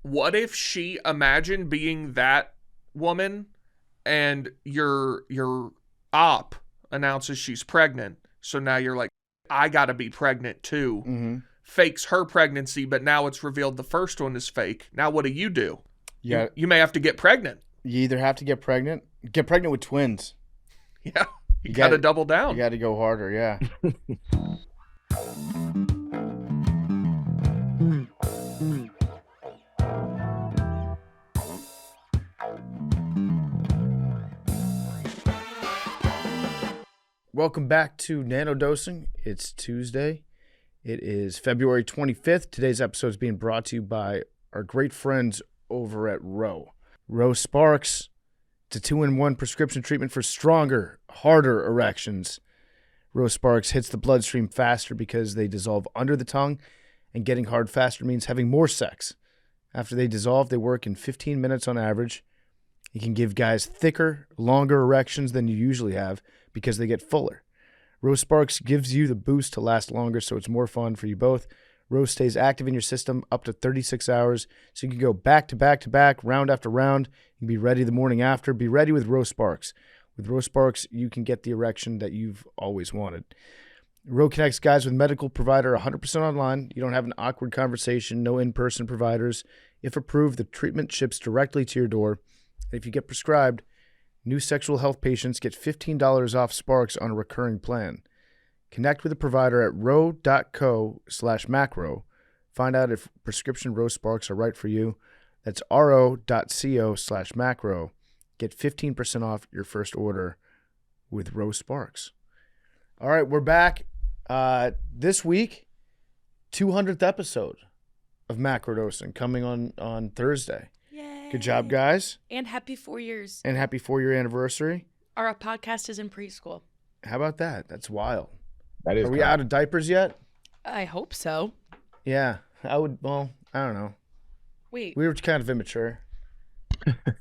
What if imagine being that woman and your op announces she's pregnant. So now you're like, I gotta be pregnant too. Mm-hmm. Fakes her pregnancy, but now it's revealed the first one is fake. Now what do? Yeah. You may have to get pregnant. You either have to get pregnant with twins. Yeah. You gotta double down. You gotta go harder, yeah. Welcome back to Nanodosing. It's Tuesday. It is February 25th. Today's episode is being brought to you by our great friends over at Ro. Ro Sparks. It's a 2-in-1 prescription treatment for stronger, harder erections. Ro Sparks hits the bloodstream faster because they dissolve under the tongue, and getting hard faster means having more sex. After they dissolve, they work in 15 minutes on average. You can give guys thicker, longer erections than you usually have because they get fuller. Ro Sparks gives you the boost to last longer, so it's more fun for you both. Ro stays active in your system up to 36 hours, so you can go back to back to back, round after round. You can be ready the morning after. Be ready with Ro Sparks. With Ro Sparks, you can get the erection that you've always wanted. Ro connects guys with medical provider 100% online. You don't have an awkward conversation, no in-person providers. If approved, the treatment ships directly to your door. And if you get prescribed, new sexual health patients get $15 off Sparks on a recurring plan. Connect with a provider at ro.co/macro. Find out if prescription Ro Sparks are right for you. That's ro.co/macro. Get 15% off your first order with Ro Sparks. All right, we're back. This week, 200th episode of Macrodosing coming on Thursday. Yay. Good job, guys. And happy 4 years. And happy 4-year anniversary. Our podcast is in preschool. How about that? That's wild. That is. Are we out of diapers yet? I hope so. Yeah, I don't know. Wait, We were kind of immature.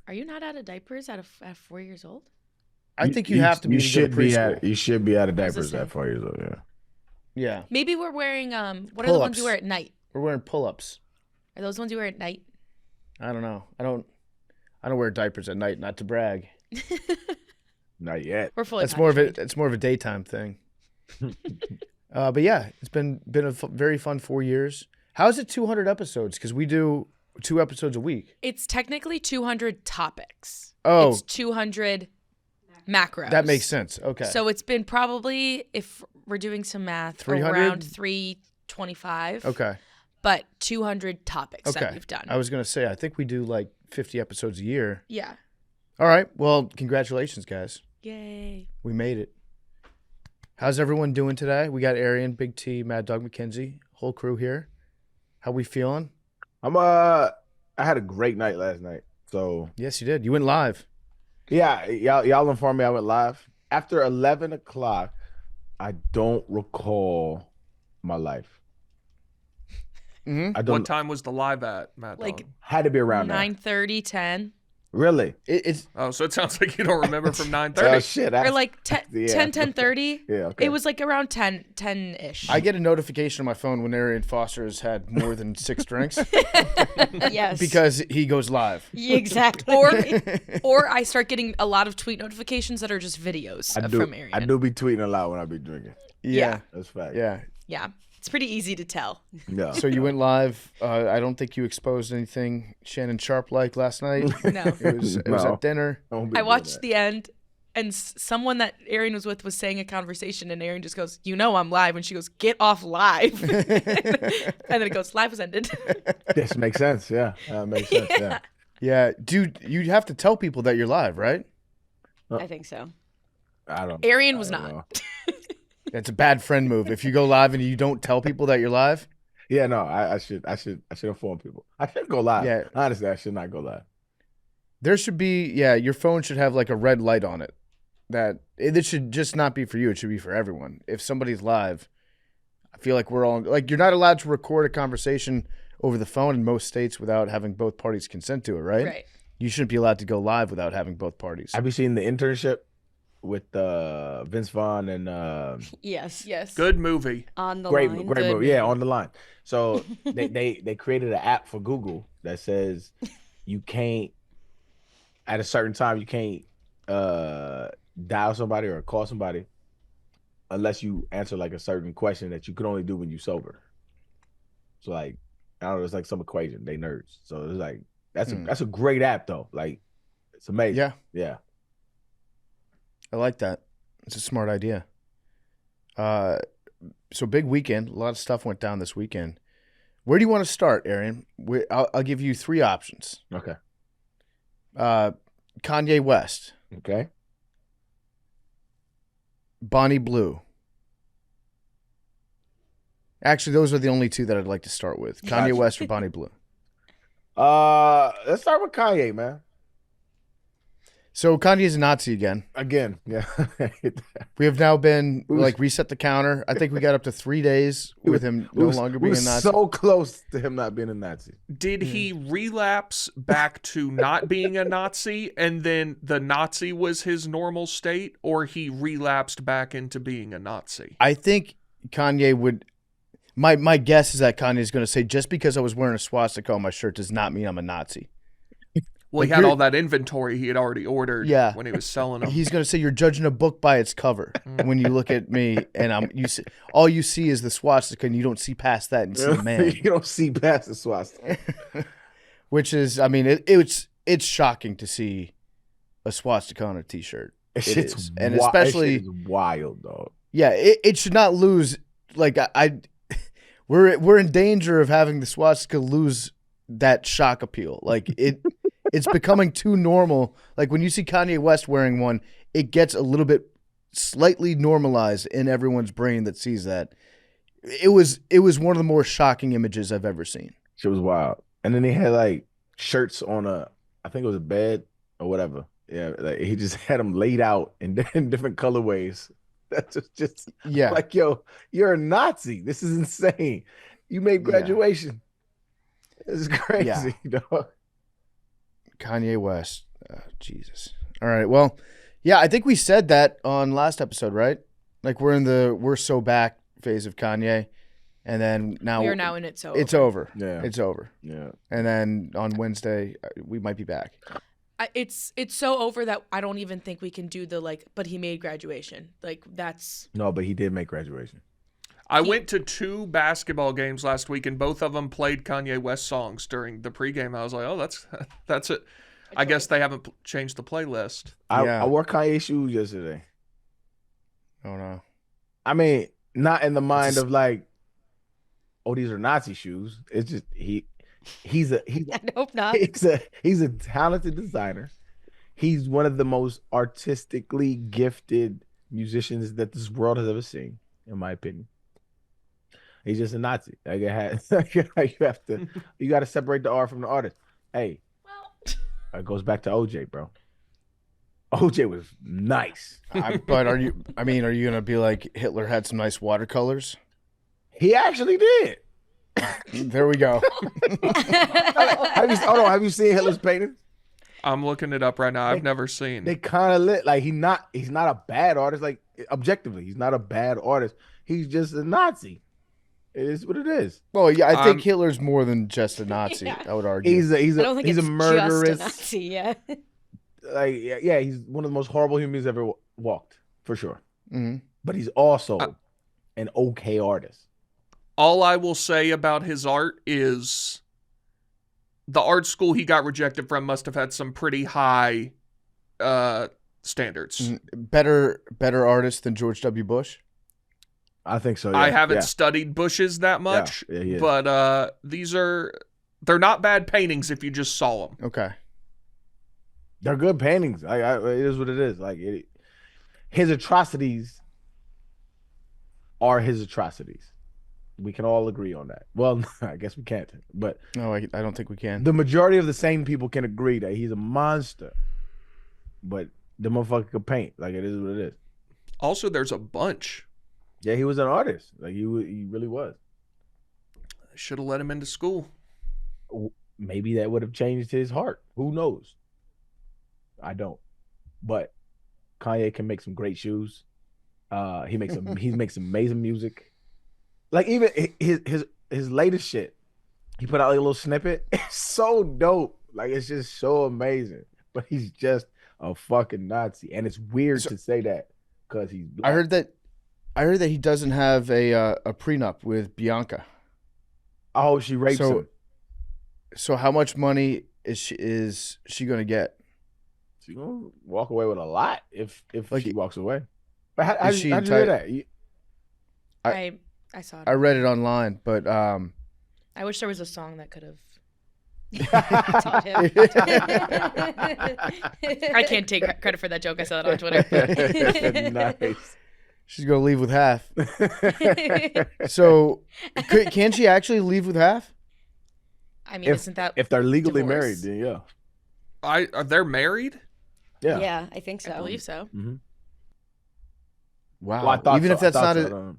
are you not out of diapers at 4 years old? I think you have to be You to go should to be preschool. you should be out of What does diapers it at say? 4 years old. Yeah. Yeah, Maybe we're wearing, what are the ones you Pull-ups. wear at night? we're wearing pull-ups. Are those ones you wear at night? I don't know. I don't wear diapers at night. Not to brag. Not yet. We're fully It's more of trained. a daytime thing. But yeah, it's been a very fun 4 years. How is it 200 episodes? Because we do 2 episodes a week. It's technically 200 topics. Oh. It's 200 macros. That makes sense. Okay. So it's been probably, if we're doing some math, 300? around 325. okay. But 200 topics that we've done. I was gonna say I think we do like 50 episodes a year. Yeah. All right. Well, congratulations, guys. Yay. We made it. How's everyone doing today? We got Arian, Big T, Mad Dog McKenzie, whole crew here. How we feeling? I had a great night last night. So Yes, you did. You went live. yeah, y'all informed me I went live. After 11 o'clock, I don't recall my life. Mm-hmm. I don't What time was the live at, Matt? Like Dog? had to be around 9:30, 10. Really? It's Oh, so it sounds like you don't remember from 9:30. Oh shit. Or like 10, yeah. 10:30. Yeah, okay. It was like around 10-ish. I get a notification on my phone when Arian Foster has had more than 6 drinks Yes. because he goes live. Exactly. Or I start getting a lot of tweet notifications that are just videos from Arian. I do be tweeting a lot when I be drinking. Yeah. That's fact. Yeah. Yeah. It's pretty easy to tell. Yeah. So you went live. I don't think you exposed anything Shannon Sharp like last night. No. It was No. at dinner. Don't be I doing watched that. the end and someone that Arian was with was saying a conversation and Arian just goes, I'm live. And she goes, get off live. And then it goes, live was ended. This makes sense. Yeah. Makes sense. Yeah. Yeah, dude, you have to tell people that you're live, right? I think so. I don't. Arian was I don't not. know. That's a bad friend move. If you go live and you don't tell people that you're live, Yeah, no, I should inform people. I should go live. Yeah. Honestly, I should not go live. there should be, your phone should have like a red light on it. That it should just not be for you. It should be for everyone. If somebody's live, I feel like we're all like, you're not allowed to record a conversation over the phone in most states without having both parties consent to it, right? Right. You shouldn't be allowed to go live without having both parties. Have you seen the internship? with Vince Vaughn and Yes. Yes. Good movie. On the great line. great Good movie. Yeah, movie. on the line. So they created an app for Google that says you can't at a certain time you can't dial somebody or call somebody unless you answer like a certain question that you could only do when you sober. So like I don't know, it's like some equation. They nerds. So it's like that's a great app though. Like it's amazing. Yeah. Yeah. I like that. It's a smart idea. So big weekend. A lot of stuff went down this weekend. Where do you want to start, Arian? I'll give you 3 options. Okay. Kanye West, Okay. Bonnie Blue. Actually, those are the only 2 that I'd like to start with. Kanye Gotcha. West or Bonnie Blue. Let's start with Kanye, man. So Kanye's a Nazi again. Again, yeah. We have now been We was- reset the counter. I think we got up to 3 days with him no longer we being was a Nazi. so close to him not being a Nazi. Did he relapse back to not being a Nazi and then the Nazi was his normal state, or he relapsed back into being a Nazi? I think Kanye would. My guess is that Kanye is going to say, just because I was wearing a swastika on my shirt does not mean I'm a Nazi. Well, he Like, had you're- all that inventory he had already ordered Yeah. when he was selling them. He's going to say you're judging a book by its cover when you look at me and all you see is the swastika and you don't see past that and see a man. You don't see past the swastika. Which is, I mean, it's shocking to see a swastika on a t-shirt. That It shit's is. And that especially, shit is wild, dog. yeah, it should not lose. Like we're in danger of having the swastika lose that shock appeal. Like it's becoming too normal. Like when you see Kanye West wearing one, it gets a little bit slightly normalized in everyone's brain that sees that. It was one of the more shocking images I've ever seen. Shit was wild. And then he had like shirts on I think it was a bed or whatever. Yeah, like he just had them laid out in different colorways. That's just Yeah. like, yo, you're a Nazi. This is insane. You made graduation. This is crazy, dog. Kanye West. Jesus. All right. Well, yeah, I think we said that on last episode, right? Like we're so back phase of Kanye. And then now We are now in it, so it's over. Yeah. It's over. Yeah. And then on Wednesday, we might be back. It's so over that I don't even think we can do the but he made graduation. Like that's No, but he did make graduation. I went to 2 basketball games last week, and both of them played Kanye West songs during the pregame. I was like, oh, that's it. I guess they haven't changed the playlist. Yeah. I wore Kanye shoes yesterday. Oh no. I mean, not in the mind of like, oh, these are Nazi shoes. It's just he's I hope not. he's a talented designer. He's one of the most artistically gifted musicians that this world has ever seen, in my opinion. He's just a Nazi. Like you got to separate the art from the artist. Hey, it goes back to OJ, bro. OJ was nice. But are you going to be like Hitler had some nice watercolors? He actually did. There we go. Have you seen Hitler's paintings? I'm looking it up right now. I've never seen. They kind of lit. Like he's not a bad artist. Like objectively, he's not a bad artist. He's just a Nazi. It is what it is. Well, yeah, I think Hitler's more than just a Nazi. Yeah. I would argue. He's I don't think a it's murderous. just a Nazi, yeah. Like yeah, he's one of the most horrible humans ever walked for sure. Mhm. But he's also an okay artist. All I will say about his art is the art school he got rejected from must have had some pretty high standards. Better artist than George W. Bush. I think so. Yeah. I haven't Yeah. studied Bush's that much, Yeah, he is. but they're not bad paintings if you just saw them. Okay. They're good paintings. It is what it is. Like his atrocities are his atrocities. We can all agree on that. Well, I guess we can't, but No, I don't think we can. the majority of the sane people can agree that he's a monster. But the motherfucker could paint. Like it is what it is. Also, there's a bunch. Yeah, he was an artist. Like he really was. Should have let him into school. Maybe that would have changed his heart. Who knows? I don't. But Kanye can make some great shoes. He makes amazing music. Like even his latest shit, he put out like a little snippet. It's so dope. Like it's just so amazing. But he's just a fucking Nazi, and it's weird to say that because he's black. I heard that he doesn't have a prenup with Bianca. Oh, she raped him. So how much money is she going to get? She's gonna walk away with a lot if Like, she walks away. But how'd you she hear that? I saw it. I read it online, but I wish there was a song that could have taught him. I can't take credit for that joke. I saw it on Twitter. Nice. She's going to leave with half. So can she actually leave with half? I mean, isn't that if they're legally divorce? married? Then yeah. They're married? Yeah. Yeah, I think so. I believe so. Mm-hmm. Wow. Well, I thought even so. if that's I thought not so.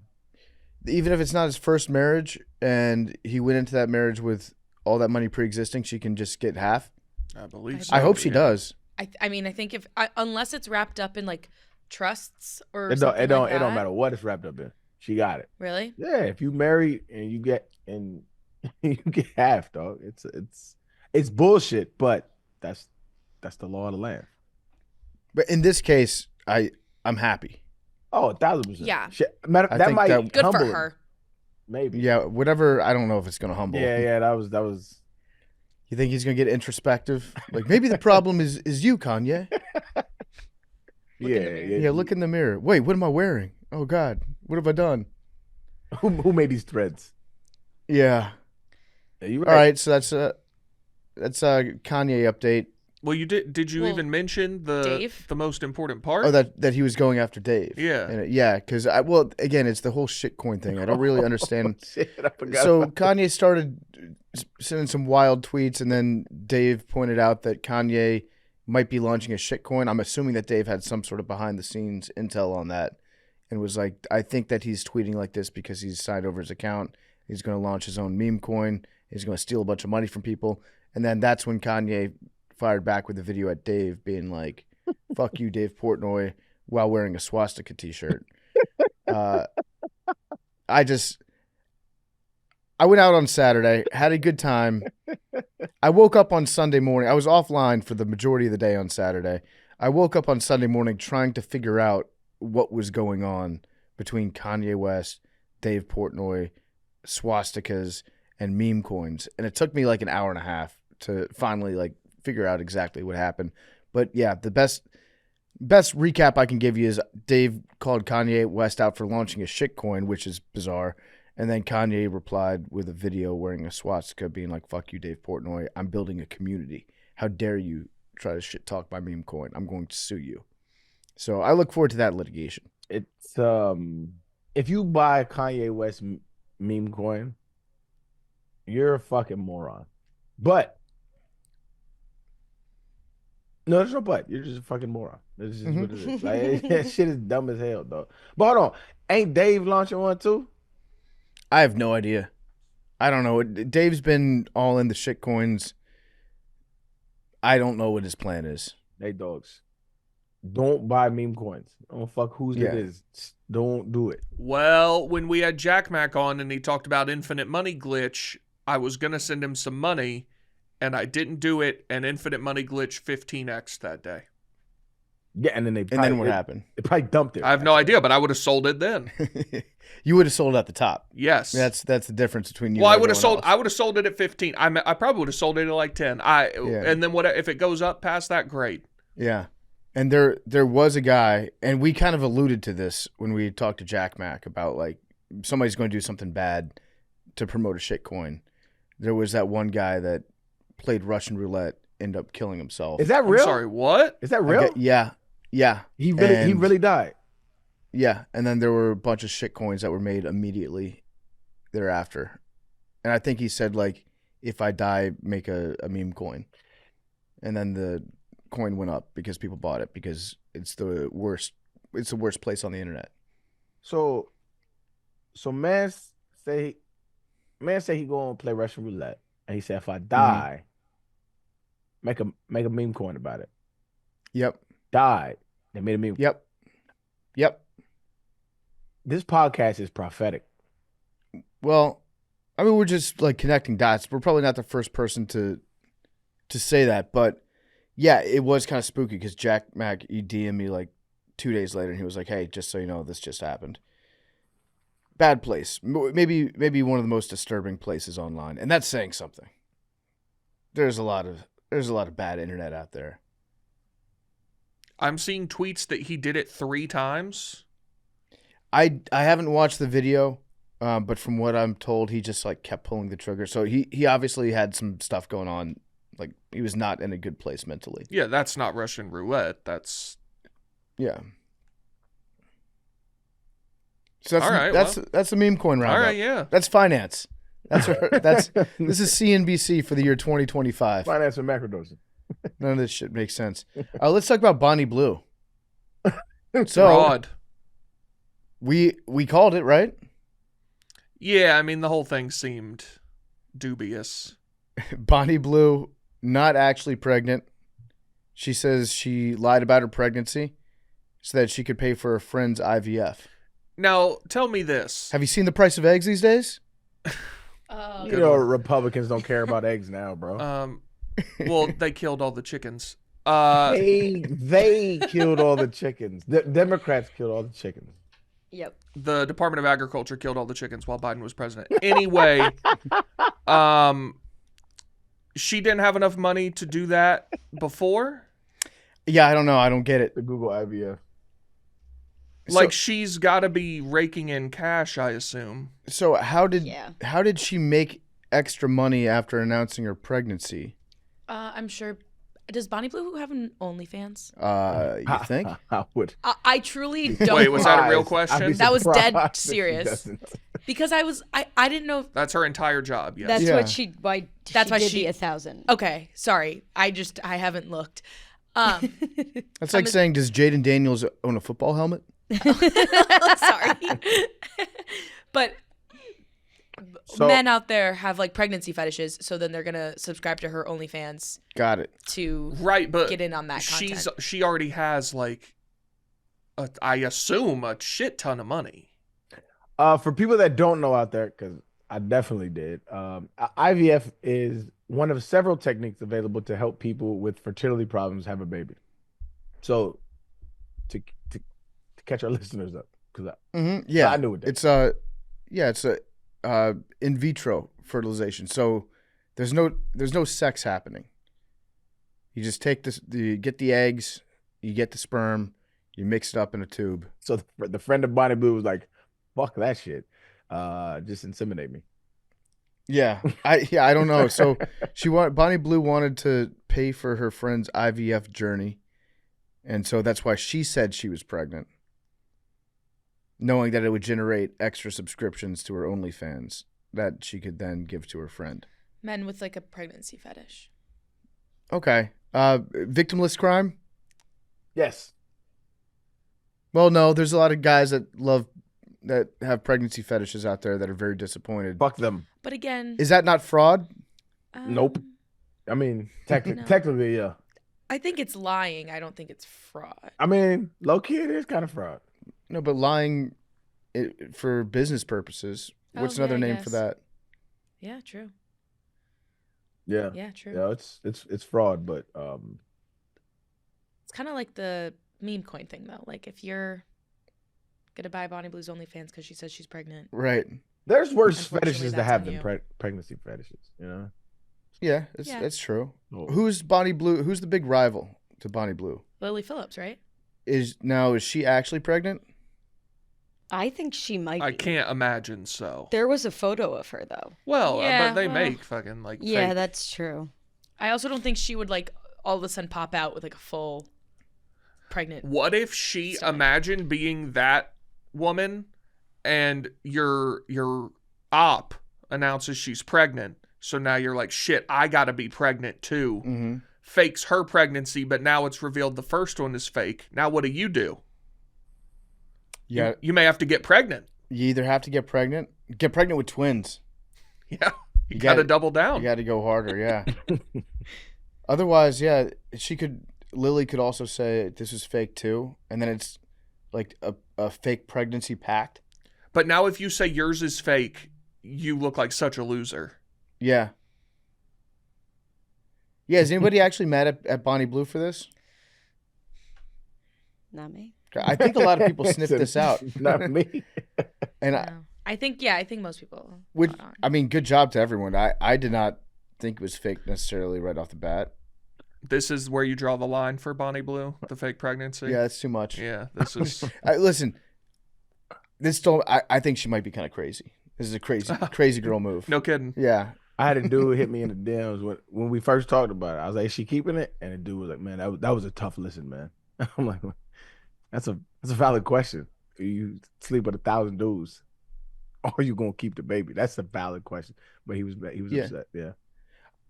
even if it's not his first marriage and he went into that marriage with all that money pre-existing, she can just get half. I believe so. I hope she does. I mean, I think unless it's wrapped up in like trusts or It something don't like it don't that. matter what it's wrapped up in. She got it. Really? Yeah. If you marry and you get you get half, dog. It's bullshit, but that's the law of the land. But in this case, I'm happy. Oh, 1,000%. Yeah. I That think might that- Good humble for him. her. Maybe. Yeah, whatever. I don't know if it's going to humble. Yeah. That was. You think he's going to get introspective? Like maybe the problem is you, Kanye. Yeah, look in the mirror. Wait, what am I wearing? Oh God, what have I done? Who made these threads? Yeah. Yeah, you All right, so that's Kanye update. Well, you did you Well, even mention Dave? the most important part? Oh, that he was going after Dave. Yeah. And because again, it's the whole shitcoin thing. I don't really understand. Shit, I forgot So about Kanye started sending some wild tweets, and then Dave pointed out that Kanye might be launching a shitcoin. I'm assuming that Dave had some sort of behind the scenes intel on that, and was like, I think that he's tweeting like this because he's signed over his account. He's going to launch his own meme coin. He's going to steal a bunch of money from people, and then that's when Kanye fired back with a video at Dave being like, "Fuck you, Dave Portnoy," while wearing a swastika T-shirt. I went out on Saturday, had a good time. I woke up on Sunday morning. I was offline for the majority of the day on Saturday. I woke up on Sunday morning trying to figure out what was going on between Kanye West, Dave Portnoy, swastikas, and meme coins. And it took me like an hour and a half to finally like figure out exactly what happened. But yeah, the best recap I can give you is Dave called Kanye West out for launching a shitcoin, which is bizarre. And then Kanye replied with a video wearing a swastika being like, "Fuck you, Dave Portnoy. I'm building a community. How dare you try to shit talk my meme coin? I'm going to sue you." So I look forward to that litigation. It's if you buy Kanye West meme coin, you're a fucking moron. But no, there's no but. You're just a fucking moron. That's just what it is. Like that shit is dumb as hell, though. But hold on, ain't Dave launching one too? I have no idea. I don't know. Dave's been all in the shit coins. I don't know what his plan is. Hey, dogs, don't buy meme coins. Don't fuck whose Yeah. it is. Don't do it. Well, when we had Jack Mac on and he talked about infinite money glitch, I was going to send him some money, and I didn't do it, and infinite money glitch 15x that day. Yeah, and then What happened? They probably dumped it. I have no idea, but I would have sold it then. You would have sold it at the top. Yes. That's the difference between you. Well, and I would have everyone sold. else. I would have sold it at 15. I probably would have sold it at like 10. And then what if it goes up past that? Great. Yeah. And there was a guy, and we kind of alluded to this when we talked to Jack Mac about like somebody's going to do something bad to promote a shit coin. There was that one guy that played Russian roulette, ended up killing himself. Is that I'm real? sorry. What? Is that real? Yeah. He really died. Yeah, and then there were a bunch of shit coins that were made immediately thereafter. And I think he said, like, if I die, make a meme coin. And then the coin went up because people bought it because it's the worst place on the internet. So man say he go and play Russian roulette, and he said if I die, make a meme coin about it. Yep. Died. They made a meme. Yep. This podcast is prophetic. Well, I mean, we're just like connecting dots. We're probably not the first person to say that, but yeah, it was kind of spooky because Jack Mac, he DM'd me like 2 days later, and he was like, "Hey, just so you know, this just happened." Bad place. Maybe one of the most disturbing places online, and that's saying something. There's a lot of bad internet out there. I'm seeing tweets that he did it 3 times. I haven't watched the video, but from what I'm told, he just like kept pulling the trigger. So he obviously had some stuff going on. Like he was not in a good place mentally. Yeah, that's not Russian roulette. That's Yeah. So that's All right, that's the meme coin roundup. all right. Yeah. That's finance. This is CNBC for the year 2025. Finance and macrodosing. None of this shit makes sense. Let's talk about Bonnie Blue. So Fraud. we called it, right? Yeah, I mean the whole thing seemed dubious. Bonnie Blue not actually pregnant. She says she lied about her pregnancy so that she could pay for her friend's IVF. Now, tell me this. Have you seen the price of eggs these days? Oh, You know, Republicans don't care about eggs now, bro. Well, they killed all the chickens. They killed all the chickens. The Democrats killed all the chickens. yep. The Department of Agriculture killed all the chickens while Biden was president. Anyway, she didn't have enough money to do that before. Yeah, I don't know. I don't get it. The Google IVF. Like she's got to be raking in cash, I assume. So how did Yeah. she make extra money after announcing her pregnancy? I'm sure. Does Bonnie Blue have an OnlyFans? You think? I would. I truly don't. Wait, was that a real surprised. I'd be question? That was dead surprised if she serious. doesn't. Because I didn't know. That's her entire job. Yes. That's Yeah. what she. Why? That's why did she- the 1,000. Okay, sorry. I haven't looked. That's like saying, does Jaden Daniels own a football helmet? Sorry. But So- men out there have like pregnancy fetishes, so then they're gonna subscribe to her OnlyFans Got it. to Right, but get in on that content. she already has like, I assume a shit ton of money. For people that don't know out there, because I definitely did, IVF is one of several techniques available to help people with fertility problems have a baby. So, to catch our listeners up, because Yeah, I knew it. it's in vitro fertilization. So there's no sex happening. You just take this, you get the eggs, you get the sperm, you mix it up in a tube. So the friend of Bonnie Blue was like, "Fuck that shit, just inseminate me." Yeah, I don't know. So Bonnie Blue wanted to pay for her friend's IVF journey, and so that's why she said she was pregnant, knowing that it would generate extra subscriptions to her OnlyFans that she could then give to her friend. Men with like a pregnancy fetish. Okay, victimless crime. Yes. Well, no, there's a lot of guys that have pregnancy fetishes out there that are very disappointed. Fuck them. But again, Is that not fraud? Nope. I mean, No. technically, yeah. I think it's lying. I don't think it's fraud. I mean, low key, it is kind of fraud. No, but lying for business purposes. What's Oh, another yeah, I name for guess. that? Yeah, true. Yeah. Yeah, true. Yeah, it's fraud, but It's kind of like the meme coin thing, though. Like if you're gonna buy Bonnie Blue's OnlyFans because she says she's pregnant, Right. there's worse Unfortunately, fetishes to that's have on than you. pregnancy fetishes, you know? Yeah, Yeah. that's true. Oh. Who's Bonnie Blue? Who's the big rival to Bonnie Blue? Lily Phillips, right? Is she actually pregnant? I think she might. I be. can't imagine so. There was a photo of her though. Well, Yeah, but they well. make fucking like Yeah, fake. that's true. I also don't think she would like all of a sudden pop out with like a full pregnant. What if she stomach. imagine being that woman and your op announces she's pregnant, so now you're like, shit, I gotta be pregnant too. Mm-hmm. Fakes her pregnancy, but now it's revealed the first one is fake. Now what do? Yeah, You may have to get pregnant. you either have to get pregnant with twins. Yeah. You gotta- gotta double down. You got to go harder, yeah. Otherwise, yeah, she could. Lily could also say this was fake too, and then it's like a fake pregnancy pact. But now if you say yours is fake, you look like such a loser. Yeah. Yeah, is anybody actually mad at Bonnie Blue for this? Not me. I think a lot of people sniffed this out. Not me. And No. I think most people. which, caught on. I mean, good job to everyone. I did not think it was fake necessarily right off the bat. This is where you draw the line for Bonnie Blue, the fake pregnancy. Yeah, that's too much. Yeah, this is. Listen, this still, I think she might be kind of crazy. This is a crazy girl move. No kidding. Yeah. I had a dude hit me in the DMs when we first talked about it. I was like, "Is she keeping it?" And the dude was like, "Man, that was a tough listen, man." I'm like, "That's a valid question. You sleep with 1,000 dudes, or are you gonna keep the baby?" That's a valid question. But he was Yeah. upset. Yeah.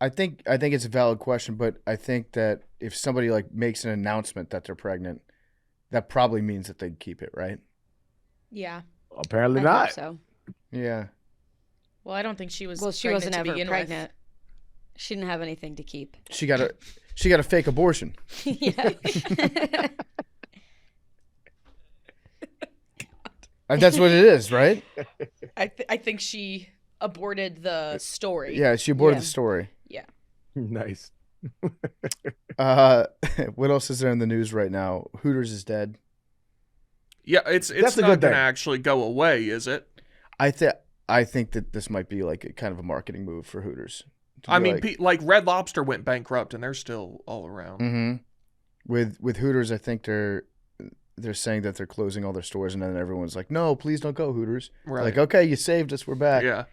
I think it's a valid question, but I think that if somebody like makes an announcement that they're pregnant, that probably means that they'd keep it, right? Yeah. Apparently I not. hope so. Yeah. Well, I don't think she was. Well, she pregnant wasn't to ever begin pregnant. She didn't have anything to keep. She got a fake abortion. Yeah. That's what it is, right? With. I think she aborted the story. Yeah, she aborted Yeah. the story. Yeah. Nice. What else is there in the news right now? Hooters is dead. Yeah, it's That's a not good going to thing. actually go away, is it? I think that this might be like a kind of a marketing move for Hooters. I mean, like Red Lobster went bankrupt, and they're still all around. hmm with Hooters, I think they're saying that they're closing all their stores, and then everyone's like, "No, please don't go Hooters." Right. Like, okay, you saved us, we're back. Yeah.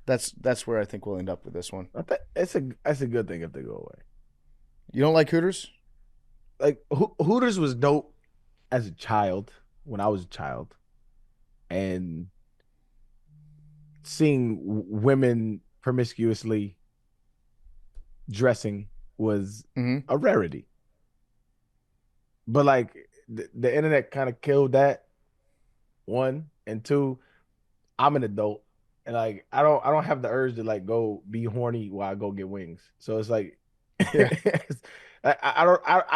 That's where I think we'll end up with this one. I think it's a good thing if they go away. You don't like Hooters? Like Hooters was dope as a child when I was a child, and seeing women promiscuously dressing was Mm-hmm. a rarity. But like the internet kind of killed that. One and two, I'm an adult, and like I don't have the urge to like go be horny while I go get wings. So it's like, Yeah. I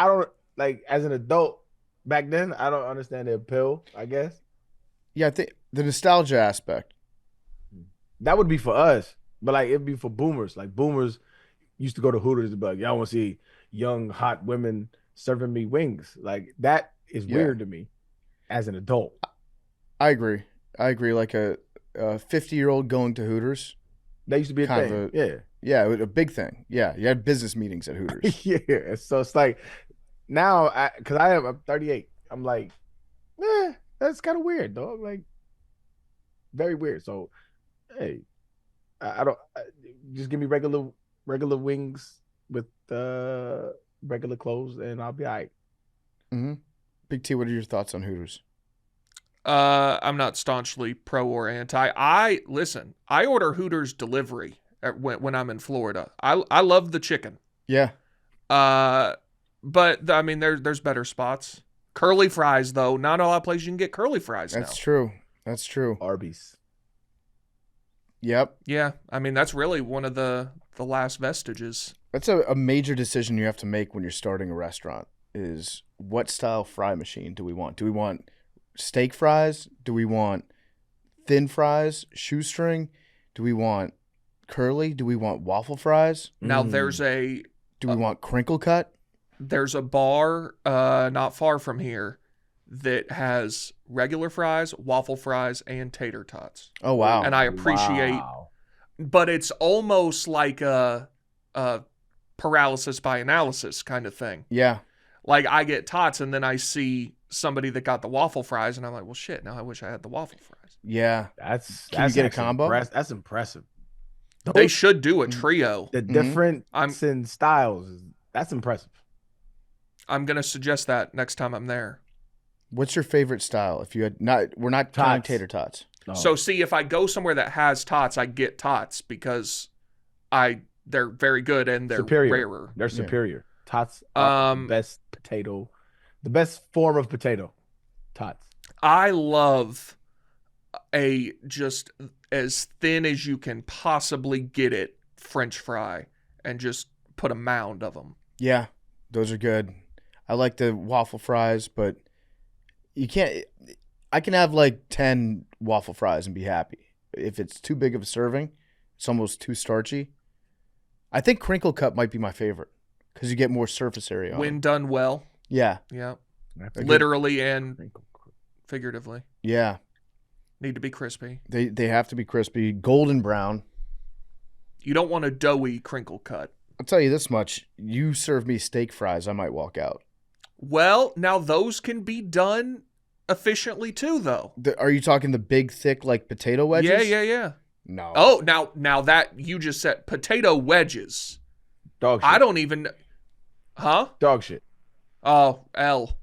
don't like as an adult back then. I don't understand the appeal. I guess Yeah, I think the nostalgia aspect. that would be for us, but like it'd be for boomers. Like boomers used to go to Hooters to be like, y'all want to see young hot women serving me wings. Like that is Yeah. weird to me as an adult. I agree. Like a 50-year-old going to Hooters. That used to be a Kind thing. of Yeah. Yeah, a big thing. Yeah, you had business meetings at Hooters. Yeah. So it's like now, because I'm 38, I'm like, that's kind of weird, dog. Like, very weird. So, hey, I don't just give me regular wings with regular clothes, and I'll be all right. Mm-hmm. Big T, what are your thoughts on Hooters? I'm not staunchly pro or anti. I order Hooters delivery when I'm in Florida. I love the chicken. Yeah. But I mean, there's better spots. Curly fries, though, not a lot of places you can get curly fries That's now. true. That's true. Arby's. Yep. Yeah, I mean that's really one of the last vestiges. That's a major decision you have to make when you're starting a restaurant is what style fry machine do we want? Do we want steak fries? Do we want thin fries, shoestring? Do we want curly? Do we want waffle fries? Now Mm. Do we want crinkle cut? there's a bar not far from here that has regular fries, waffle fries, and tater tots. Oh, wow. And I appreciate, Wow. but it's almost like a paralysis by analysis kind of thing. Yeah. Like I get tots and then I see somebody that got the waffle fries and I'm like, well, shit, now I wish I had the waffle fries. Yeah. That's Can you get a actually combo? That's impressive. They should do a trio. The Mhm. difference in styles. That's impressive. I'm going to suggest that next time I'm there. What's your favorite style? If you had not, we're not counting Tots. tater tots. No. So see, if I go somewhere that has tots, I get tots because they're very good and they're superior. rarer. They're Yeah. superior. Tots are the best potato, the best form of potato. Tots. I love a just as thin as you can possibly get it French fry and just put a mound of them. Yeah. Those are good. I like the waffle fries, but you can't. I can have like 10 waffle fries and be happy. If it's too big of a serving, it's almost too starchy. I think crinkle cut might be my favorite because you get more surface area on When them. done well. Yeah, Yeah. I forget- Literally and figuratively. yeah. Need to be crispy. They have to be crispy, golden brown. You don't want a doughy crinkle cut. I'll tell you this much: you serve me steak fries, I might walk out. Well, now those can be done efficiently too, though. Are you talking the big, thick, like potato wedges? Yeah. No. Oh, now that you just said potato wedges. Dog shit. I don't even. Huh? Dog shit. Oh, L.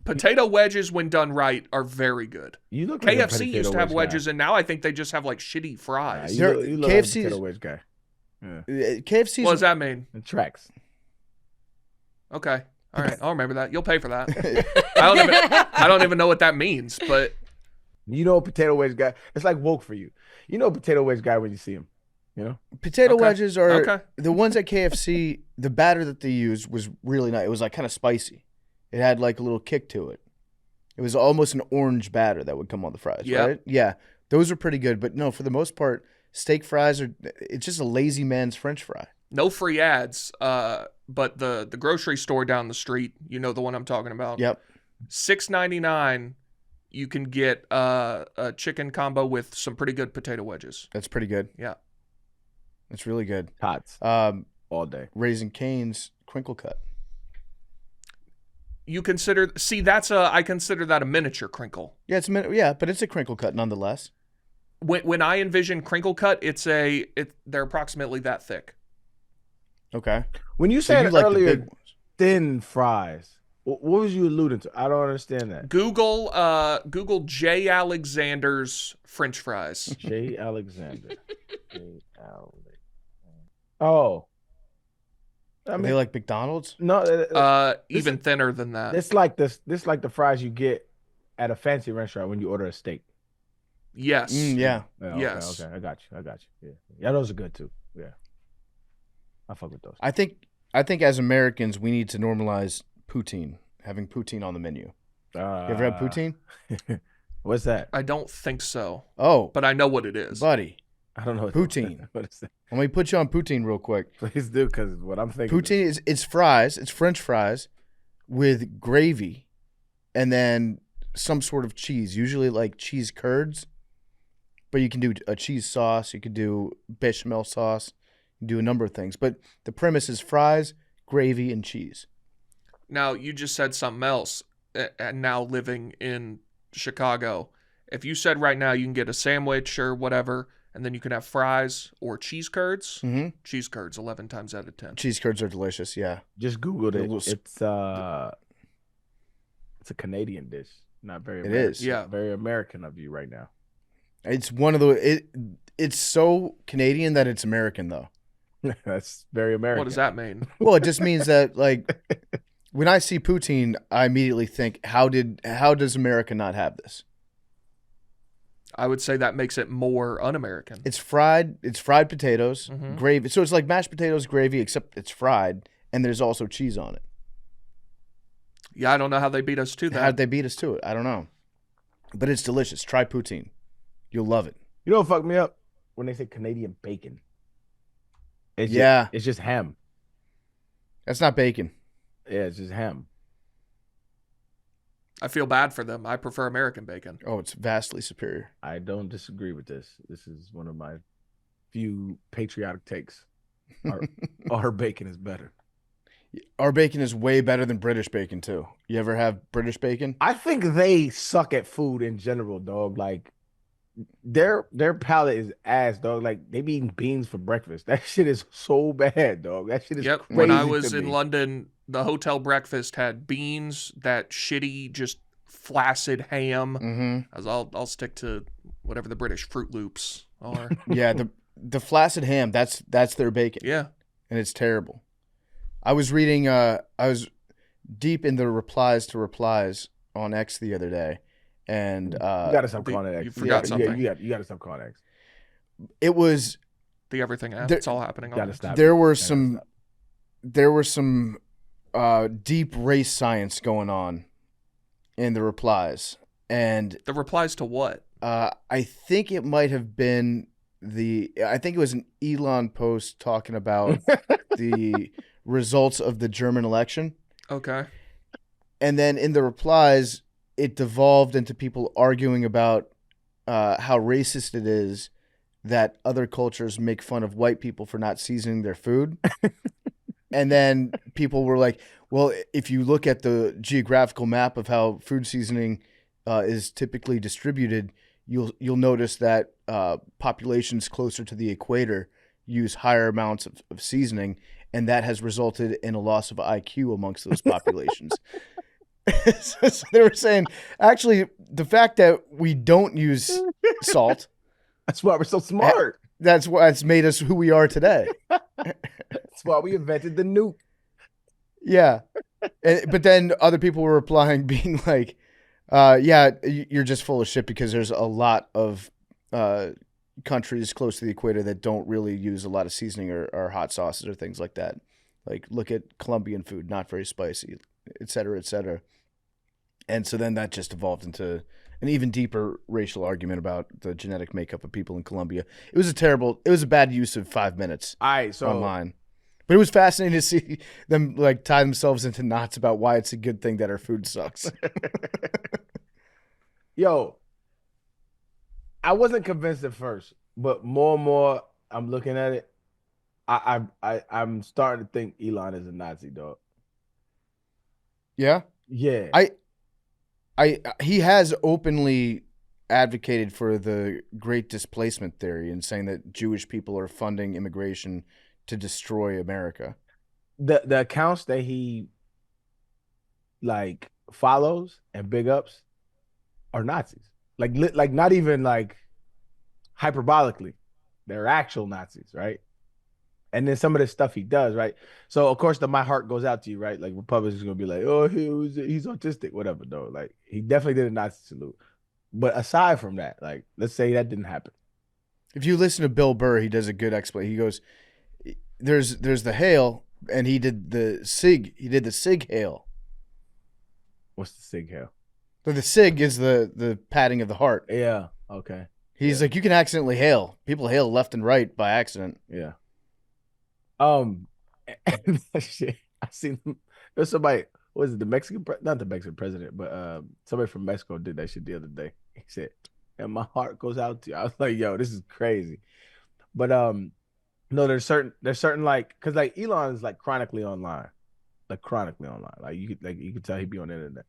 Potato wedges, when done right, are very good. You look like a KFC potato used to have wedge wedges, and now I think they just have like shitty guy. fries. You look like a KFC 's potato wedge guy. Yeah. KFC's. What does that mean? It tracks. Okay. All right. I'll remember that. You'll pay for that. I don't even know what that means, but You know a potato wedge guy. It's like woke for you. You know a potato wedge guy when you see him. You know? Potato Okay. wedges are Okay. the ones at KFC. The batter that they used was really nice. It was like kind of spicy. It had like a little kick to it. It was almost an orange batter that would come on the fries, Yeah. right? Yeah, those are pretty good. But no, for the most part, steak fries it's just a lazy man's French fry. no free ads. But the grocery store down the street, you know the one I'm talking about. Yep. $6.99. You can get a chicken combo with some pretty good potato wedges. That's pretty good. Yeah. That's really good. Tots all day. Raising Cane's crinkle cut. You consider I consider that a miniature crinkle. Yeah, but it's a crinkle cut nonetheless. When I envision crinkle cut, they're approximately that thick. Okay. When you So said you like the earlier big ones. thin fries, what was you alluding to? I don't understand that. Google J. Alexander's French fries. J. Alexander. Oh. I Are they like McDonald's? no. Even thinner than that. It's like this. This like the fries you get at a fancy restaurant when you order a steak. Yes. Yeah. Yeah, Yes. Okay. I got you. Yeah. Those are good too. Yeah. I fuck with those. I think as Americans we need to normalize poutine, having poutine on the menu. You ever had poutine? What's that? I don't think so, Oh, but I know what it is. buddy, I don't know. Poutine. What is that? let me put you on poutine real quick. Please do, because what I'm thinking. Poutine it's fries, it's French fries with gravy, and then some sort of cheese, usually like cheese curds. But you can do a cheese sauce, you could do bechamel sauce, you can do a number of things. But the premise is fries, gravy, and cheese. Now, you just said something else, and now living in Chicago. If you said right now you can get a sandwich or whatever, and then you can have fries or cheese curds, Mm-hmm. cheese curds 11 times out of 10. Cheese curds are delicious, yeah. Just Googled it. Little It's a Canadian dish, not very. It American. is. Yeah. Very American of you right now. It's one of the it's so Canadian that it's American though. That's very American. What does that mean? Well, it just means that like when I see poutine, I immediately think how does America not have this? I would say that makes it more un-American. It's fried potatoes, Mhm. gravy. So it's like mashed potatoes, gravy, except it's fried, and there's also cheese on it. Yeah, I don't know how they beat us to that. How'd they beat us to it? I don't know. But it's delicious. Try poutine. You'll love it. You know what fucked me up? When they say Canadian bacon. It's just ham. That's not bacon. Yeah, it's just ham. I feel bad for them. I prefer American bacon. Oh, it's vastly superior. I don't disagree with this. This is one of my few patriotic takes. Our bacon is better. Our bacon is way better than British bacon too. You ever have British bacon? I think they suck at food in general, dog. Like their palate is ass, dog. Like they be eating beans for breakfast. That shit is so bad, dog. That shit is Yep. crazy. When I was to in me. London, the hotel breakfast had beans, that shitty, just flaccid ham. Mm-hmm. I'll stick to whatever the British Fruit Loops are. Yeah, the flaccid ham, that's their bacon. Yeah. And it's terrible. I was reading I was deep in the replies to replies on X the other day, and you gotta stop calling it X. you forgot something. You gotta stop calling it X. it was The everything app. There- it's all happening on Gotta it. stop. there were Gotta some stop. there were some deep race science going on in the replies. And The replies to what? I think it might have been I think it was an Elon post talking about the results of the German election. Okay. And then in the replies, it devolved into people arguing about how racist it is that other cultures make fun of white people for not seasoning their food. And then people were like, well, if you look at the geographical map of how food seasoning is typically distributed, you'll notice that populations closer to the equator use higher amounts of seasoning, and that has resulted in a loss of IQ amongst those populations. So they were saying, actually, the fact that we don't use salt, That's why we're so smart. that's what's made us who we are today. That's why we invented the nuke. Yeah. But then other people were replying being like, yeah, you're just full of shit because there's a lot of countries close to the equator that don't really use a lot of seasoning or hot sauces or things like that. Like, look at Colombian food, not very spicy, et cetera, et cetera. And so then that just evolved into an even deeper racial argument about the genetic makeup of people in Colombia. It was a bad use of 5 minutes All right, so online. But it was fascinating to see them like tie themselves into knots about why it's a good thing that our food sucks. yo, I wasn't convinced at first, but more and more I'm looking at it. I'm starting to think Elon is a Nazi, dog. Yeah. Yeah. He has openly advocated for the Great Displacement theory and saying that Jewish people are funding immigration to destroy America. The accounts that he like follows and big ups are Nazis. Like not even like hyperbolically. They're actual Nazis, right? And then some of the stuff he does, right? So of course my heart goes out to you, right? Like Republicans are gonna be like, oh, he's autistic, whatever, though. Like he definitely did a Nazi salute. But aside from that, like let's say that didn't happen. If you listen to Bill Burr, he does a good explanation. He goes, "There's the hail, and he did the sig. He did the sig hail. What's the sig hail? So the sig is the patting of the heart. Yeah. Okay. He's like, you can accidentally hail. People hail left and right by accident. Yeah. And that shit, I seen there's somebody, what is it, not the Mexican president, but somebody from Mexico did that shit the other day. He said, and my heart goes out to you. I was like, yo, this is crazy. But no, there's certain like, cause like Elon is like chronically online. Like you could tell he'd be on the internet.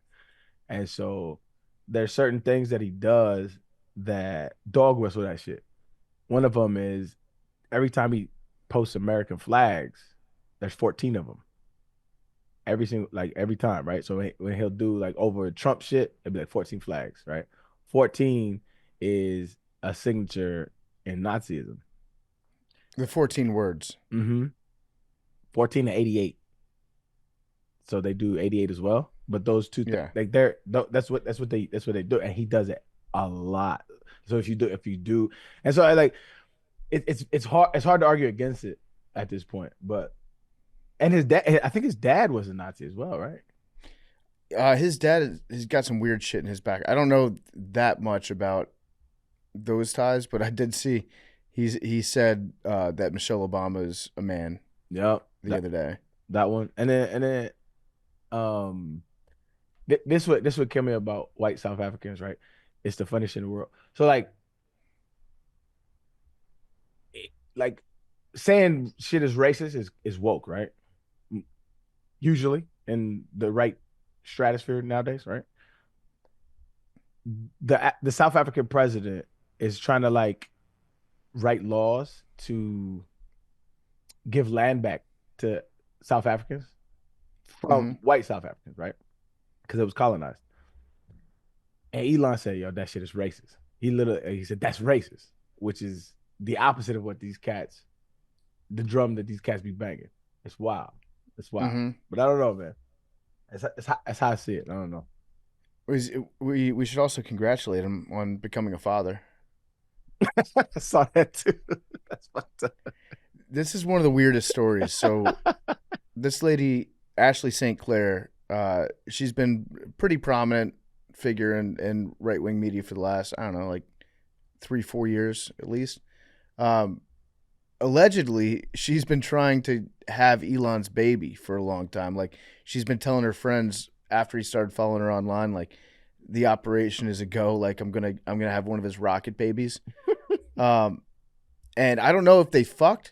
And so there's certain things that he does that dog whistle that shit. One of them is every time he posts American flags, there's 14 of them. Every time, right? So when he'll do like over Trump shit, it'll be like 14 flags, right? 14 is a signature in Nazism. The 14 words. 14 to 88. So they do 88 as well. But those two, Yeah. that's what they do, and he does it a lot. So if you do, and so I like, it's hard to argue against it at this point. But and his dad, I think his dad was a Nazi as well, right? His dad has got some weird shit in his back. I don't know that much about those ties, but I did see he said that Michelle Obama is a man. Yep. The other day. That one, and then this would kill me about white South Africans, right? It's the funniest shit in the world. So like saying shit is racist is woke, right? Usually in the right stratosphere nowadays, right? The South African president is trying to like write laws to give land back to South Africans from white South Africans, right? Because it was colonized. And Elon said, yo, that shit is racist. He said, that's racist, which is the opposite of what the drum that these cats be banging. It's wild. It's wild. But I don't know, man. That's how I see it. I don't know. We should also congratulate him on becoming a father. I saw that too. That's fucked up. This is one of the weirdest stories. So this lady Ashley St. Clair, she's been a pretty prominent figure in right-wing media for the last, I don't know, like 3-4 years at least. Allegedly, she's been trying to have Elon's baby for a long time. Like, she's been telling her friends after he started following her online, like, the operation is a go. Like, I'm gonna have one of his rocket babies. And I don't know if they fucked.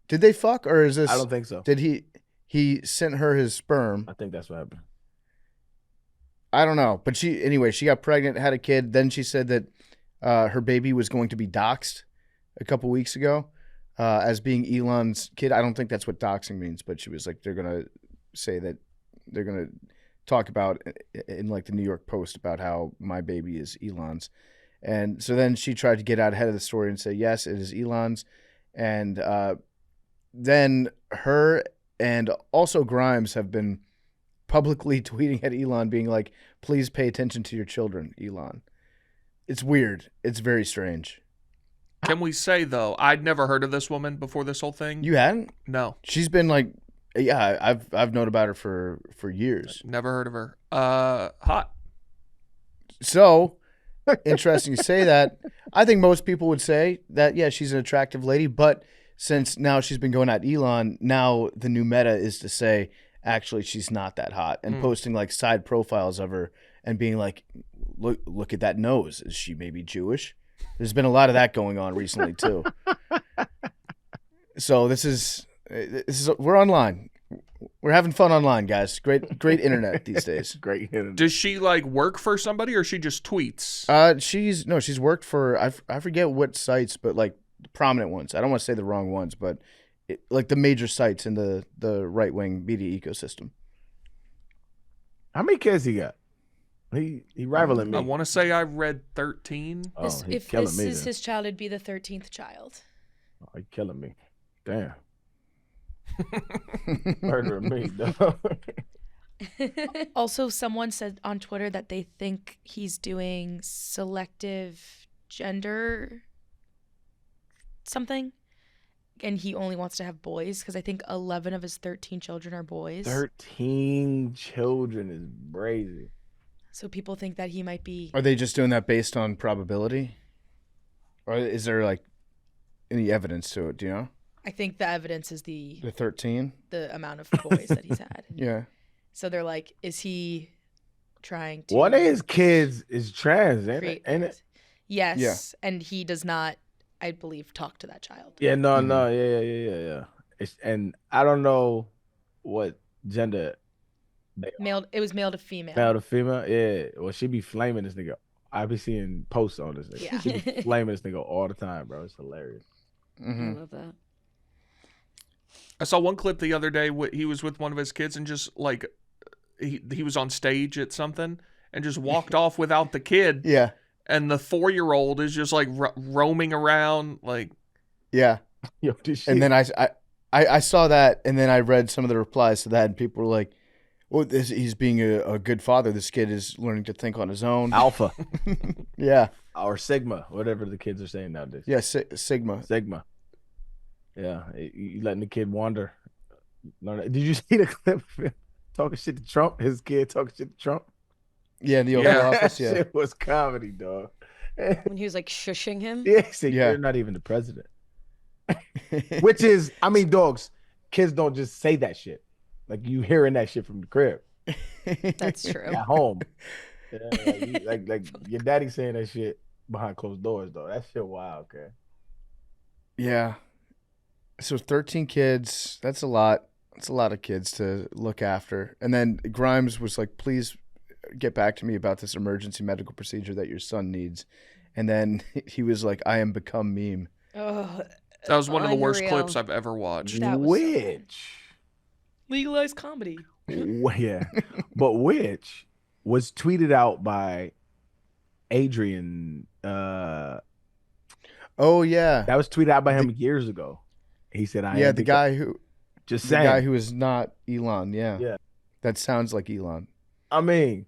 Did they fuck, or is this? I don't think so. Did he sent her his sperm? I think that's what happened. I don't know, but she got pregnant, had a kid. Then she said that her baby was going to be doxxed a couple weeks ago as being Elon's kid. I don't think that's what doxing means, but she was like, they're gonna say that they're gonna talk about in like the New York Post about how my baby is Elon's. And so then she tried to get out ahead of the story and say, yes, it is Elon's. And then her and also Grimes have been publicly tweeting at Elon being like, please pay attention to your children, Elon. It's weird. It's very strange. Can we say, though, I'd never heard of this woman before this whole thing? You hadn't? No. She's been like, yeah, I've known about her for years. Never heard of her. Hot. So, interesting you say that. I think most people would say that, yeah, she's an attractive lady, but since now she's been going at Elon, now the new meta is to say, actually, she's not that hot, and posting like side profiles of her and being like, look at that nose. Is she maybe Jewish? There's been a lot of that going on recently too. So this is we're online. We're having fun online, guys. Great internet these days. Great internet. Does she like work for somebody, or she just tweets? She's worked for I forget what sites, but like prominent ones. I don't want to say the wrong ones, but like the major sites in the right wing media ecosystem. How many kids he got? He rivaling me. I want to say I read 13. Oh, he's If killing this me. is Then. his child, it'd be the 13th child. Oh, he's killing me. Damn. Murdering me, dog. Also, someone said on Twitter that they think he's doing selective gender something, and he only wants to have boys because I think 11 of his 13 children are boys. 13 children is brazy. So people think that he might be. Are they just doing that based on probability, or is there like any evidence to it? Do you know? I think the evidence is the 13. the amount of boys that he's had. Yeah. So they're like, is he trying to? One of his kids is trans, ain't create it? babies? Yes. Yeah. And he does not, I believe, talk to that child. Yeah, no, yeah. And I don't know what gender they are. Male. It was male to female. Male to female. Yeah. Well, she be flaming this nigga. I be seeing posts on this nigga. Yeah. She be flaming this nigga all the time, bro. It's hilarious. Mm-hmm. I love that. I saw one clip the other day. He was with one of his kids and just like he was on stage at something and just walked off without the kid. Yeah. And the 4-year-old is just like roaming around like. Yeah. Yo, this shit. And then I saw that, and then I read some of the replies to that, and people were like, "Well, he's being a good father. This kid is learning to think on his own." Alpha Yeah. or Sigma, whatever the kids are saying nowadays. Yeah. Sigma. Sigma. Yeah, you letting the kid wander. Did you see the clip of him talking shit to Trump? His kid talking shit to Trump? Yeah. In the Oval Yeah. Office. That Yeah. shit was comedy, dog. When he was like shushing him. Yeah, he said, Yeah. you're not even the president. Which is, I mean, dogs, kids don't just say that shit. Like, you hearing that shit from the crib That's true. at home. Yeah, like your daddy saying that shit behind closed doors, though. That shit wild, okay? Yeah. So 13 kids, that's a lot. That's a lot of kids to look after. And then Grimes was like, please get back to me about this emergency medical procedure that your son needs. And then he was like, I am become meme. Oh, That was one of the worst Unreal. clips I've ever watched. That was so Which, legalized comedy. yeah, but which was tweeted out by Adrian. Oh, yeah. That was tweeted out by him years ago. He said, "I Yeah, am the become-" guy who just the saying." guy who is not Elon. Yeah. Yeah. That sounds like Elon. I mean,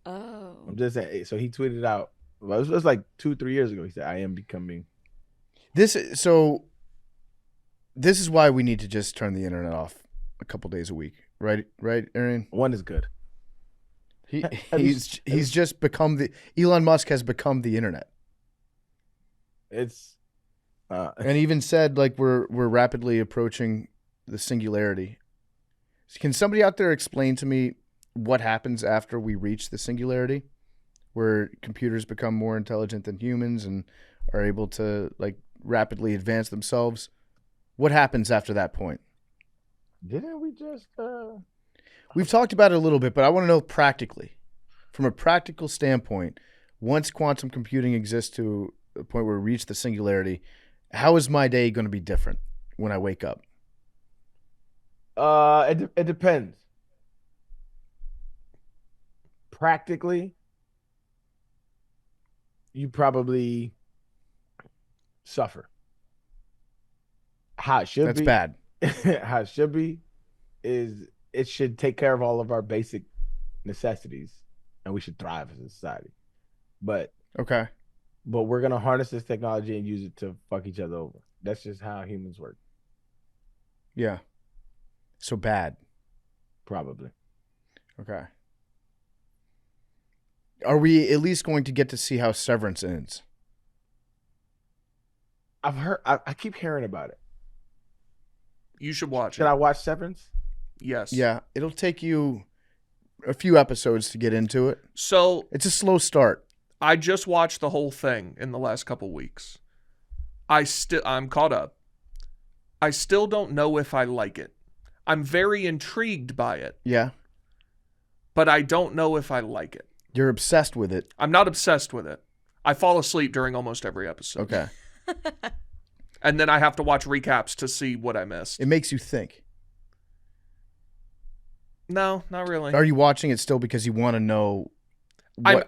Oh. I'm just saying. So he tweeted out. Well, it was like 2-3 years ago. He said, "I am becoming." This is why we need to just turn the internet off a couple days a week. Right, Arian? One is good. He's just become Elon Musk has become the internet. It's and even said like we're rapidly approaching the singularity. Can somebody out there explain to me what happens after we reach the singularity, where computers become more intelligent than humans and are able to like rapidly advance themselves? What happens after that point? Didn't we just We've talked about it a little bit, but I want to know practically, from a practical standpoint, once quantum computing exists to a point where we reach the singularity, how is my day going to be different when I wake up? It depends. Practically, you probably suffer. How it should That's be. bad. How it should be is it should take care of all of our basic necessities, and we should thrive as a society. But Okay. we're gonna harness this technology and use it to fuck each other over. That's just how humans work. Yeah. So bad. Probably. Okay. Are we at least going to get to see how Severance ends? I've heard. I keep hearing about it. You should watch Should it. I watch Severance? Yes. Yeah. It'll take you a few episodes to get into it. So It's a slow start. I just watched the whole thing in the last couple weeks. I'm caught up. I still don't know if I like it. I'm very intrigued by it, Yeah. but I don't know if I like it. You're obsessed with it. I'm not obsessed with it. I fall asleep during almost every episode. Okay. And then I have to watch recaps to see what I missed. It makes you think. No, not really. Are you watching it still because you want to know I'm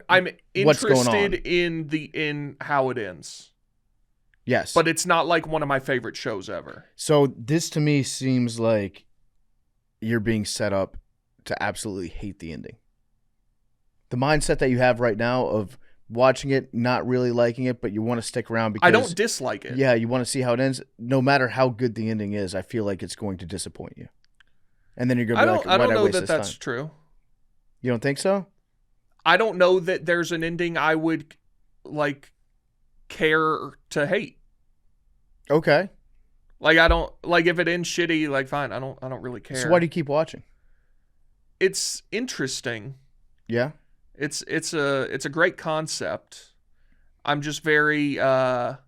what's going on? interested in how it ends. Yes. But it's not like one of my favorite shows ever. So this to me seems like you're being set up to absolutely hate the ending. The mindset that you have right now of watching it, not really liking it, but you want to stick around because I don't dislike it. Yeah, you want to see how it ends. No matter how good the ending is, I feel like it's going to disappoint you. And then you're going to be like, I don't why'd I know waste that this that's time? true. You don't think so? I don't know that there's an ending I would like care to hate. Okay. Like I don't like if it ends shitty, like fine, I don't really care. So why do you keep watching? It's interesting. Yeah. It's a great concept. I'm just very I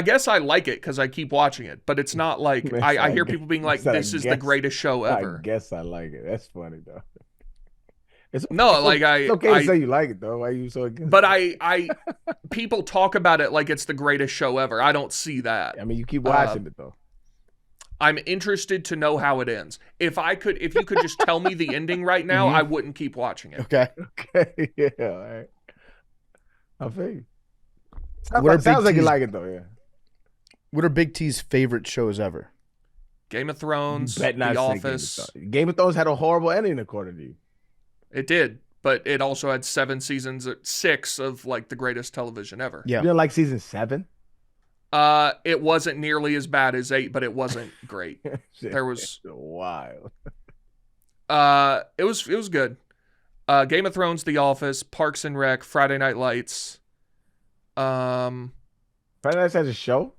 guess I like it because I keep watching it, but it's not like I hear people being like, "This is the greatest show ever." I guess I like it. That's funny though. It's okay to say you like it though. Why are you so against? But I people talk about it like it's the greatest show ever. I don't see that. I mean, you keep watching it though. I'm interested to know how it ends. If you could just tell me the ending right now, I wouldn't keep watching it. Okay. Okay. Yeah. All right. I feel you. What are Sounds Big like you T's- like it though. Yeah. What are Big T's favorite shows ever? Game of Thrones, You bet not The say Office. Game of Thrones had a horrible ending according to you. It did, but it also had 7 seasons, 6 of like the greatest television ever. Yeah. You didn't like season 7? It wasn't nearly as bad as 8, but it wasn't great. There was wild. it was good. Game of Thrones, The Office, Parks and Rec, Friday Night Lights, Friday Night has a show?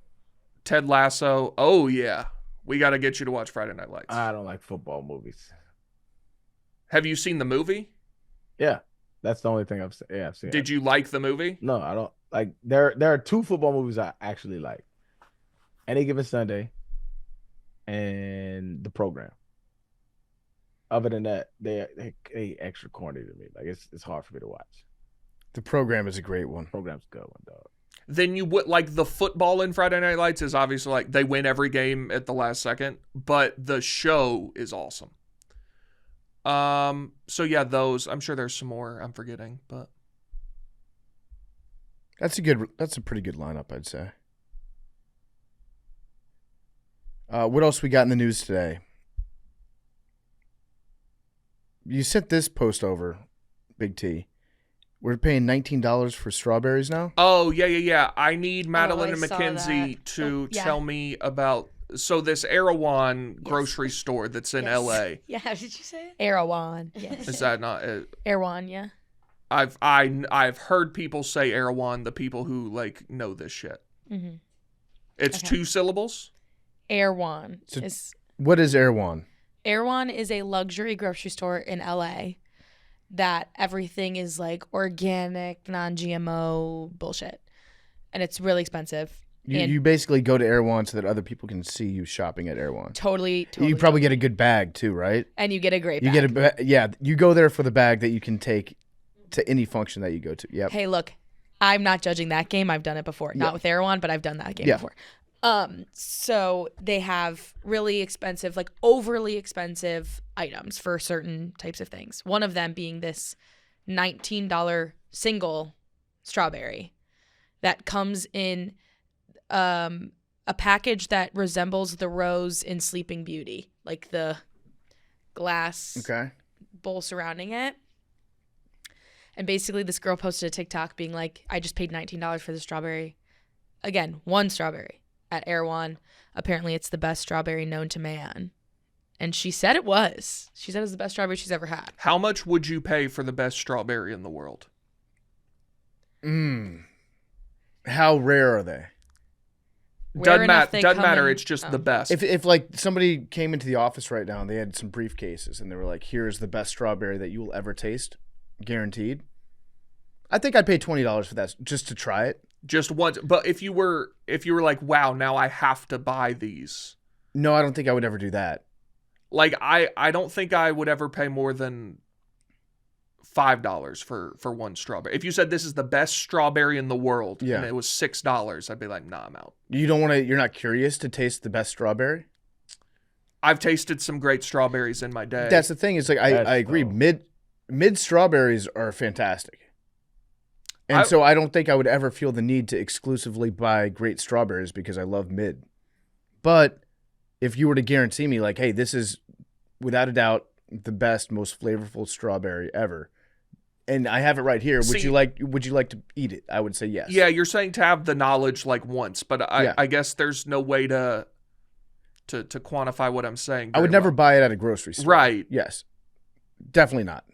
Ted Lasso. Oh yeah, we got to get you to watch Friday Night Lights. I don't like football movies. Have you seen the movie? Yeah, that's the only thing I've seen. Yeah, I've seen. Did you like the movie? No, I don't like. There are 2 football movies I actually like: Any Given Sunday and The Program. Other than that, they extra corny to me. Like it's hard for me to watch. The Program is a great one. Program's a good one, dog. Then you would like the football in Friday Night Lights is obviously like they win every game at the last second, but the show is awesome. So yeah, those. I'm sure there's some more I'm forgetting, but That's a pretty good lineup, I'd say. What else we got in the news today? You sent this post over, Big T. We're paying $19 for strawberries now? oh yeah. I need Madeline and I saw Mackenzie that. to Yeah. tell me about So this Erewhon grocery store that's in Yes. LA. Yeah, how did you say it? Erewhon. Yes. Is that not? Erewhon, yeah. I've heard people say Erewhon. The people who like know this shit. Mm-hmm. It's Okay. 2 syllables. Erewhon So- is What is Erewhon? Erewhon is a luxury grocery store in LA that everything is like organic, non-GMO bullshit, and it's really expensive. And You basically go to Erewhon so that other people can see you shopping at Erewhon. totally. You probably get a good bag too, right? and you get a great. You bag. get yeah. You go there for the bag that you can take to any function that you go to. Yep. Hey, look, I'm not judging that game. I've done it before. Yeah. Not with Erewhon, but I've done that game Yeah. before. So they have really expensive, like overly expensive items for certain types of things. One of them being this $19 single strawberry that comes in a package that resembles the rose in Sleeping Beauty, like the glass Okay. bowl surrounding it. And basically this girl posted a TikTok being like, I just paid $19 for the strawberry. Again, one strawberry at Erewhon. Apparently it's the best strawberry known to man. And she said it was. She said it was the best strawberry she's ever had. How much would you pay for the best strawberry in the world? How rare are they? Rare enough they Doesn't come matter. in- It's just oh. the best. If like somebody came into the office right now and they had some briefcases and they were like, "Here's the best strawberry that you will ever taste, guaranteed," I think I'd pay $20 for that just to try it. Just once. But if you were like, wow, now I have to buy these. No, I don't think I would ever do that. Like I don't think I would ever pay more than $5 for one strawberry. If you said this is the best strawberry in the world, Yeah. and it was $6, I'd be like, nah, I'm out. You don't want to. You're not curious to taste the best strawberry. I've tasted some great strawberries in my day. That's the thing. It's like That's I agree. dope. Mid strawberries are fantastic, and I- so I don't think I would ever feel the need to exclusively buy great strawberries because I love mid. But if you were to guarantee me, like, hey, this is without a doubt the best, most flavorful strawberry ever, and I have it right here, would See- you like to eat it? I would say yes. Yeah, you're saying to have the knowledge like once, but Yeah. I guess there's no way to quantify what I'm saying. I would very never well. buy it at a grocery store. Right. Yes. Definitely not.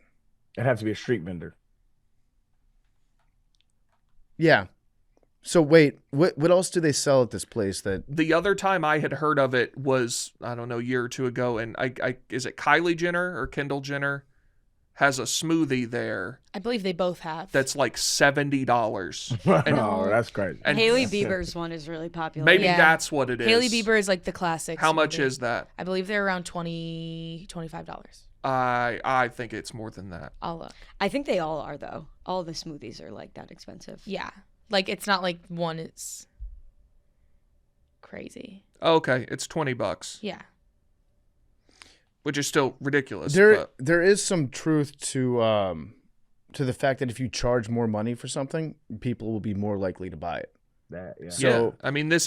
It'd have to be a street vendor. Yeah. So wait, what else do they sell at this place that The other time I had heard of it was, I don't know, a year or two ago, and I is it Kylie Jenner or Kendall Jenner has a smoothie there I believe they both have. that's like $70. Oh, that's crazy. And Haley Bieber's one is really popular. maybe Yeah. that's what it is. Haley Bieber is like the classic. How much smoothie. is that? I believe they're around $25. I think it's more than that. I'll look. I think they all are though. All the smoothies are like that expensive. Yeah. Like it's not like one is crazy. Okay, it's $20, Yeah. which is still ridiculous. there but there is some truth to the fact that if you charge more money for something, people will be more likely to buy it. That, yeah. So- yeah, I mean, it's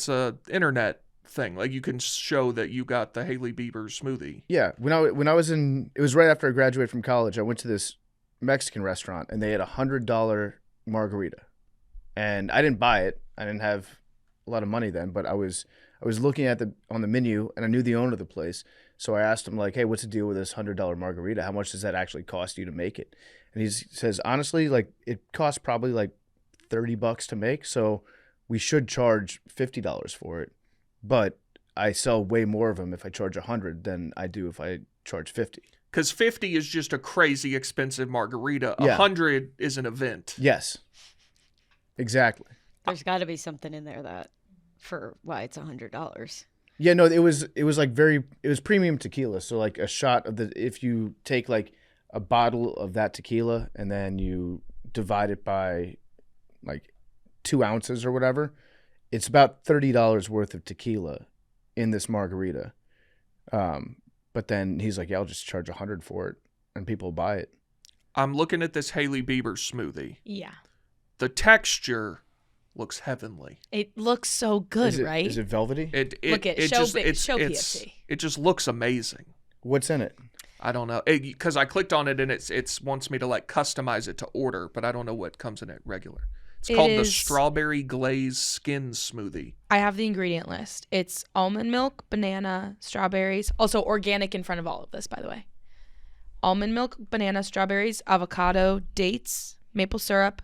a internet thing. Like you can show that you got the Haley Bieber smoothie. Yeah, when I was in, it was right after I graduated from college. I went to this Mexican restaurant and they had $100 margarita, and I didn't buy it. I didn't have a lot of money then, but I was looking at on the menu and I knew the owner of the place, so I asked him like, "Hey, what's the deal with this $100 margarita? How much does that actually cost you to make it?" And he says, "Honestly, like it costs probably like $30 to make, so we should charge $50 for it, but I sell way more of them if I charge $100 than I do if I charge $50." Because 50 is just a crazy expensive margarita. Yeah. 100 is an event. Yes. Exactly. There's got to be something in there that for why it's $100. Yeah, no, it was like it was premium tequila. So like a shot of if you take like a bottle of that tequila and then you divide it by like 2 ounces or whatever, it's about $30 worth of tequila in this margarita. But then he's like, "Yeah, I'll just charge $100 for it," and people buy it. I'm looking at this Haley Bieber smoothie. Yeah. The texture looks heavenly. It looks so good, right? Is it velvety? Look at- show PFC. It just looks amazing. What's in it? I don't know, because I clicked on it and it wants me to like customize it to order, but I don't know what comes in it regular. It's It called the is- strawberry glaze skin smoothie. I have the ingredient list. It's almond milk, banana, strawberries. Also organic in front of all of this, by the way. Almond milk, banana, strawberries, avocado, dates, maple syrup,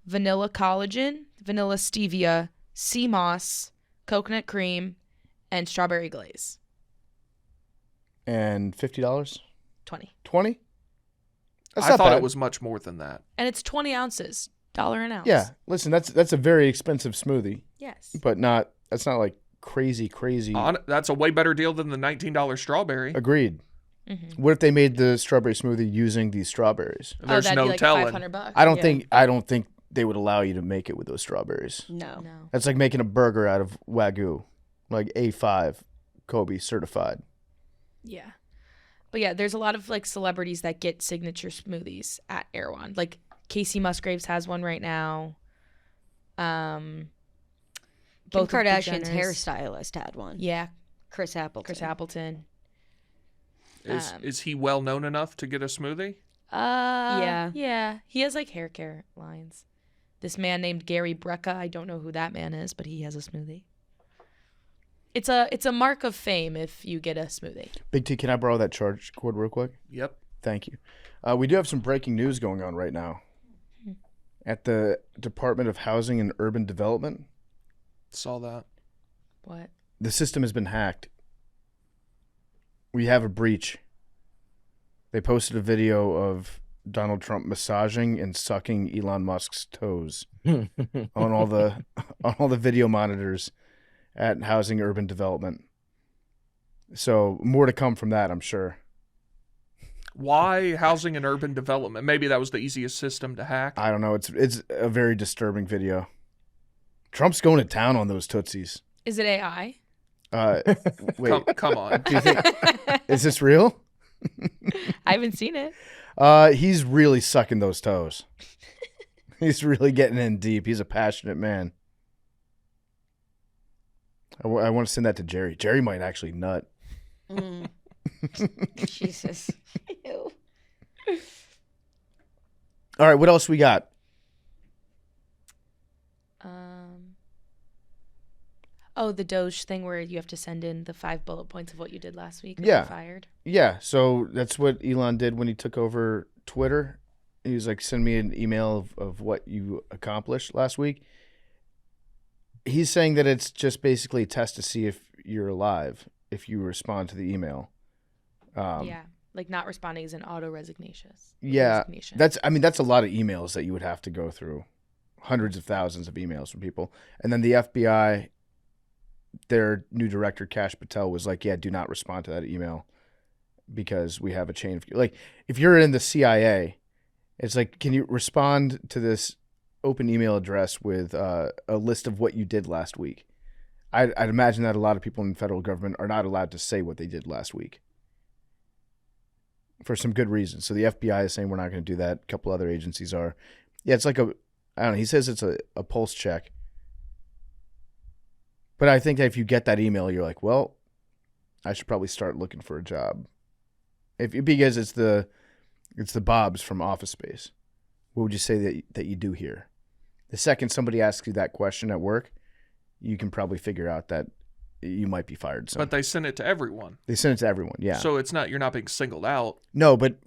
vanilla collagen, vanilla stevia, sea moss, coconut cream, and strawberry glaze. And $50? 20. 20? That's I not thought bad. it was much more than that. And it's 20 ounces. $1 an ounce. Yeah, listen, that's a very expensive smoothie, Yes. but that's not like crazy. That's a way better deal than the $19 strawberry. Agreed. Mm-hmm. What if they made the strawberry smoothie using these strawberries? There's that'd no be like telling. $500. I don't Yeah. think they would allow you to make it with those strawberries. No. No. That's like making a burger out of Wagyu, like A5 Kobe certified. Yeah. But yeah, there's a lot of like celebrities that get signature smoothies at Erewhon. Like Casey Musgraves has one right now. Kim Both of the Kardashian's Jenners. hairstylist had one. Yeah, Chris Appleton. Chris Appleton. Is he well known enough to get a smoothie? Yeah. He has like hair care lines. This man named Gary Brecka. I don't know who that man is, but he has a smoothie. It's a mark of fame if you get a smoothie. Big T, can I borrow that charge cord real quick? Yep. Thank you. We do have some breaking news going on right now at the Department of Housing and Urban Development. Saw that. What? The system has been hacked. We have a breach. They posted a video of Donald Trump massaging and sucking Elon Musk's toes on all the video monitors at Housing Urban Development. So more to come from that, I'm sure. Why housing and urban development? Maybe that was the easiest system to hack. I don't know. It's a very disturbing video. Trump's going to town on those tootsies. Is it AI? Wait, Come on. do you think is this real? I haven't seen it. He's really sucking those toes. He's really getting in deep. He's a passionate man. I want to send that to Jerry. Jerry might actually nut. Mm. Jesus. Ew. All right, what else we got? The Doge thing where you have to send in the 5 bullet points of what you did last week. Yeah. Fired. Yeah, so that's what Elon did when he took over Twitter. He was like, send me an email of what you accomplished last week. He's saying that it's just basically a test to see if you're alive, if you respond to the email. Yeah. Like not responding is an auto resignation. Yeah, that's a lot of emails that you would have to go through. Hundreds of thousands of emails from people. And then the FBI, their new director, Kash Patel, was like, yeah, do not respond to that email because we have a chain of... Like, if you're in the CIA, it's like, can you respond to this open email address with a list of what you did last week? I'd imagine that a lot of people in the federal government are not allowed to say what they did last week for some good reasons. So the FBI is saying we're not going to do that. A couple other agencies are. Yeah, it's like I don't know. He says it's a pulse check. But I think that if you get that email, you're like, well, I should probably start looking for a job. Because it's the Bobs from Office Space. What would you say that you do here? The second somebody asks you that question at work, you can probably figure out that you might be fired soon. But they send it to everyone. They send it to everyone, yeah. So you're not being singled out. No, but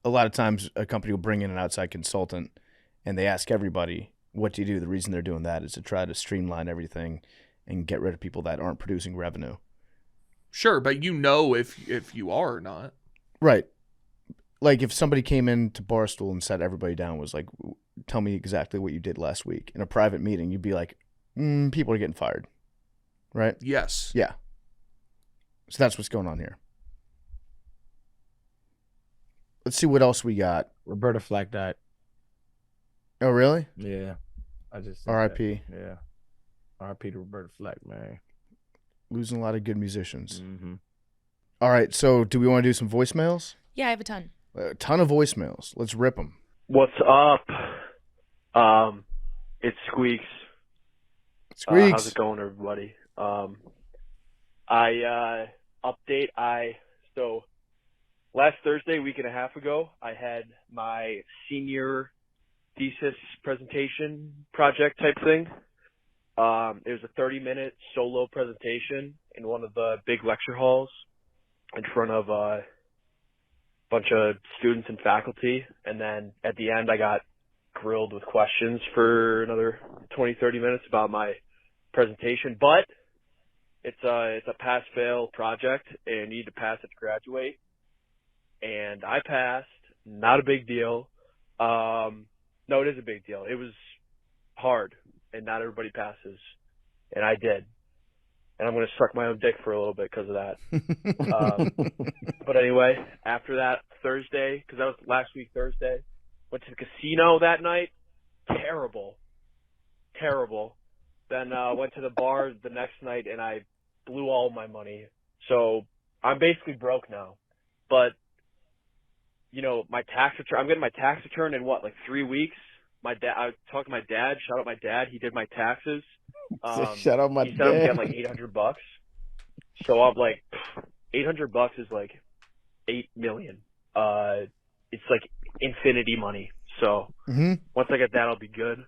a lot of times a company will bring in an outside consultant and they ask everybody, what do you do? The reason they're doing that is to try to streamline everything and get rid of people that aren't producing revenue. Sure, but you know if you are or not. Right. Like if somebody came into Barstool and sat everybody down, was like, tell me exactly what you did last week in a private meeting, you'd be like, people are getting fired. Right? Yes. Yeah. So that's what's going on here. Let's see what else we got. Roberta Flack died. Oh, really? Yeah. I just said R.I.P. that. Yeah. R.I.P. to Roberta Flack, man. Losing a lot of good musicians. Mm-hmm. All right, so do we want to do some voicemails? Yeah, I have a ton. A ton of voicemails. Let's rip them. What's up? It's Squeaks. Squeaks. How's it going, everybody? So last Thursday, a week and a half ago, I had my senior thesis presentation project type thing. It was a 30-minute solo presentation in one of the big lecture halls in front of a bunch of students and faculty. And then at the end, I got grilled with questions for another 20, 30 minutes about my presentation. But it's a pass-fail project, and you need to pass it to graduate. And I passed. Not a big deal. No, it is a big deal. It was hard, and not everybody passes, and I did. And I'm going to suck my own dick for a little bit because of that. But anyway, after that Thursday, because that was last week Thursday, went to the casino that night. Terrible. Then went to the bar the next night, and I blew all my money. So I'm basically broke now. But you know, my tax return, I'm getting my tax return in what, like 3 weeks? I talked to my dad, shout out my dad, he did my taxes. Shout out my dad. He said I'm getting like $800. So I'm like, $800 is like $8 million. It's like infinity money. So once I get that, I'll be good.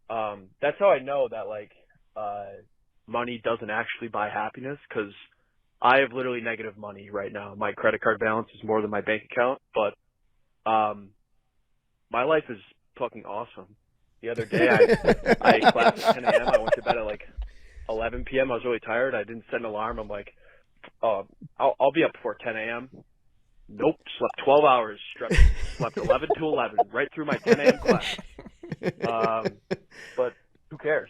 That's how I know that like, money doesn't actually buy happiness, because I have literally negative money right now. My credit card balance is more than my bank account, but my life is fucking awesome. The other day, I had class at 10 a.m. I went to bed at like 11 p.m. I was really tired. I didn't set an alarm. I'm like, I'll be up before 10 a.m. Nope, slept 12 hours, slept 11 to 11, right through my 10 a.m. class. But who cares?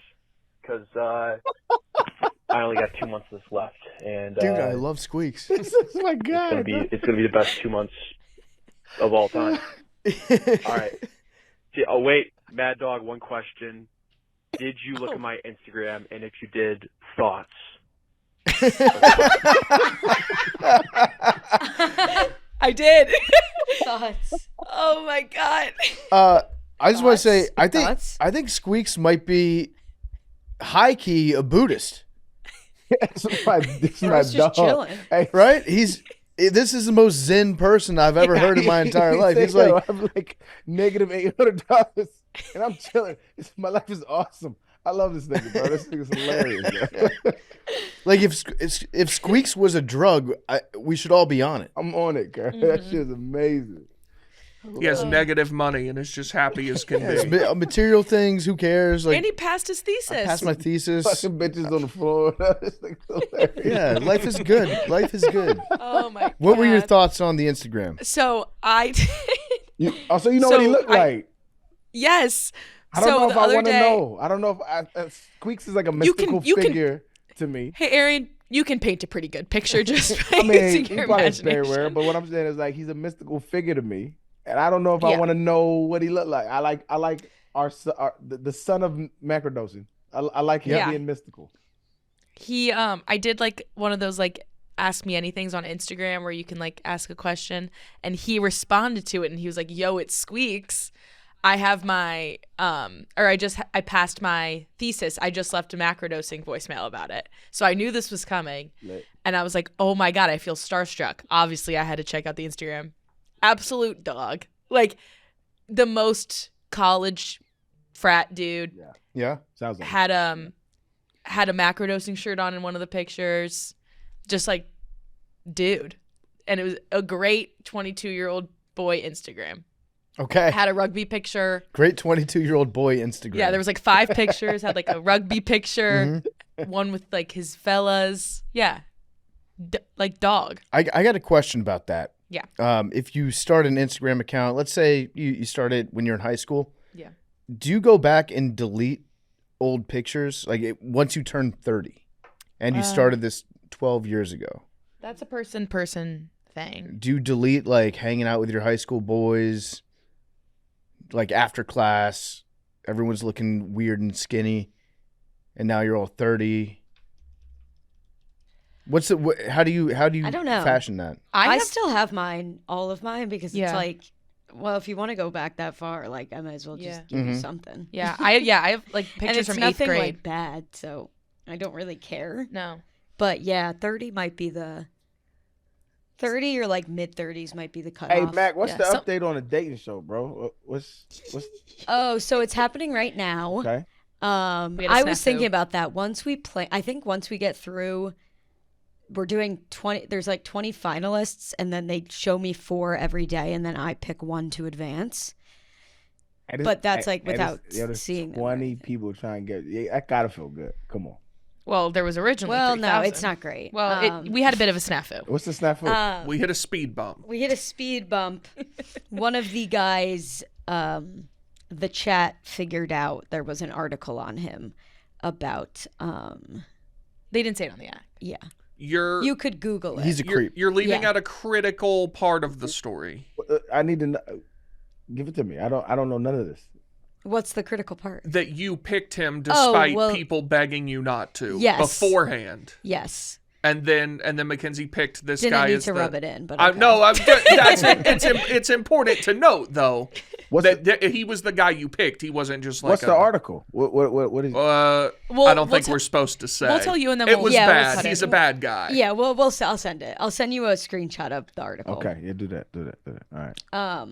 Because I only got 2 months of this left, and Dude, I love Squeaks. Oh my God. it's gonna be the best 2 months of all time. All right. Oh wait, Mad Dog. One question: did you look at my Instagram? And if you did, thoughts? I did. Thoughts. Oh my God. I just want to say, Thoughts? I think Squeaks might be high key a Buddhist, This is my Bro's just dog. chilling. Hey, right? This is the most Zen person I've ever heard in my entire life. He's "Yo, like, I'm like negative $800, and I'm chilling. My life is awesome. I love this nigga, bro. This nigga's hilarious, bro. like if Squeaks was a drug, we should all be on it. I'm on it, girl. That shit is amazing. He has negative money and is just happy as can It's be. material things. Who cares? Like, And he passed his thesis. I passed my thesis. Fucking bitches on the floor. This nigga's hilarious. Yeah, life is good. Life is good. Oh my God. What were your thoughts on the Instagram? So I did. So you know what he So looked I- like. Yes. I don't know if the I other want to day, know. I don't know if Squeaks is like a mystical you can- figure to me. Hey, Arian, you can paint a pretty good picture just by I mean, using he's your probably very imagination. rare, but what I'm saying is like he's a mystical figure to me, and I don't know if I Yeah. want to know what he looked like. I like the son of Macrodosing. I like him Yeah. being mystical. He I did like one of those like ask me anythings on Instagram where you can like ask a question, and he responded to it, and he was like, yo, it Squeaks. I have my I passed my thesis. I just left a macrodosing voicemail about it. So I knew this was coming. Lit. And I was like, oh my God, I feel starstruck. Obviously I had to check out the Instagram. Absolute dog. Like the most college frat dude. Yeah. Sounds like Had a macrodosing shirt on in one of the pictures. Just like dude. And it was a great 22-year-old boy Instagram. Okay. Had a rugby picture. Great 22-year-old boy Instagram. Yeah, there was like 5 pictures. Had like a rugby picture, one with like his fellas. Yeah, like dog. I got a question about that. Yeah. If you start an Instagram account, let's say you started when you're in high school. Yeah. Do you go back and delete old pictures once you turn 30 and you started this 12 years ago? That's a person thing. Do you delete like hanging out with your high school boys? Like after class, everyone's looking weird and skinny, and now you're all 30. How do you I don't know. fashion that? I still have all of mine, because Yeah. it's like, well, if you want to go back that far, like I might as well just give you something. Yeah, I have like And pictures it's from 8th nothing grade. like bad, so I don't really care. No. But yeah, 30 might be 30 or like mid-30s might be the cutoff. Hey, Mac, what's Yeah. the update on the dating show, bro? What's Oh, so it's happening right now. okay? We had a I was snafu. thinking about that. Once we get through, we're doing 20. There's like 20 finalists, and then they show me 4 every day, and then I pick 1 to advance. But that's like without there's seeing them. 20 people trying to get. Yeah, that gotta feel good. Come on. Well, there was originally Well, 3,000. no, it's not great. Well, we had a bit of a snafu. What's the snafu? We hit a speed bump. We hit a speed bump. One of the guys, the chat figured out there was an article on him about, They didn't say it on the act. yeah. You could Google it. He's a creep. You're leaving Yeah. out a critical part of the story. I need to know. Give it to me. I don't know none of this. What's the critical part? That you picked him despite well, people begging you not to. Yes. Beforehand. Yes. And then Mackenzie picked this Didn't guy need as to the, rub it in, but No, it's important to note though that he was the guy you picked. He wasn't just like What's the article? What is? I don't think we're supposed to say. We'll tell you, and then it we'll was yeah, we'll bad. cut He's it. a bad guy. Yeah, well, I'll send it. I'll send you a screenshot of the article. Okay, yeah, do that. All right.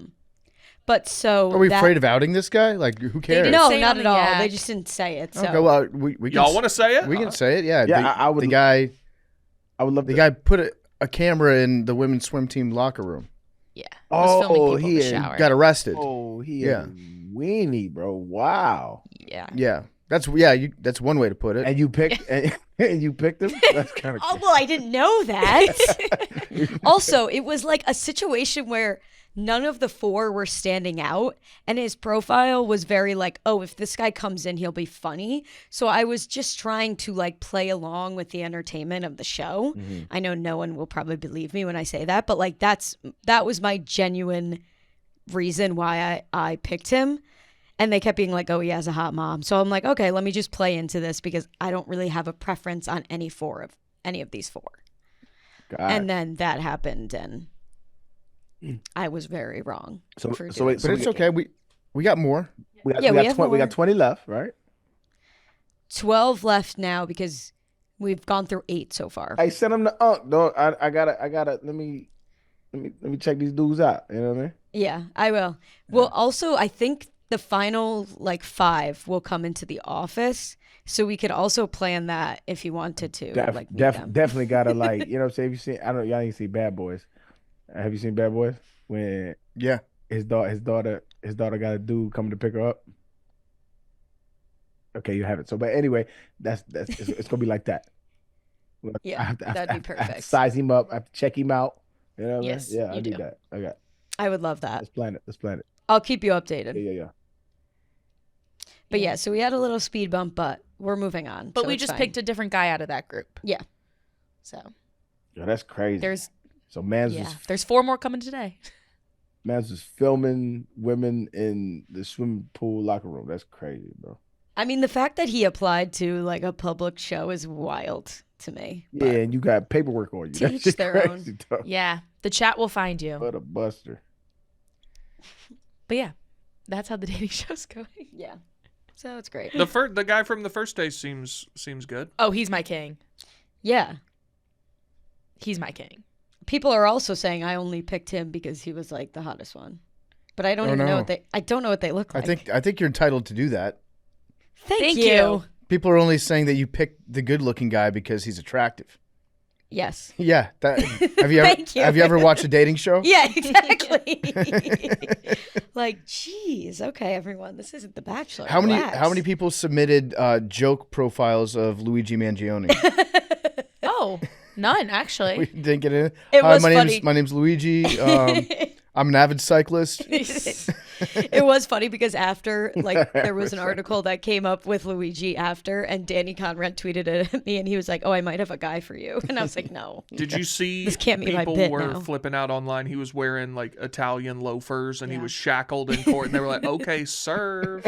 But so Are we afraid of outing this guy? Like, who cares? No, say it not on at the all. act. They just didn't say it. So Okay, well, we can. Y'all want to say it? We can say it. Yeah. Yeah, I would. The guy. I would love The to. guy put a camera in the women's swim team locker room. Yeah. Was filming Oh, people he in the is. shower. Got arrested. Oh, he Yeah. is weenie, bro. Wow. Yeah. Yeah. That's one way to put it. And you picked and you picked him. That's kind of. Oh, well, I didn't know that. Also, it was like a situation where none of the 4 were standing out, and his profile was very like, oh, if this guy comes in, he'll be funny. So I was just trying to like play along with the entertainment of the show. I know no one will probably believe me when I say that, but like that was my genuine reason why I picked him. And they kept being like, oh, he has a hot mom. So I'm like, okay, let me just play into this because I don't really have a preference on any of these 4. God. And then that happened, and I was very wrong. So for wait, doing But it's okay. We got more. we got, Yeah, we, we got have 20, we more. got 20 left, right? 12 left now because we've gone through 8 so far. Hey, send them to Unc. No, I gotta. Let me check these dudes out. You know what I mean? Yeah, I will. Well, also, I think the final like 5 will come into the office, so we could also plan that if you wanted to. like meet them. Definitely gotta like. You know what I'm saying? Have you seen? I don't. Y'all ain't seen Bad Boys. Have you seen Bad Boys? When Yeah. his daughter got a dude coming to pick her up. Okay, you haven't. So, but anyway, it's gonna be like that. Yeah, I have to- that'd be I have to perfect. size him up. I have to check him out. You know what Yes, I mean? Yeah, I you do do. that. I got. I would love that. Let's plan it. I'll keep you updated. Yeah. But yeah, so we had a little speed bump, but we're moving on. But so we it's just fine. picked a different guy out of that group. Yeah. So Yeah, that's crazy. there's So Mans there's 4 more coming today. was filming women in the swimming pool locker room. That's crazy, bro. I mean, the fact that he applied to like a public show is wild to me. Yeah, and you got paperwork on you. To That each shit their crazy, dog. Yeah. The chat will find you. What a buster. But yeah, that's how the dating show's going. Yeah. So it's great. The guy from the first day seems good. Oh, he's my king. Yeah. He's my king. People are also saying I only picked him because he was like the hottest one. But I don't Oh, even know no. what they look like. I think you're entitled to do that. Thank you. you. People are only saying that you picked the good-looking guy because he's attractive. Yes. Yeah. Have you ever Thank you. have you ever watched a dating show? Yeah, exactly. Like, geez, okay, everyone, this isn't The Bachelor. How Relax. many people submitted joke profiles of Luigi Mangione? Oh, none We actually. didn't get in. It was my funny. name's Luigi. I'm an avid cyclist. It was funny because after, like, there was an article that came up with Luigi after, and Danny Conrad tweeted it at me, and he was like, "Oh, I might have a guy for you," and I was like, "No." Did you see This can't be my people bit were now. flipping out online? He was wearing like Italian loafers and he Yeah. was shackled in court, and they were like, "Okay, serve."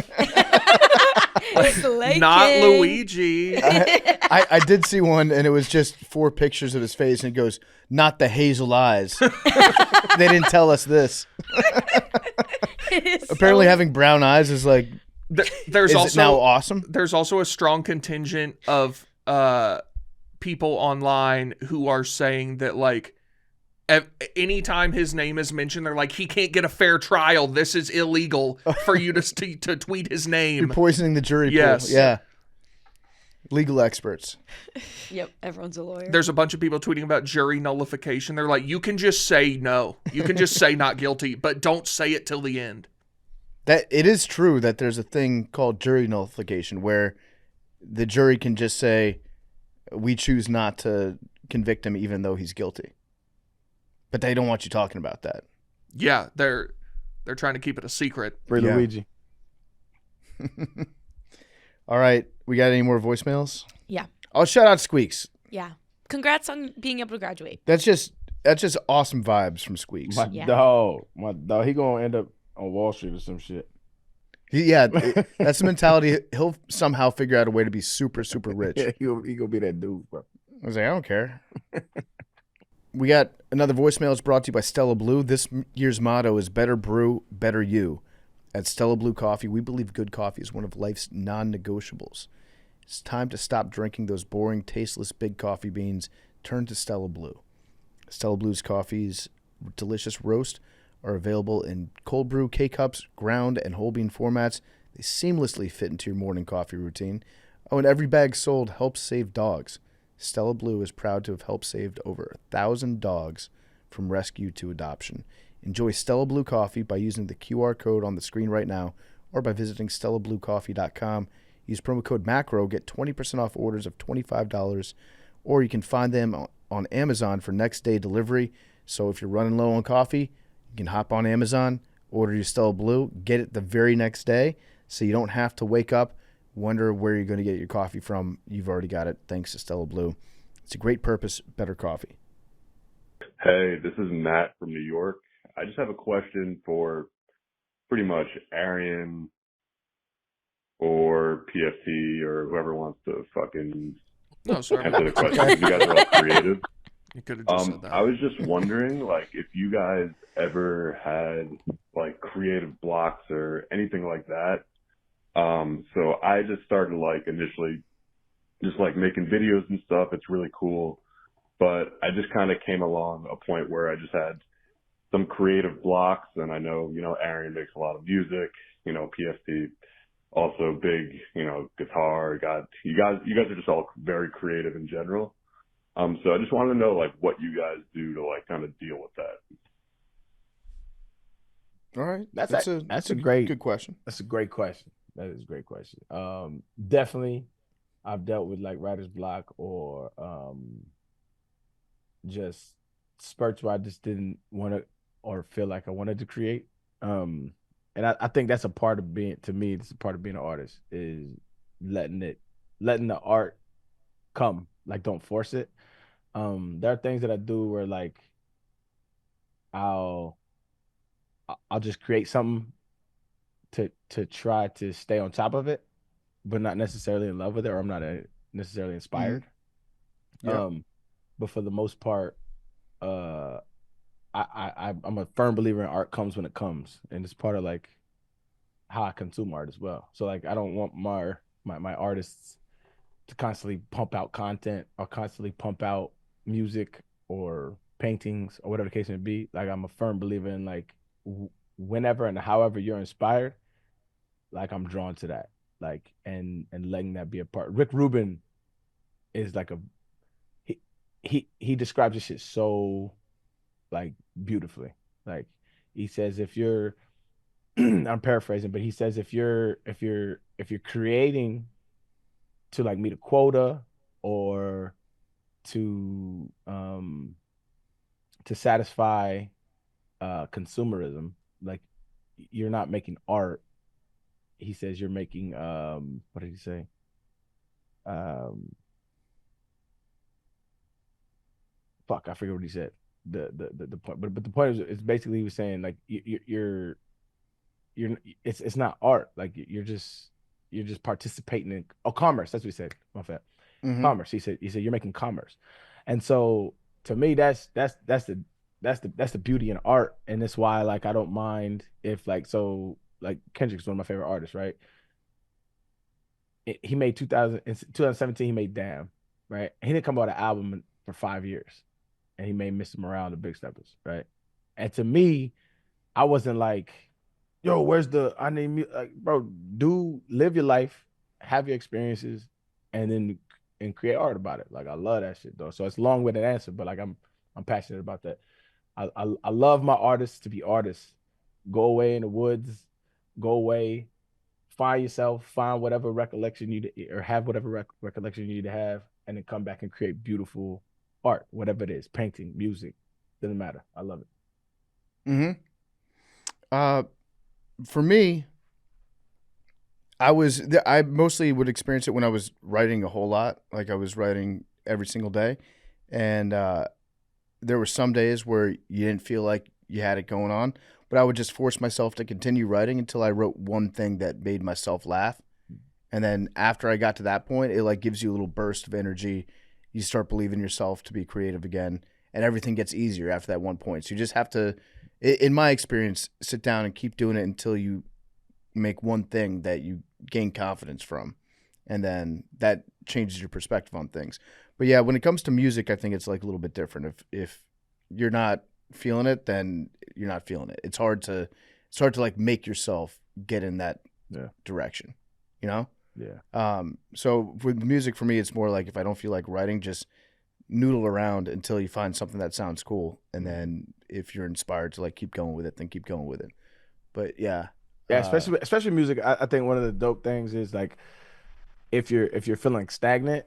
Slay Not king. Luigi. I did see one, and it was just 4 pictures of his face, and it goes, "Not the hazel eyes." They didn't tell us this. It is Apparently, so- having brown eyes is like There's is also it now awesome. there's also a strong contingent of people online who are saying that like Anytime his name is mentioned, they're like, he can't get a fair trial. This is illegal for you to tweet his name. You're poisoning the jury Yes. pool. Yeah. Legal experts. Yep, everyone's a lawyer. There's a bunch of people tweeting about jury nullification. They're like, you can just say no. You can just say not guilty, but don't say it till the end. That it is true that there's a thing called jury nullification where the jury can just say, we choose not to convict him even though he's guilty. But they don't want you talking about that. Yeah, they're trying to keep it a secret. Free Yeah. Luigi. All right. We got any more voicemails? Yeah. Oh, shout out Squeaks. Yeah. Congrats on being able to graduate. That's just awesome vibes from Squeaks. My Yeah. dog. He gonna end up on Wall Street or some shit. That's the mentality. He'll somehow figure out a way to be super, super rich. Yeah, he gonna be that dude, bro. I was like, I don't care. We got another voicemail. It's brought to you by Stella Blue. This year's motto is better brew, better you. At Stella Blue Coffee, we believe good coffee is one of life's non-negotiables. It's time to stop drinking those boring, tasteless big coffee beans. Turn to Stella Blue. Stella Blue's coffee's delicious roast are available in cold brew, K-Cups, ground, and whole bean formats. They seamlessly fit into your morning coffee routine. Oh, and every bag sold helps save dogs. Stella Blue is proud to have helped save over 1,000 dogs from rescue to adoption. Enjoy Stella Blue Coffee by using the QR code on the screen right now or by visiting StellaBlueCoffee.com. Use promo code MACRO, get 20% off orders of $25, or you can find them on Amazon for next day delivery. So if you're running low on coffee, you can hop on Amazon, order your Stella Blue, get it the very next day so you don't have to wake up, wonder where you're going to get your coffee from. You've already got it thanks to Stella Blue. It's a great purpose, better coffee. Hey, this is Matt from New York. I just have a question for pretty much Arian or PFT or whoever wants to fucking No, sorry. answer the question. You guys are all creative. You could have just said that. I was just wondering, like, if you guys ever had like creative blocks or anything like that. So I just started like initially just like making videos and stuff. It's really cool. But I just kind of came along a point where I just had some creative blocks, and I know, Arian makes a lot of music, PFT also big, guitar. You guys are just all very creative in general. So I just wanted to know like what you guys do to like kind of deal with that. All right. That's a good question. That's a great question. That is a great question. Definitely, I've dealt with like writer's block or just spurts where I just didn't want to or feel like I wanted to create. And I think that's a part of being, to me, it's a part of being an artist is letting the art come. Like, don't force it. There are things that I do where like I'll just create something to try to stay on top of it, but not necessarily in love with it, or I'm not necessarily inspired. Yeah. But for the most part, I'm a firm believer in art comes when it comes, and it's part of like how I consume art as well. So like I don't want my artists to constantly pump out content or constantly pump out music or paintings or whatever the case may be. Like I'm a firm believer in like whenever and however you're inspired, like I'm drawn to that, like and letting that be a part. Rick Rubin is like he describes this shit so like beautifully. Like he says if you're I'm paraphrasing, but he says if you're creating to like meet a quota or to satisfy consumerism, like you're not making art. He says you're making what did he say? Fuck, I forget what he said. The point, but the point is basically he was saying like you're it's not art, like you're just participating in commerce. That's what he said. My fault. Mhm. Commerce. He said you're making commerce, and so to me that's the beauty in art, and that's why like I don't mind if like Kendrick's one of my favorite artists, right? He made in 2017 he made Damn, right? He didn't come out an album for 5 years. and he made Mr. Morale the Big Steppers, right? And to me, I wasn't like, yo, where's the I need me like, bro, live your life, have your experiences, and then create art about it. Like I love that shit though. So it's a long-winded answer, but like I'm passionate about that. I love my artists to be artists. Go away in the woods, go away, find yourself, find whatever recollection you or have whatever recollection you need to have, and then come back and create beautiful art, whatever it is, painting, music, doesn't matter. I love it. For me, I mostly would experience it when I was writing a whole lot. Like I was writing every single day, and there were some days where you didn't feel like you had it going on, but I would just force myself to continue writing until I wrote one thing that made myself laugh. And then after I got to that point, it like gives you a little burst of energy. You start believing yourself to be creative again, and everything gets easier after that one point. So you just have to, in my experience, sit down and keep doing it until you make one thing that you gain confidence from, and then that changes your perspective on things. But yeah, when it comes to music, I think it's like a little bit different. If you're not feeling it, then you're not feeling it. It's hard to like make yourself get in that direction, you know? Yeah. So with music, for me, it's more like if I don't feel like writing, just noodle around until you find something that sounds cool, and then if you're inspired to like keep going with it, then keep going with it. But yeah, especially music. I think one of the dope things is like if you're feeling stagnant,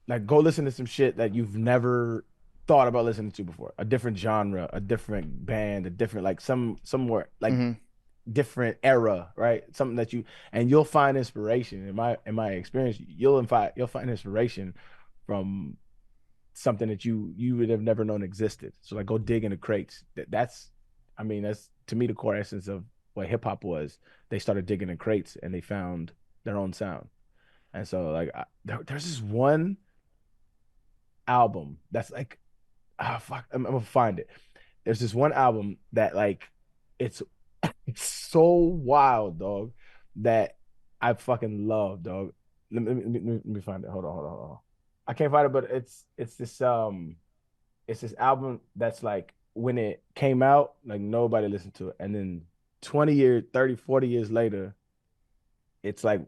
like go listen to some shit that you've never thought about listening to before. A different genre, a different band, a different like somewhere like different era, right? Something that you'll find inspiration. In my experience, you'll find inspiration from something that you would have never known existed. So like go dig in the crates. That's to me the core essence of what hip hop was. They started digging in crates and they found their own sound. And so like there's this one album that's like, fuck, I'm gonna find it. There's this one album that like it's so wild, dog, that I fucking love, dog. Let me find it. Hold on. I can't find it, but it's this album that's like when it came out, like nobody listened to it, and then 20 years, 30, 40 years later, it's like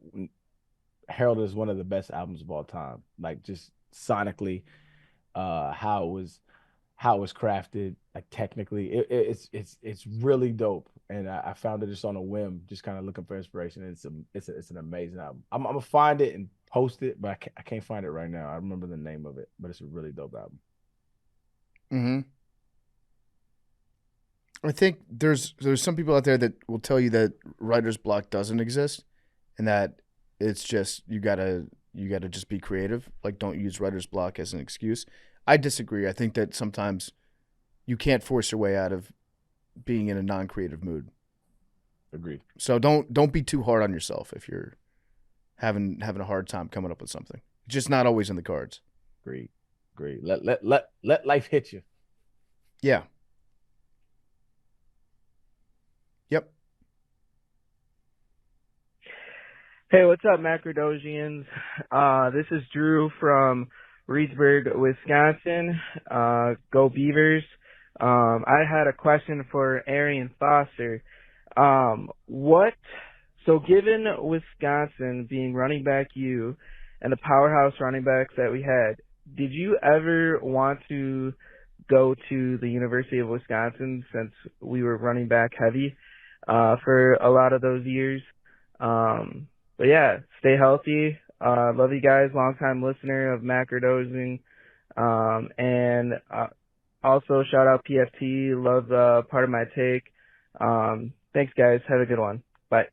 heralded as one of the best albums of all time. Like just sonically, how it was crafted, like technically, it's really dope. And I found it just on a whim, just kind of looking for inspiration. It's an amazing album. I'm gonna find it and post it, but I can't find it right now. I remember the name of it, but it's a really dope album. I think there's some people out there that will tell you that writer's block doesn't exist, and that it's just you gotta just be creative. Like don't use writer's block as an excuse. I disagree. I think that sometimes you can't force your way out of being in a non-creative mood. Agreed. So don't be too hard on yourself if you're having a hard time coming up with something. It's just not always in the cards. Agreed. Let life hit you. Yeah. Yep. Hey, what's up, Macrodosians? This is Drew from Reedsburg, Wisconsin. Go Beavers. I had a question for Arian Foster. So given Wisconsin being running back you and the powerhouse running backs that we had, did you ever want to go to the University of Wisconsin since we were running back heavy for a lot of those years? But yeah, stay healthy. Love you guys. Longtime listener of Macrodosing. And also shout out PFT. Love part of my take. Thanks guys. Have a good one. Bye.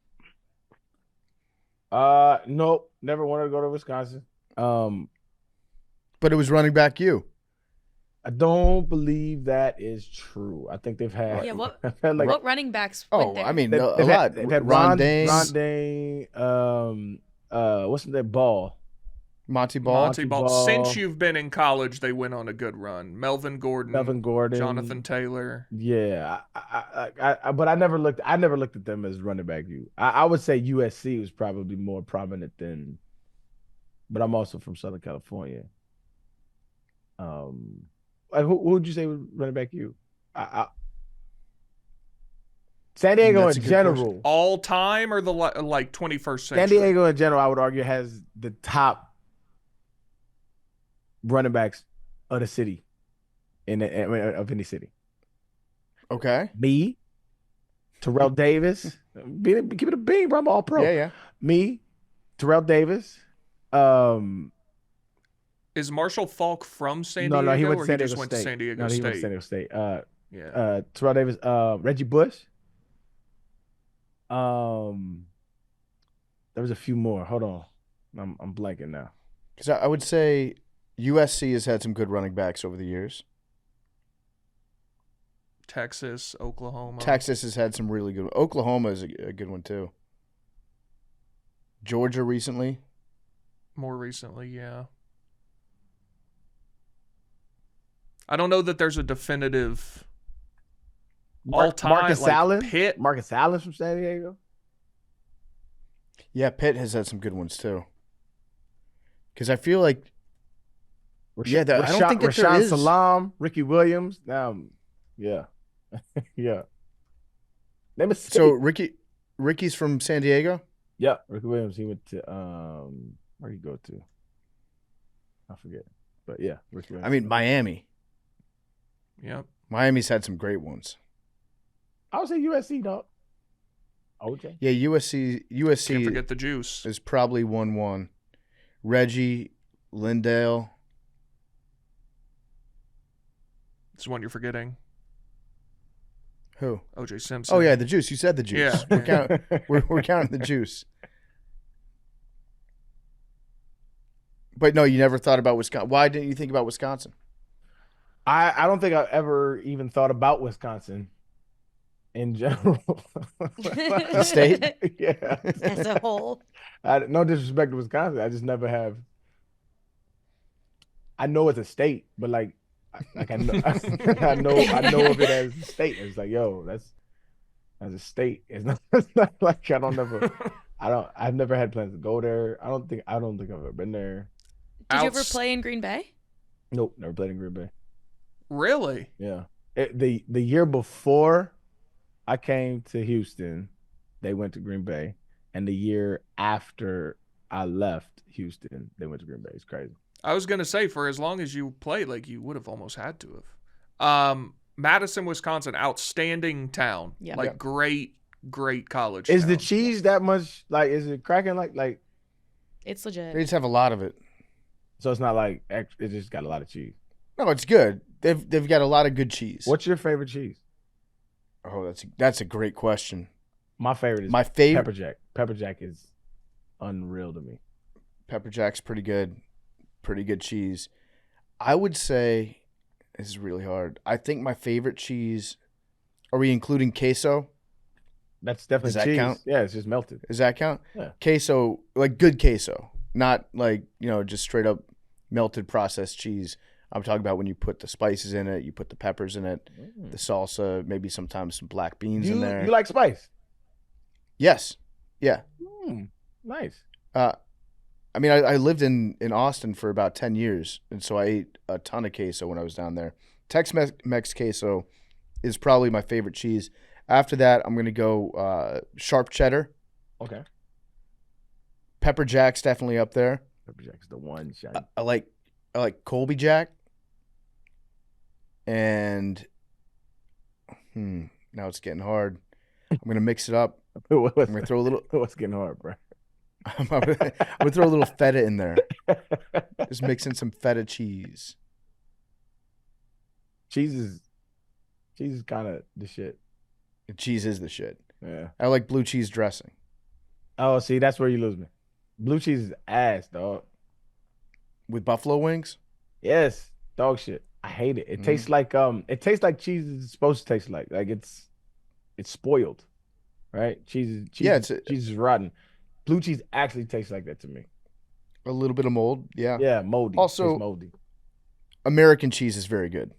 Nope. Never wanted to go to Wisconsin. But it was running back you. I don't believe that is true. I think they've had what like, what running backs went there? I mean, they've a had, lot. They've had Ron Dames, Dane, what's their Ball? Monty Ball. Monty Ball. Since you've been in college, they went on a good run. Melvin Gordon, Jonathan Taylor. Yeah, but I never looked at them as running back. I would say USC was probably more prominent than, but I'm also from Southern California. who would you say was running back you? San Diego That's in a good general. All time or the like 21st century? San Diego in general, I would argue, has the top running backs of the city of any city. Okay. Me, Terrell Davis, keep it a bean, bro. I'm all pro. Yeah. Me, Terrell Davis. Is Marshall Falk from San No, Diego? he went or to San he Diego just went State. to San Diego No, State? he went to San Diego State. Yeah. Terrell Davis, Reggie Bush. There was a few more. Hold on, I'm blanking now. Because I would say USC has had some good running backs over the years. Texas, Oklahoma. Texas has had some really good. Oklahoma is a good one too. Georgia recently. More recently, yeah. I don't know that there's a definitive all-time. Marcus like Allen. Pitt. Marcus Allen from San Diego. Yeah, Pitt has had some good ones too. Because I feel like, I don't think that there Rashawn is. Salam, Ricky Williams. Yeah, yeah. Name a city. So Ricky's from San Diego. Yeah, Ricky Williams. He went to where'd he go to? I forget. But yeah, Ricky Williams. I mean, Miami. Yep. Miami's had some great ones. I would say USC, dog. OJ. Yeah, USC Can't forget the juice. is probably 1-1. Reggie, Lindale. This is one you're forgetting. Who? OJ Simpson. Oh yeah, the juice. You said the juice. Yeah. We're counting the juice. But no, you never thought about Wisconsin. Why didn't you think about Wisconsin? I don't think I ever even thought about Wisconsin in general. The state? Yeah. As a whole. No disrespect to Wisconsin. I just never have. I know it's a state, but like I know, I know of it as a state. It's like, yo, that's as a state. It's not like I've never had plans to go there. I don't think I've ever been there. Did you ever play in Green Bay? Nope, never played in Green Bay. Really? Yeah. The year before I came to Houston, they went to Green Bay. And the year after I left Houston, they went to Green Bay. It's crazy. I was going to say, for as long as you played, like you would have almost had to have. Madison, Wisconsin, outstanding town. Yeah. Like great college Is town. the cheese that much, like, is it cracking like? It's legit. They just have a lot of it. So it's not like, it just got a lot of cheese. No, it's good. They've got a lot of good cheese. What's your favorite cheese? Oh, that's a great question. My favorite is favorite Pepper Jack. Pepper Jack is unreal to me. Pepper Jack's pretty good. Pretty good cheese. I would say this is really hard. I think my favorite cheese. Are we including queso? That's definitely Does that cheese. count? Yeah, it's just melted. Does that count? Yeah. Queso, like good queso, not like just straight up melted processed cheese. I'm talking about when you put the spices in it, you put the peppers in it, the salsa, maybe sometimes some black beans in there. You like spice? Yes. Yeah. Nice. I mean, I lived in Austin for about 10 years, and so I ate a ton of queso when I was down there. Tex-Mex queso is probably my favorite cheese. After that, I'm going to go sharp cheddar. Okay. Pepper Jack's definitely up there. Pepper Jack's the one. I like Colby Jack. And now it's getting hard. I'm going to mix it up. I'm going to throw a little. What's getting hard, bro? I'm gonna throw a little feta in there. Just mix in some feta cheese. Cheese is kind of the shit. Cheese is the shit. Yeah. I like blue cheese dressing. Oh, see, that's where you lose me. Blue cheese is ass, dog. With buffalo wings? Yes, dog shit. I hate it. It tastes like cheese is supposed to taste like. Like it's spoiled, right? Cheese is rotten. Blue cheese actually tastes like that to me. A little bit of mold, yeah. Yeah, moldy. Also, it's moldy. American cheese is very good.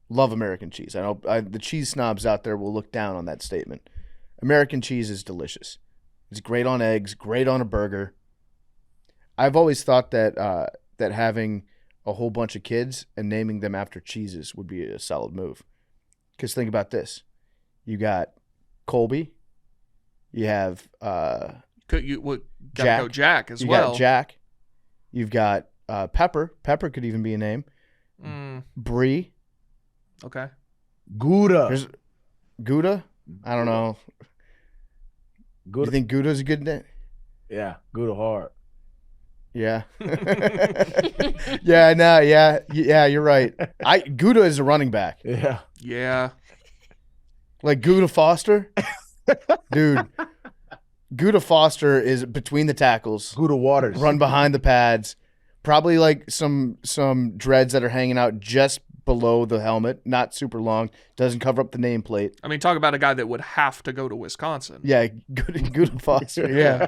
Love American cheese. I know the cheese snobs out there will look down on that statement. American cheese is delicious. It's great on eggs, great on a burger. I've always thought that having a whole bunch of kids and naming them after cheeses would be a solid move. Because think about this. You got Colby. You have Gotta Jack. go Jack as you well. got Jack. You've got Pepper. Pepper could even be a name. Bree. Okay. Gouda. There's Gouda. I don't know. Gouda. You think Gouda's a good name? Yeah, Gouda hard. Yeah. Yeah, you're right. Gouda is a running back. Yeah. Yeah. Like Gouda Foster? Dude. Gouda Foster is between the tackles. Gouda Waters. Run behind the pads. Probably like some dreads that are hanging out just below the helmet, not super long, doesn't cover up the nameplate. I mean, talk about a guy that would have to go to Wisconsin. Yeah, Gouda Foster, yeah.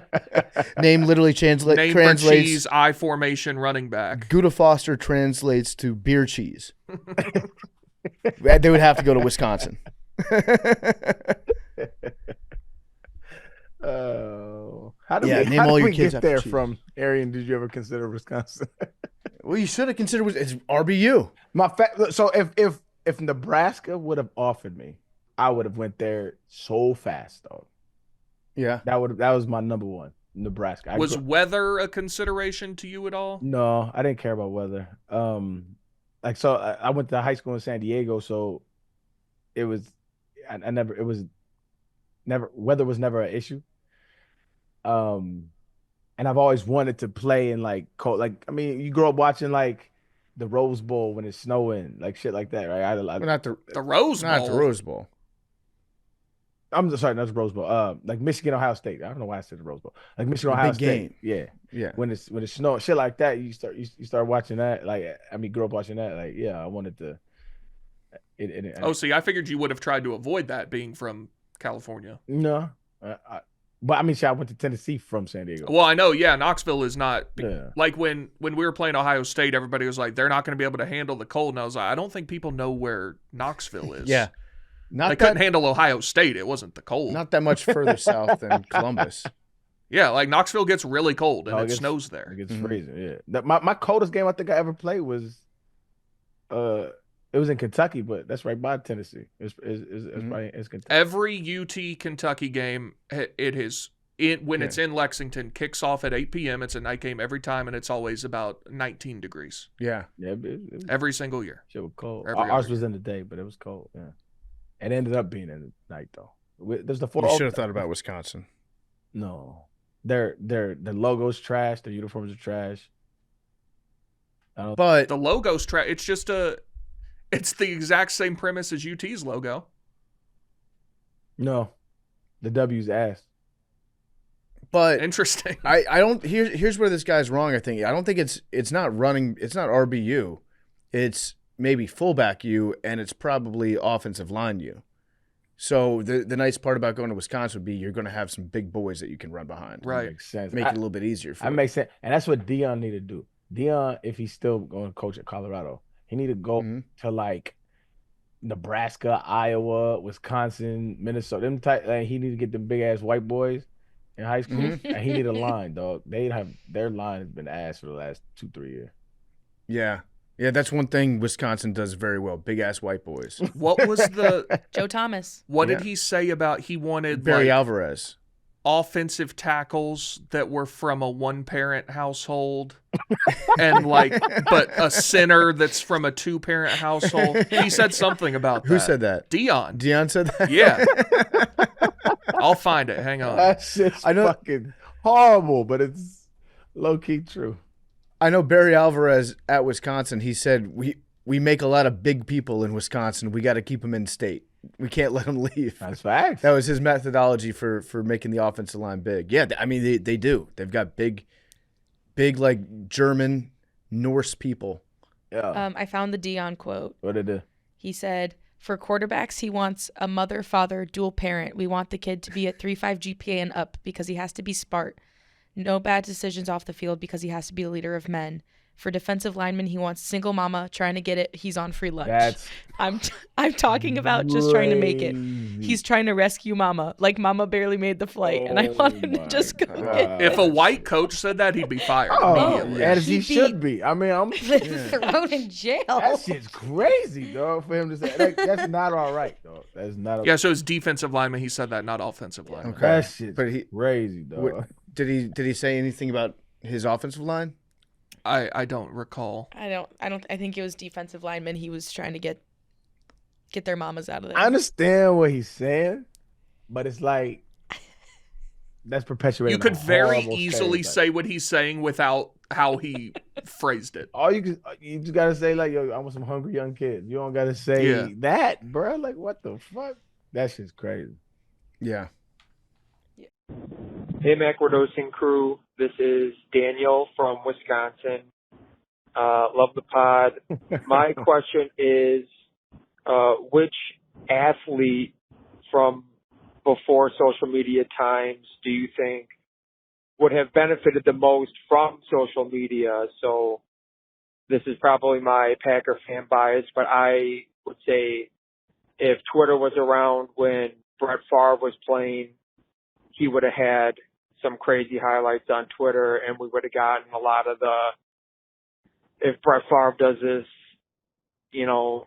Name literally Name for translates. cheese, I formation running back. Gouda Foster translates to beer cheese. They would have to go to Wisconsin. How did Name all your we kids get after there cheese. from Arian? Did you ever consider Wisconsin? Well, you should have considered it's RBU. So if Nebraska would have offered me, I would have went there so fast, dog. Yeah. That was my number one, Nebraska. Was weather a consideration to you at all? No, I didn't care about weather. I went to high school in San Diego, so weather was never an issue. And I've always wanted to play in like cold, like, I mean, you grow up watching like the Rose Bowl when it's snowing, like shit like that, right? Not the Rose Bowl. Not the Rose Bowl. I'm sorry, not the Rose Bowl. Like Michigan, Ohio State. I don't know why I said the Rose Bowl. Like Michigan, Ohio State. Game. Yeah. When it's snow, shit like that, you start watching that. Like, I mean, grew up watching that. Like, yeah, I wanted to. See, I figured you would have tried to avoid that being from California. No, but I mean, I went to Tennessee from San Diego. Well, I know, yeah, Knoxville is not Yeah. like when we were playing Ohio State, everybody was like, they're not going to be able to handle the cold, and I was like, I don't think people know where Knoxville is. Yeah. They couldn't handle Ohio State. It wasn't the cold. Not that much further south than Columbus. Yeah, like Knoxville gets really cold and Oh, it snows there. It gets freezing. Yeah. My coldest game I think I ever played was, it was in Kentucky, but that's right by Tennessee. It's Kentucky. Every UT Kentucky game, it's in Lexington, kicks off at 8 p.m. It's a night game every time, and it's always about 19 degrees. Yeah. Every single year. Shit was cold. Every Ours other was in the day, but it was cold. Yeah. It ended up being in the night though. There's the You should have thought about Wisconsin. No, their logo's trash. Their uniforms are trash. But the logo's trash. It's the exact same premise as UT's logo. No, the W's ass. But interesting. I don't. Here's where this guy's wrong. I think it's not running. It's not RBU. It's maybe fullback U, and it's probably offensive line U. So the nice part about going to Wisconsin would be you're going to have some big boys that you can run behind. Right. That makes sense. Make it a little bit easier for That you. makes sense, and that's what Dion need to do. Dion, if he's still going to coach at Colorado, he need to go to like Nebraska, Iowa, Wisconsin, Minnesota. Them type. Like, he need to get them big ass white boys in high school, and he need a line, dog. Their line has been ass for the last 2-3 years. Yeah. Yeah, that's one thing Wisconsin does very well. Big ass white boys. What was the Joe Thomas? What did he say about he wanted Barry Alvarez? Offensive tackles that were from a one-parent household and but a center that's from a two-parent household. He said something about that. Who said that? Dion. Dion said that? Yeah. I'll find it. Hang on. That shit's fucking horrible, but it's low-key true. I know Barry Alvarez at Wisconsin, he said, we make a lot of big people in Wisconsin. We got to keep them in state. We can't let them leave. That's facts. That was his methodology for making the offensive line big. Yeah, I mean, they do. They've got big like German, Norse people. Yeah. I found the Dion quote. What did it do? He said, for quarterbacks, he wants a mother, father, dual parent. We want the kid to be at 3.5 GPA and up because he has to be smart. No bad decisions off the field because he has to be a leader of men. For defensive linemen, he wants single mama trying to get it. He's on free lunch. I'm talking about just trying to make it. he's trying to rescue Mama. Like Mama barely made the flight, and I want him to just go get. If a white coach said that, he'd be fired immediately. As he He'd should be. I mean, I'm thrown in jail. that shit's crazy, dog. For him to say like, that's not all right, dog. That's not. Yeah, so it's defensive lineman. He said that, not offensive lineman. Okay. That shit's But he- crazy, dog. Did he say anything about his offensive line? I don't recall. I think it was defensive lineman. He was trying to get their mamas out of there. I understand what he's saying, but it's like that's perpetuating. You could a very horrible easily stereotype. say what he's saying without how he phrased it. All you just gotta say like, yo, I want some hungry young kids. You don't gotta say that, bro. Like, what the fuck? That shit's crazy. Yeah. Hey, Macrodosing crew. This is Daniel from Wisconsin. Love the pod. My question is, which athlete from before social media times do you think would have benefited the most from social media? So this is probably my Packer fan bias, but I would say if Twitter was around when Brett Favre was playing, he would have had some crazy highlights on Twitter, and we would have gotten a lot of the, if Brett Favre does this, you know,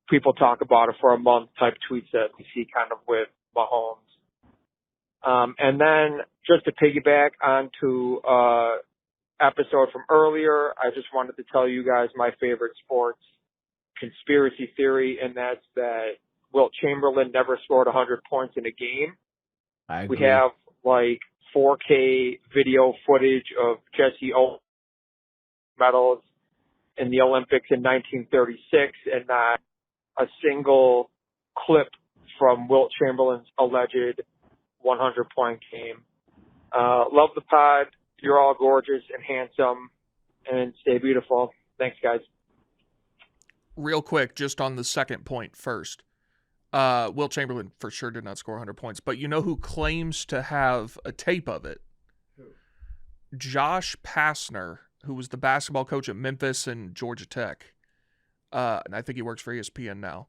people talk about it for a month type tweets that we see kind of with Mahomes. And then just to piggyback onto episode from earlier, I just wanted to tell you guys my favorite sports conspiracy theory, and that's that Wilt Chamberlain never scored 100 points in a game. I agree. We have like 4K video footage of Jesse Owens medals in the Olympics in 1936 and not a single clip from Wilt Chamberlain's alleged 100-point game. Love the pod. You're all gorgeous and handsome, and stay beautiful. Thanks, guys. Real quick, just on the second point first. Wilt Chamberlain for sure did not score 100 points, but you know who claims to have a tape of it? Who? Josh Pastner, who was the basketball coach at Memphis and Georgia Tech. And I think he works for ESPN now.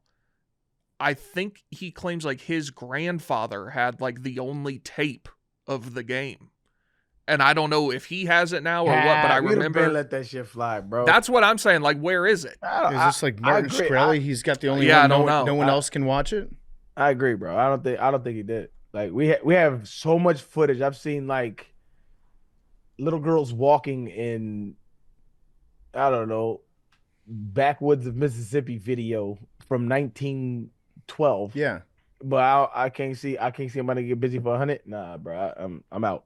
I think he claims like his grandfather had like the only tape of the game. And I don't know if he has it now or what, but I remember let that shit fly, bro. That's what I'm saying. Like, where is it? Is this like Martin agree. Shkreli? He's got the only Yeah, one. I don't know. No one else can watch it. I agree, bro. I don't think he did. Like we have so much footage. I've seen like little girls walking in, I don't know, backwoods of Mississippi video from 1912. Yeah, but I can't see I'm gonna get busy for 100. Nah, bro. I'm out.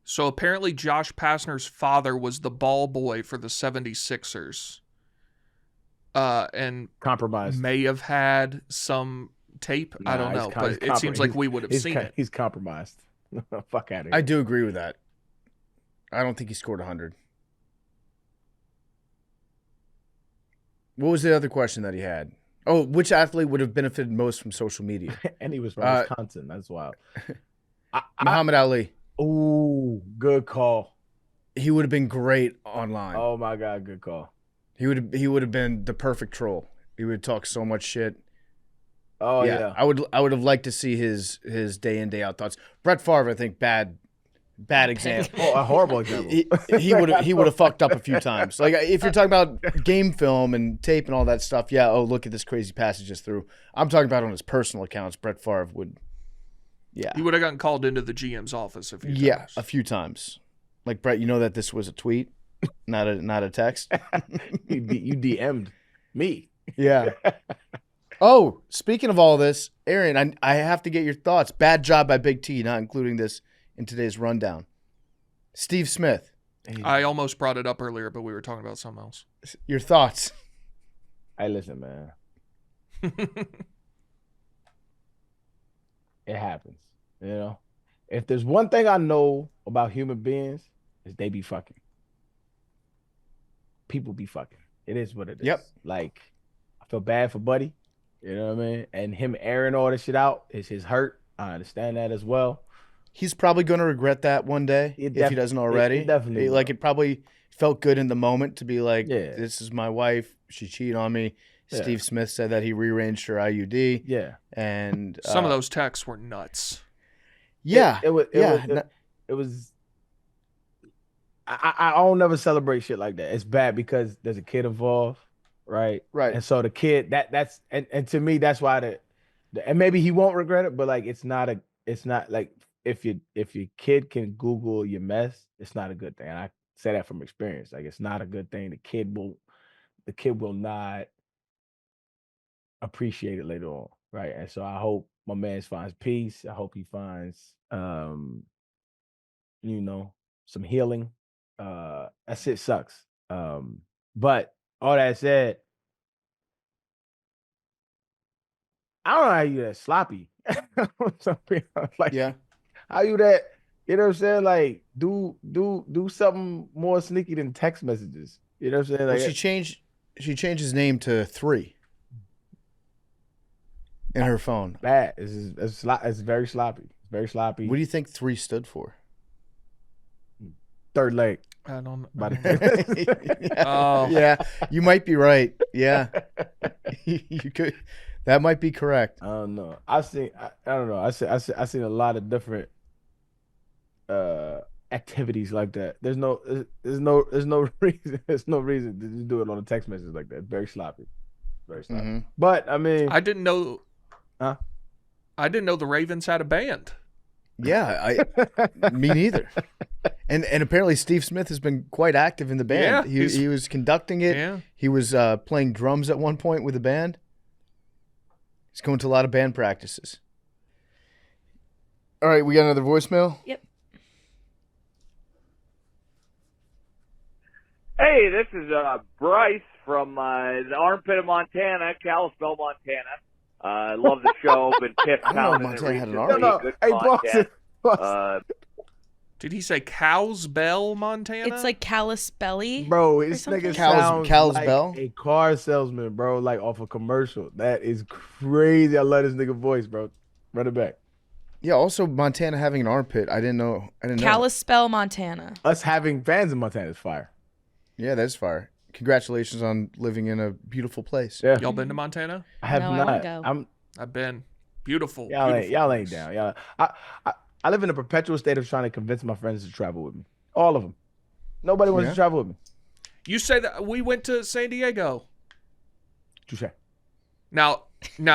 So apparently Josh Pastner's father was the ball boy for the 76ers. And Compromised. may have had some tape. I don't know, but it seems like we would have seen it. He's compromised. Fuck out of here. I do agree with that. I don't think he scored 100. What was the other question that he had? Oh, which athlete would have benefited most from social media? And he was from Wisconsin. That's wild. Muhammad Ali. Ooh, good call. He would have been great online. Oh my God, good call. He would have been the perfect troll. He would talk so much shit. Oh yeah. I would have liked to see his day in day out thoughts. Brett Favre, I think, bad example. Oh, a horrible example. He would have fucked up a few times. Like if you're talking about game film and tape and all that stuff, yeah. Oh, look at this crazy passage just through. I'm talking about on his personal accounts. Brett Favre would. Yeah. He would have gotten called into the GM's office a few times. Yeah, a few times. Like, Brett, you know that this was a tweet, not a text. You DM'd me. Yeah. Oh, speaking of all this, Arian, I have to get your thoughts. Bad job by Big T not including this in today's rundown. Steve Smith. I almost brought it up earlier, but we were talking about something else. Your thoughts. Hey, listen, man. It happens. You know? If there's one thing I know about human beings, is they be fucking. People be fucking. It is what it is. Yep. Like, I feel bad for Buddy. You know what I mean? And him airing all this shit out is his hurt. I understand that as well. He's probably going to regret that one day if he doesn't already. It definitely Like, it probably felt good in the moment to be like, Yeah. this is my wife. She cheated on me. Yeah. Steve Smith said that he rearranged her IUD. Yeah. And Some of those texts were nuts. Yeah. It was. I don't never celebrate shit like that. It's bad because there's a kid involved, right? Right. And so the kid that's and to me that's why and maybe he won't regret it, but like it's not like if your kid can Google your mess, it's not a good thing. And I say that from experience. Like it's not a good thing. The kid will not appreciate it later on, right? And so I hope my man finds peace. I hope he finds some healing. That shit sucks. But all that said, I don't know how you that sloppy. Like, Yeah. how you that? You know what I'm saying? Like, do something more sneaky than text messages. You know what I'm saying? Like, Well, she changed his name to 3 in her phone. bad. It's very sloppy. It's very sloppy. What do you think 3 stood for? Third leg. I don't By the Oh. Yeah, you might be right. Yeah, you could. That might be correct. I don't know. I don't know. I seen a lot of different activities like that. There's no reason to just do it on a text message like that. It's very sloppy. Very sloppy. Mhm. But I mean, I didn't know. Huh? I didn't know the Ravens had a band. Yeah, me neither. And apparently Steve Smith has been quite active in the band. Yeah, he was conducting it. Yeah. He was playing drums at one point with the band. He's going to a lot of band practices. All right, we got another voicemail. Yep. Hey, this is Bryce from the armpit of Montana, Kalispell, Montana. Love the show. Been piffed I don't know if pounding it Montana had an recently. armpit. Good Hey, content. boss. Did he say Cow's Bell, Montana? It's like callus belly. Bro, this something? nigga Cal's sounds like Bell? a car salesman, bro, like off a commercial. That is crazy. I love this nigga voice, bro. Run it back. Yeah, also Montana having an armpit. I didn't know. Kalispell, Montana. Us having fans in Montana is fire. Yeah, that's fire. Congratulations on living in a beautiful place. Yeah. Y'all been to Montana? I have No, I wanna not. go. I've been. Beautiful. Y'all beautiful ain't place. down. Y'all, I live in a perpetual state of trying to convince my friends to travel with me. All of them. Nobody wants Yeah. to travel with me. You say that we went to San Diego. Touche. Now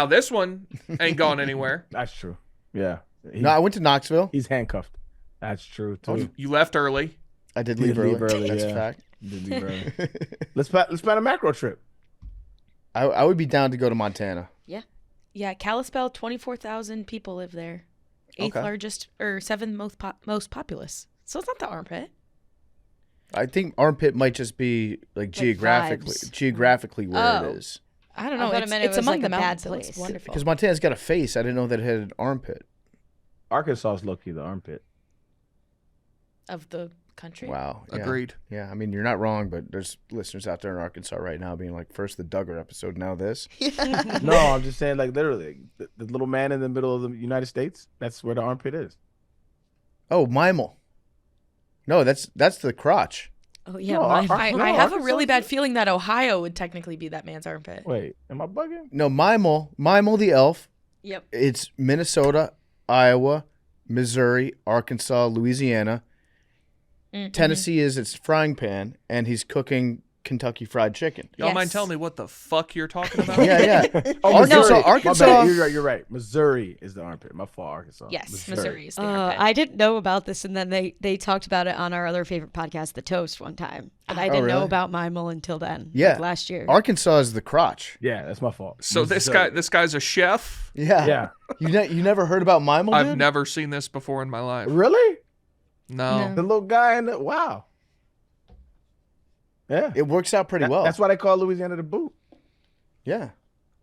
this one ain't gone anywhere. That's true. Yeah. No, I went to Knoxville. He's handcuffed. That's true too. You left early. I did He leave did early. leave early, That's yeah. a fact. Did leave early. Let's plan a macro trip. I would be down to go to Montana. Yeah, Kalispell, 24,000 people live there. 8th Okay. largest or 7th most populous. So it's not the armpit. I think armpit might just be like vibes. geographically where Oh. it is. I don't I know. thought it It's, meant it it's was among like the a bad mountains. It looks place. wonderful. Because Montana's got a face. I didn't know that it had an armpit. Arkansas is low-key the armpit. Of the country. Wow. Yeah. Agreed. Yeah, I mean, you're not wrong, but there's listeners out there in Arkansas right now being like, first the Duggar episode, now this. No, I'm just saying, like, literally, the little man in the middle of the United States, that's where the armpit is. Oh, Mimel. No, that's the crotch. Oh yeah, No, mine. I have a really bad feeling that Ohio would technically be that man's armpit. Wait, am I bugging? No, Mimel the elf. Yep. It's Minnesota, Iowa, Missouri, Arkansas, Louisiana. Mm-hmm. Tennessee is its frying pan, and he's cooking Kentucky Fried Chicken. Y'all mind Yes. telling me what the fuck you're talking about? Yeah. Oh, Arkansas, Missouri. Arkansas. My bad. You're right. Missouri is the armpit. My fault, Arkansas. Yes, Missouri is the Uh, armpit. I didn't know about this, and then they talked about it on our other favorite podcast, The Toast, one time, and I Oh, didn't know really? about Mimel until then. Yeah. like last year. Arkansas is the crotch. Yeah, that's my fault. So this guy's a chef. Yeah. Yeah. You never heard about Mimel, I've dude? never seen this before in my life. Really? No. The little guy in the wow. Yeah. It works out pretty well. That's why they call Louisiana the boot. Yeah.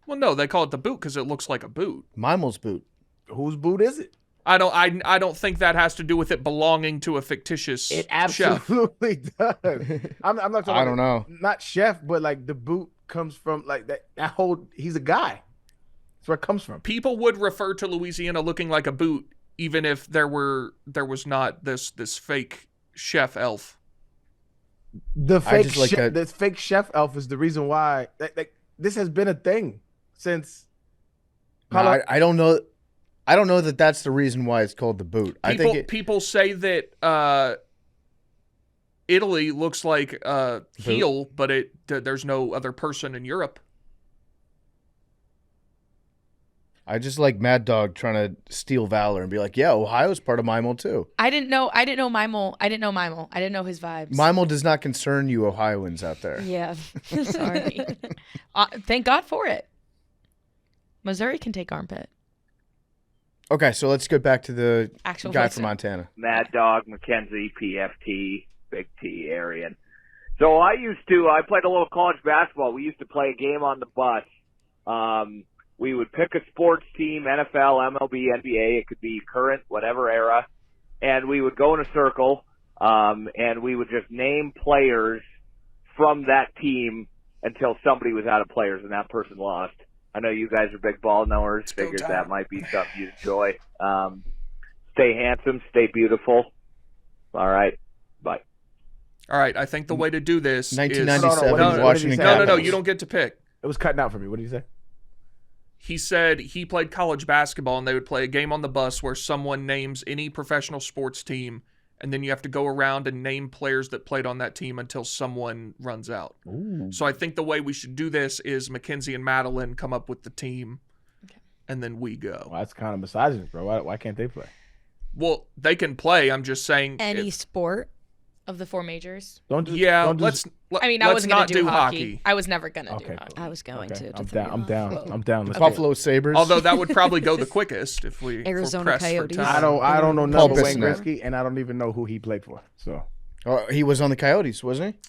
Well, no, they call it the boot because it looks like a boot. Mimel's boot. Whose boot is it? I don't think that has to do with it belonging to a fictitious It chef. absolutely does. I'm not talking I don't know. Not chef, but like the boot comes from like that whole he's a guy. That's where it comes from. People would refer to Louisiana looking like a boot, even if there was not this fake chef elf. The I fake just like chef, that- the fake chef elf is the reason why this has been a thing since. No, I don't know. I don't know that that's the reason why it's called the boot. I think people say that Italy looks like a heel, but there's no other person in Europe. I just like Mad Dog trying to steal valor and be like, yeah, Ohio's part of Mimo too. I didn't know Mimo. I didn't know his vibes. Mimo does not concern you Ohioans out there. Yeah. Sorry. Thank God for it. Missouri can take armpit. Okay, so let's get back to the Actual guy voice from Montana. Mad Dog, McKenzie, PFT, Big T, Arian. So I played a little college basketball. We used to play a game on the bus. We would pick a sports team, NFL, MLB, NBA. It could be current, whatever era. And we would go in a circle, and we would just name players from that team until somebody was out of players and that person lost. I know you guys are big ball knowers. Figured that might be something you'd enjoy. Stay handsome, stay beautiful. All right. Bye. All right. I think the way to do this 1997 is... Washington No. You don't get to pick. It was cutting out for me. What did you say? He said he played college basketball, and they would play a game on the bus where someone names any professional sports team, and then you have to go around and name players that played on that team until someone runs out. Ooh. So I think the way we should do this is Mackenzie and Madeline come up with the team, and then we go. Well, that's kind of misogynist, bro. Why can't they play? Well, they can play. I'm just saying. Any sport. Of the 4 majors. I wasn't going to do hockey. I was never going to do hockey. I was going to. I'm down. Let's Buffalo Sabres. Although that would probably go the quickest if we Arizona Coyotes. I don't know nothing but Wayne Bissonnette. Gretzky, and I don't even know who he played for. So He was on the Coyotes, wasn't he?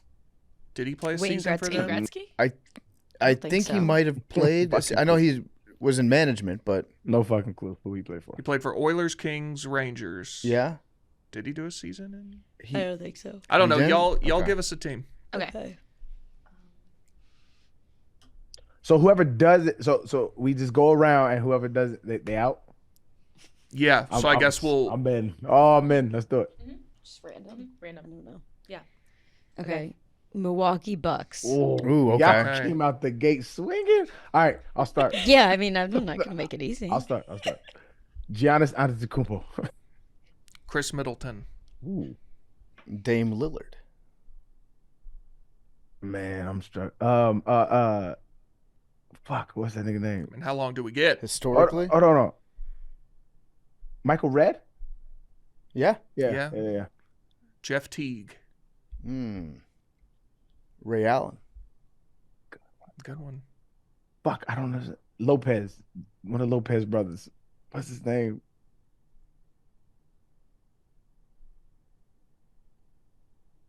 Did he play a Wayne season for them? Gretzky? I think so. he might have played. I know he was in management, but no fucking clue who he played for. He played for Oilers, Kings, Rangers. yeah. Did he do a season? I don't think so. I don't know. He did? Y'all Okay. give us a team. Okay. So whoever does it, so we just go around and whoever does it, they out. Yeah. So I guess we'll. I'm in. Oh, I'm in. Let's do it. Just random. Random. I don't know. Yeah. Okay. Milwaukee Bucks. Ooh, okay. Y'all came out the gate swinging. All right, I'll start. Yeah, I mean, I'm not going to make it easy. I'll start. Giannis Antetokounmpo. Chris Middleton. Ooh, Dame Lillard. man, I'm struck. Fuck, what's that nigga name? And how long do we get? Historically? Hold on. Michael Redd? Yeah. Yeah. Jeff Teague. Ray Allen. Good one. Fuck, I don't know. Lopez. One of Lopez brothers. What's his name?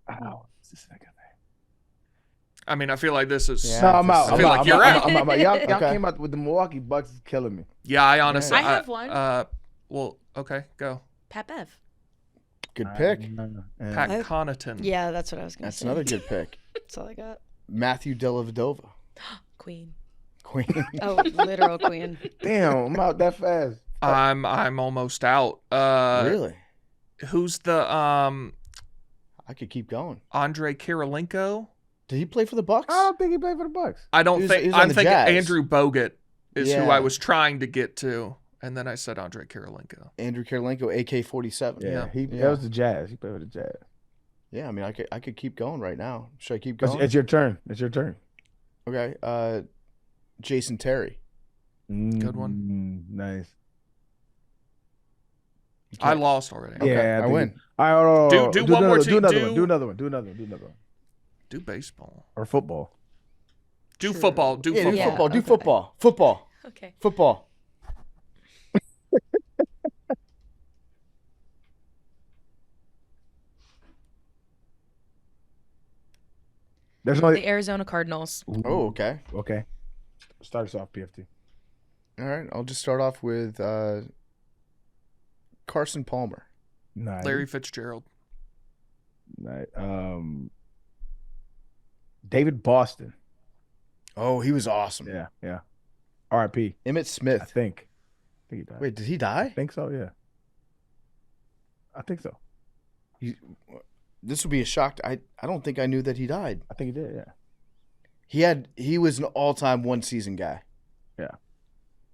Oh, what's this nigga name? I mean, I feel like this is. Yeah. No, I'm out. I feel like you're out. I'm out. Y'all Okay. came out with the Milwaukee Bucks is killing me. Yeah, I honestly. I have one. Well, okay, go. Pat Bev. Good pick. Pat Connaughton. Yeah, that's what I was going to That's say. another good pick. That's all I got. Matthew Dellavedova. Queen. Queen. Oh, literal queen. Damn, I'm out that fast. I'm almost out. Really? Who's the I could keep going. Andre Kirilenko? Did he play for the Bucks? I don't think he played for the Bucks. I don't He was- think. he was on I'm the thinking Jazz. Andrew Bogut is who Yeah. I was trying to get to, and then I said Andre Kirilenko. Andrew Kirilenko, AK-47. Yeah, Yeah. that was the Jazz. He played for the Jazz. Yeah, I mean, I could keep going right now. Should I keep going? It's your turn. It's your turn. Okay. Jason Terry. Good one. Nice. I lost already. Okay, Yeah, I win. All right, Do one more Do team. another one. Do another one. Do baseball. Or football. Do football. Do Yeah, football. do football. Football. Okay. Football. There's only The Arizona Cardinals. Oh, okay. okay. Start us off, PFT. All right. I'll just start off with Carson Palmer. Nice. Larry Fitzgerald. Nice. David Boston. Oh, he was awesome. Yeah. R.I.P. Emmett I Smith. think he died. Wait, did he die? I think so. Yeah. I think so. This would be a shock. I don't think I knew that he died. I think he did. Yeah. He was an all-time one-season guy. Yeah.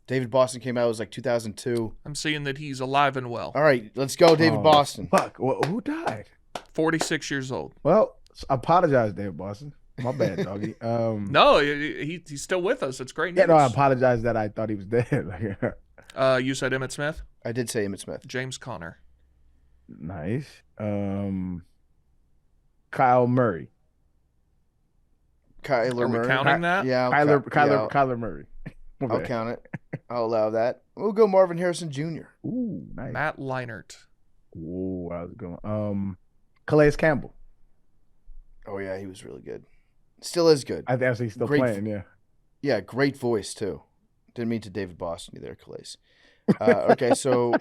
David Boston came out, it was like 2002. I'm seeing that he's alive and well. All right, let's go, David Boston. Fuck. Well, who died? 46 years old. Well, I apologize, David Boston. My bad, doggy. No, he's still with us. It's great news. Yeah, no, I apologize that I thought he was dead. You said Emmitt Smith? I did say Emmitt Smith. James Conner. Nice. Kyle Murray. Are we counting that? Yeah. Kyler Murray. I'll count it. I'll allow that. We'll go Marvin Harrison Jr. Ooh, nice. Matt Leinart. Ooh, I was going. Calais Campbell. Oh yeah, he was really good. Still is good. I think he's still Great playing. Yeah. Yeah, great voice too. Didn't mean to David Boston either, Calais. Okay, so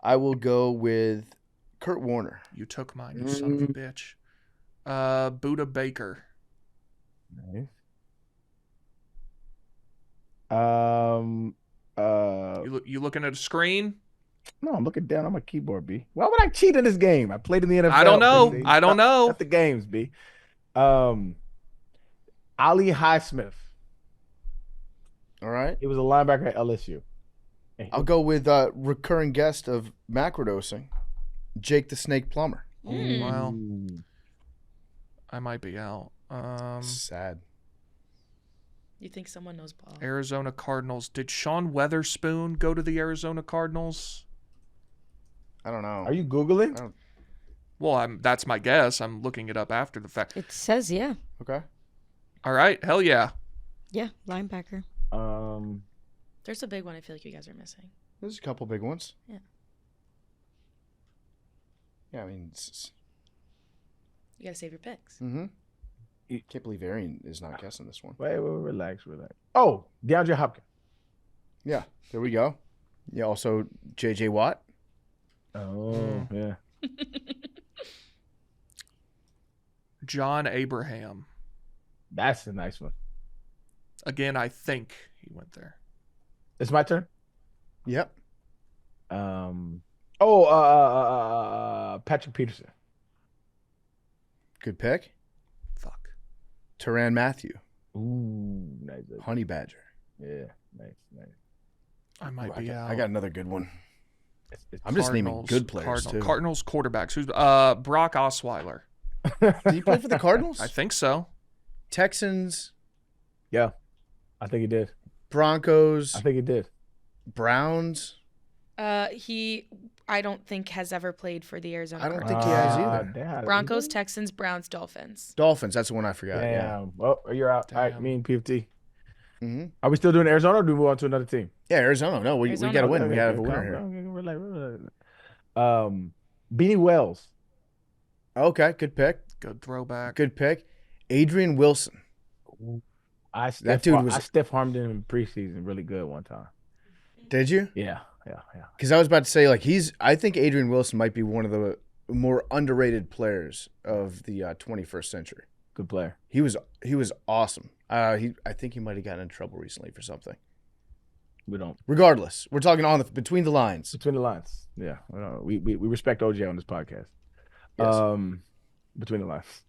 I will go with Kurt Warner. You took mine, you son of a bitch. Buda Baker. Nice. You looking at a screen? No, I'm looking down on my keyboard, B. Why would I cheat in this game? I played in the NFL. I don't know. B. I don't know. Not the games, B. Ali Highsmith. All right. He was a linebacker at LSU. I'll go with recurring guest of Macrodosing, Jake the Snake Plumber. Well, I might be out. Sad. You think someone knows ball? Arizona Cardinals. Did Sean Weatherspoon go to the Arizona Cardinals? I don't know. Are you Googling? Well, that's my guess. I'm looking it up after the fact. It says, yeah. Okay. All right. Hell yeah. Yeah, linebacker. There's a big one I feel like you guys are missing. There's a couple big ones. Yeah. Yeah, I mean, You gotta save your picks. mm-hmm. Can't believe Arian is not guessing this one. Wait, relax. Oh, DeAndre Hopkins. Yeah, there we go. Yeah, also J.J. Watt. Oh, yeah. John Abraham. That's a nice one. Again, I think he went there. It's my turn? Yep. Patrick Peterson. Good pick. Fuck. Tyrann Mathieu. Ooh, nice. Honey Badger. Yeah, nice. I might be out. I got another good one. I'm Cardinals, just naming good players too. Cardinals quarterbacks. Who's Brock Osweiler? Did he play for the Cardinals? I think so. Texans. Yeah, I think he did. Broncos. I think he did. Browns. He, I don't think has ever played for the Arizona I don't Cardinals. think he has either. Damn. Broncos, Texans, Browns, Dolphins. Dolphins. That's the one I forgot. Damn. Yeah. Well, you're out. Damn. All right, me and PFT. Mm-hmm. Are we still doing Arizona or do we move on to another team? Yeah, Arizona. No, we Arizona. got to win. We got to have a Okay, winner here. Relax. Beanie Wells. Okay, good pick. Good throwback. Good pick. Adrian Wilson. I stiff armed him in preseason really good one time. Did you? Yeah. Because I was about to say, like, I think Adrian Wilson might be one of the more underrated players of the 21st century. Good player. He was awesome. I think he might have gotten in trouble recently for something. We don't. Regardless, we're talking between the lines. Between the lines. Yeah. We respect OJ on this podcast. Yes. Between the lines.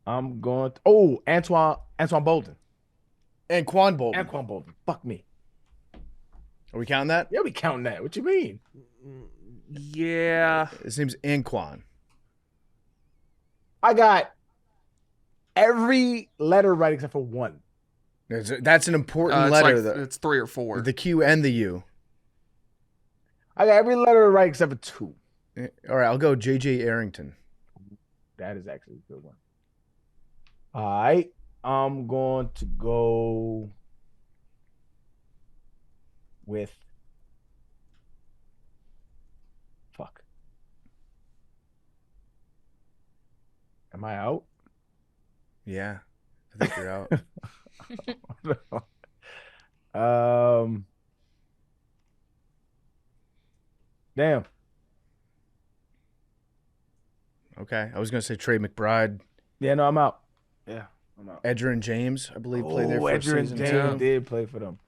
I'm going to, Antoine Bolden. And Quan Bolden. Antoine Bolden. Fuck me. Are we counting that? Yeah, we counting that. What you mean? Yeah. His name's Anquan. I got every letter right except for one. That's an important It's letter. like, it's 3 or 4. The Q and the U. I got every letter right except for 2. All right, I'll go J.J. Arrington. That is actually a good one. All right. I'm going to go with fuck. Am I out? Yeah, I think you're out. Damn. Okay, I was gonna say Trey McBride. Yeah, no, I'm out. Yeah, I'm out. Edgerrin James, I believe, played there for a Edgerrin season James too. did play for them.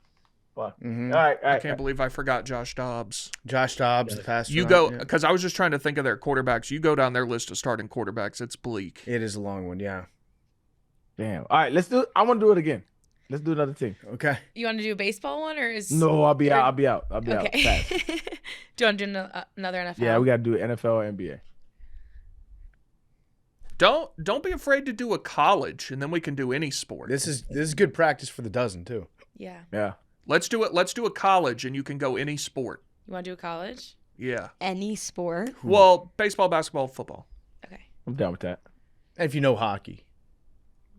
Fuck. Mhm. All right. I can't believe I forgot Josh Dobbs. Josh Dobbs, the passer. You go, because I was just trying to think of their quarterbacks. You go down their list of starting quarterbacks. It's bleak. It is a long one, yeah. Damn. All right, let's do. I want to do it again. Let's do another team. Okay. You want to do a baseball one or is No, I'll be out. I'll be out. okay? Fast. Do you want to do another NFL? Yeah, we got to do NFL or NBA. Don't be afraid to do a college, and then we can do any sport. This is good practice for the dozen too. Yeah. Yeah. Let's do it. Let's do a college, and you can go any sport. You want to do a college? Yeah. Any sport. Well, baseball, basketball, football. Okay. I'm down with that. And if you know hockey,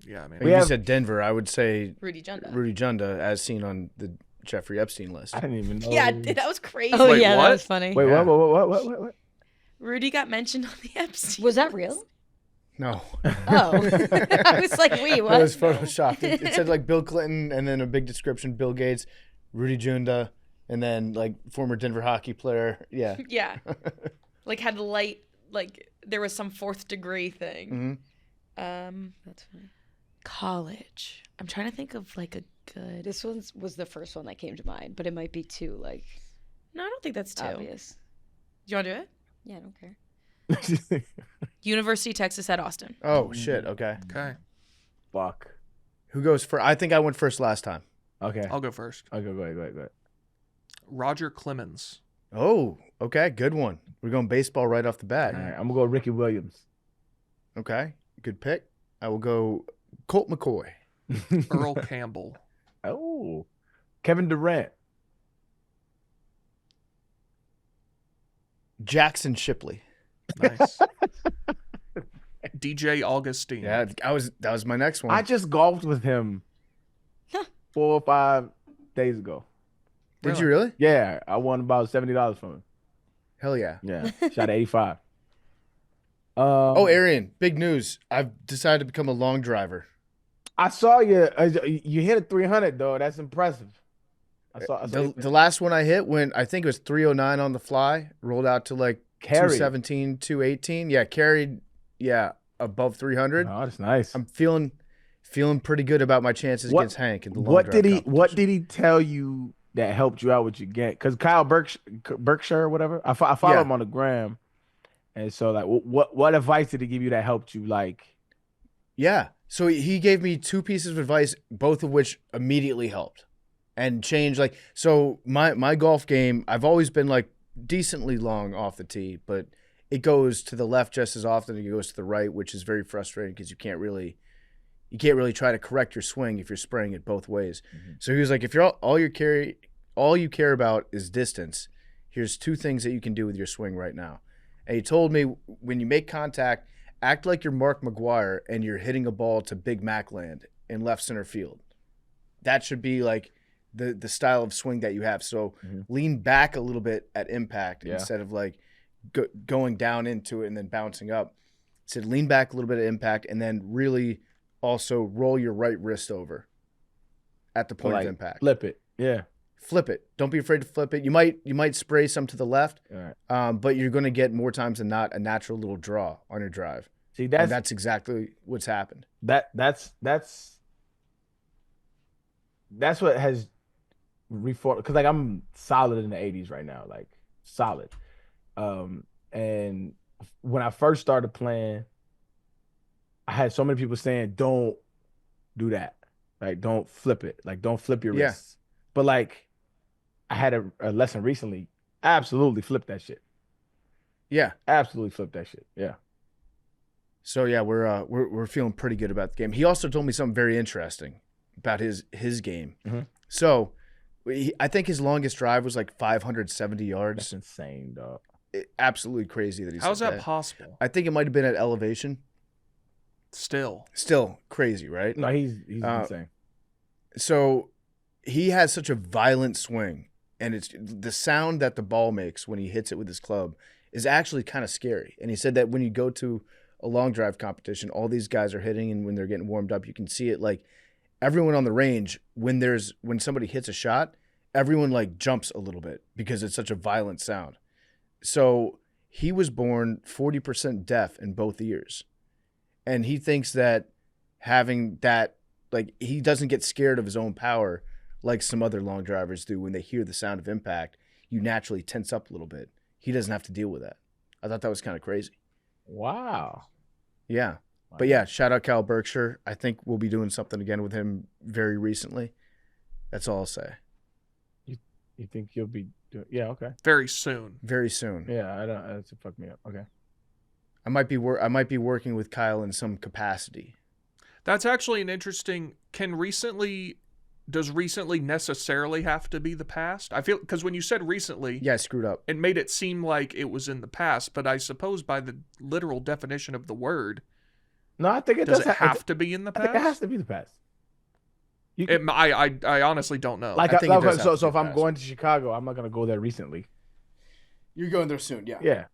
Yeah, man. if you said Denver, I would say Rudy Junda. Rudy Junda, as seen on the Jeffrey Epstein list. I didn't even know. Yeah, that was crazy. Oh Wait, yeah, what? that was funny. Wait, Yeah. what? Rudy got mentioned on the Epstein. Was that real? No. Oh, I was like, wait, That what? was photoshopped. It said like Bill Clinton, and then a big description: Bill Gates, Rudy Junda, and then like former Denver hockey player. Yeah. Yeah. Like had light, like there was some 4th degree thing. Mhm. That's funny. College. I'm trying to think of like a good. This one was the first one that came to mind, but it might be too like No, I don't think that's too. obvious. Do you want to do it? Yeah, I don't care. University of Texas at Austin. Oh shit. Okay. Okay. Fuck. Who goes first? I think I went first last time. Okay. I'll go first. Okay, go ahead. Roger Clemens. Oh, okay. Good one. We're going baseball right off the bat. All right, I'm gonna go Ricky Williams. Okay. Good pick. I will go Colt McCoy. Earl Campbell. Oh, Kevin Durant. Jackson Shipley. Nice. DJ Augustine. Yeah, that was my next one. I just golfed with him 4 or 5 days ago. Did you really? Yeah, I won about $70 from him. Hell yeah. Yeah, shot 85. Oh, Arian, big news. I've decided to become a long driver. I saw you. You hit a 300 though. That's impressive. I saw The last one I hit when I think it was 309 on the fly, rolled out to like Carried. 217, 218. Yeah, carried. Yeah, above 300. Oh, that's nice. I'm feeling pretty good about my chances against Hank in the long What drive did he? competition. What did he tell you that helped you out with your game? Because Kyle Berkshire or whatever. I follow him on the gram, and so like, what advice did he give you that helped you? Like, Yeah. So he gave me 2 pieces of advice, both of which immediately helped and changed. Like, so my golf game, I've always been like decently long off the tee, but it goes to the left just as often as it goes to the right, which is very frustrating because you can't really try to correct your swing if you're spraying it both ways. Mm-hmm. So he was like, if you're all you care about is distance, here's 2 things that you can do with your swing right now. And he told me, when you make contact, act like you're Mark McGuire and you're hitting a ball to Big Mac land in left center field. That should be like the style of swing that you have. So lean back a little bit at impact instead of like going down into it and then bouncing up. So lean back a little bit at impact and then really also roll your right wrist over at the point of impact. Flip it. Yeah. Flip it. Don't be afraid to flip it. You might spray some to the left, All right. but you're going to get more times than not a natural little draw on your drive. See, And that's exactly what's happened. that's what has reformed, because like I'm solid in the 80s right now, like solid. And when I first started playing, I had so many people saying, don't do that. Like, don't flip it. Like, don't flip your wrists. But like, I had a lesson recently. Absolutely flip that shit. Yeah. Absolutely flip that shit. Yeah. So yeah, we're feeling pretty good about the game. He also told me something very interesting about his game. Mhm. So I think his longest drive was like 570 yards. That's insane, dog. Absolutely crazy that he How's said that possible? I think it might have been at elevation. Still. Crazy, right? No, he's insane. So he has such a violent swing, and it's the sound that the ball makes when he hits it with his club is actually kind of scary. And he said that when you go to a long drive competition, all these guys are hitting, and when they're getting warmed up, you can see it. Like everyone on the range, when somebody hits a shot, everyone like jumps a little bit because it's such a violent sound. So he was born 40% deaf in both ears, and he thinks that having that, like, he doesn't get scared of his own power like some other long drivers do, when they hear the sound of impact, you naturally tense up a little bit. He doesn't have to deal with that. I thought that was kind of crazy. Wow. Yeah. But yeah, shout out Cal Berkshire. I think we'll be doing something again with him very recently. That's all I'll say. You think you'll be doing? Yeah. Okay. Very soon. Very soon. Yeah. I don't. That's fuck me up. Okay. I might be working with Kyle in some capacity. That's actually an interesting. Does recently necessarily have to be the past? I feel because when you said recently, Yeah, I screwed up. it made it seem like it was in the past. But I suppose by the literal definition of the word, No, I think it does does it have to be in the I think it has past? to be the past. I honestly don't know. Like I think it does have to so be if I'm past. going to Chicago, I'm not gonna go there recently. You're going there soon, yeah. Yeah.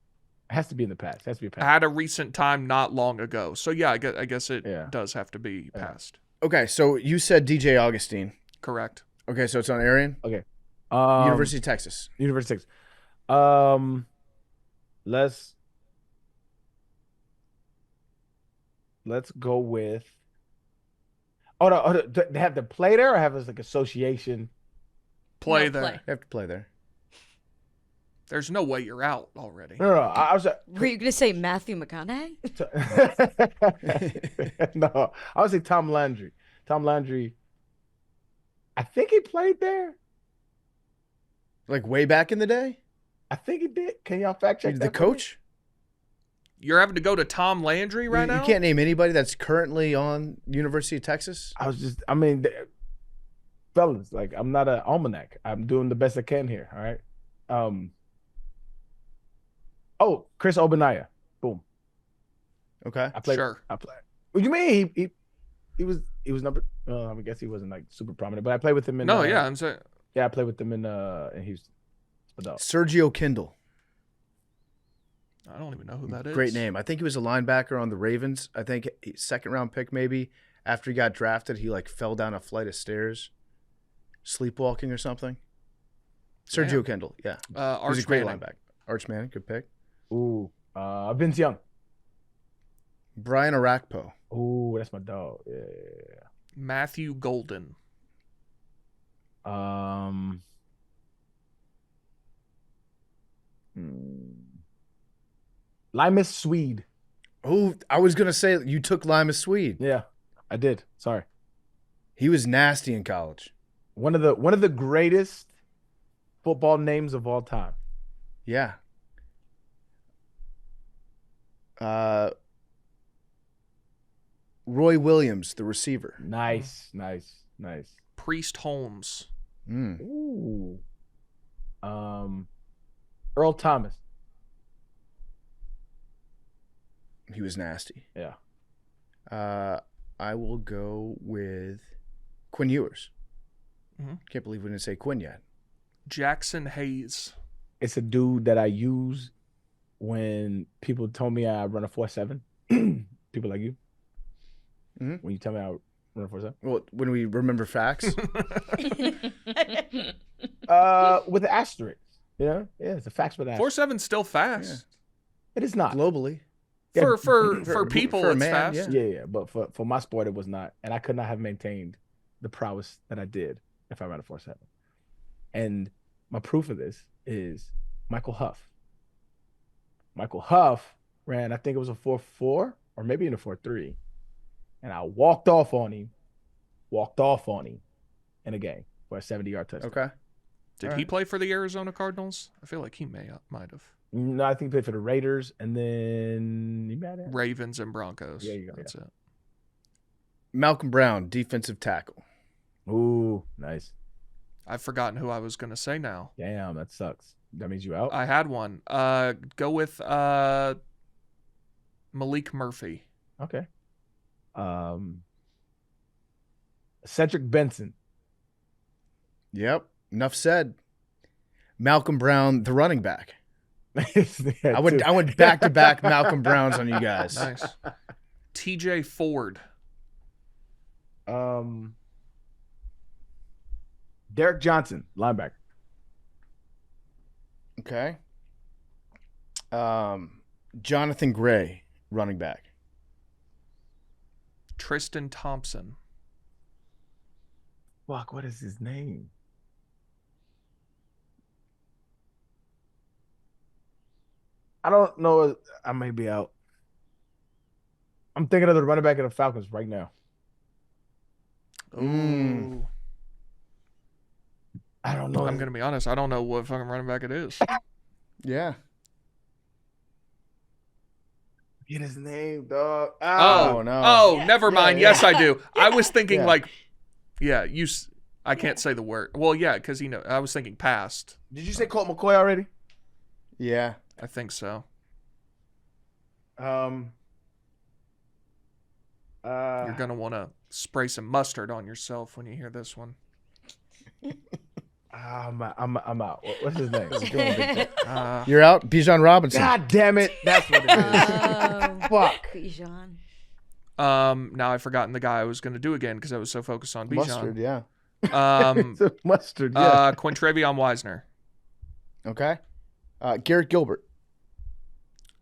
It has to be in the past. It has to be I past. had a recent time not long ago. So yeah, I guess it Yeah. does have to be Yeah. past. Okay, so you said DJ Augustine. Correct. Okay, so it's on Arian? Okay. University of Texas. University of Texas. Let's go with. Oh no! Do they have to play there, or have this like association? Play No, there. play. You have to play there. There's no way you're out already. No. I was. Were you gonna say Matthew McConaughey? No, I would say Tom Landry. Tom Landry. I think he played there. Like way back in the day? I think he did. Can y'all fact check The that for me? coach? You're having to go to Tom Landry right you, now? You can't name anybody that's currently on University of Texas? Fellas, like I'm not an almanac. I'm doing the best I can here. All right. Chris Obanaya. Boom. Okay. I played. Sure. I played. What do you mean? He was number. I guess he wasn't like super prominent, but I played with him in. No, yeah, I'm saying. Yeah, I played with him in Houston. Sergio Kindle. I don't even know who that is. Great name. I think he was a linebacker on the Ravens. I think second round pick maybe. After he got drafted, he like fell down a flight of stairs, sleepwalking or something. Sergio Damn. Kindle, yeah. He Arch was a great Manning. linebacker. Arch Manning, good pick. Ooh, Vince Young. Brian Arakpo. Ooh, that's my dog. Yeah. Matthew Golden. Limas Swede. Oh, I was gonna say you took Lima Swede. Yeah, I did. Sorry. He was nasty in college. One of the greatest football names of all time. Yeah. Roy Williams, the receiver. Nice. Priest Holmes. Ooh. Earl Thomas. He was nasty. Yeah. I will go with Quinn Ewers. Mhm. Can't believe we didn't say Quinn yet. Jackson Hayes. It's a dude that I use when people told me I run a 4.7. People like you. Mhm. When you tell me I run a 4.7. Well, when we remember facts. With the asterisk. Yeah, it's a fax with an asterisk. 4.7's still fast. It is not. Globally. Yeah, For people, for a it's man, fast. yeah. Yeah, but for my sport, it was not. And I could not have maintained the prowess that I did if I ran a 4.7. And my proof of this is Michael Huff. Michael Huff ran, I think it was a 4.4 or maybe in a 4.3. And I walked off on him in a game for a 70-yard touchdown. Okay. Did he play for the Arizona Cardinals? I feel like he might have. No, I think he played for the Raiders and then he might have. Ravens and Broncos. Yeah, you go, That's it. Malcolm Brown, defensive tackle. Ooh, nice. I've forgotten who I was going to say now. Damn, that sucks. That means you out? I had one. Go with Malik Murphy. Okay. Cedric Benson. Yep. Enough said. Malcolm Brown, the running back. Yeah, I went back to back Malcolm Browns on you guys. Nice. TJ Ford. Derek Johnson, linebacker. Okay. Jonathan Gray, running back. Tristan Thompson. Fuck, what is his name? I don't know. I may be out. I'm thinking of the running back of the Falcons right now. Ooh. I don't know. I'm going to be honest. I don't know what fucking running back it is. Yeah. Get his name, dog. Oh, no. Oh, never mind. yeah. Yes, I do. I was thinking Yeah. like, yeah, I can't say the word. Well, yeah, because I was thinking past. Did you say Colt McCoy already? Yeah. I think so. You're You're going to want to spray some mustard on yourself when you hear this one. I'm out. What's his name? You're out? Bijan Robinson. God damn it. That's what it is. Fuck. Bijan. Now I've forgotten the guy I was going to do again because I was so focused on Bijan. Mustard, yeah. It's a mustard, yeah. Quintrevion Wisner. Okay. Garrett Gilbert.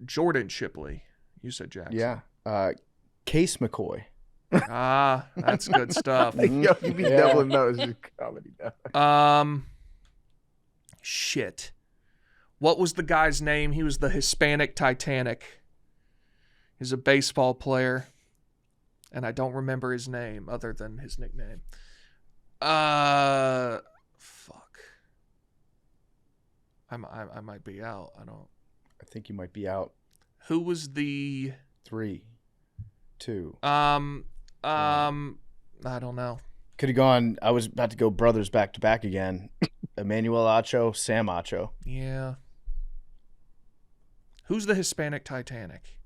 Jordan Shipley. You said Jackson. Yeah. Case McCoy. That's good stuff. Yo, you be Yeah. doubling those. It's comedy now. Shit. What was the guy's name? He was the Hispanic Titanic. He's a baseball player, and I don't remember his name other than his nickname. Fuck. I might be out. I think you might be out. Who was the 3, 2. I don't know. Could have gone. I was about to go brothers back to back again. Emmanuel Acho, Sam Acho. Yeah. Who's the Hispanic Titanic?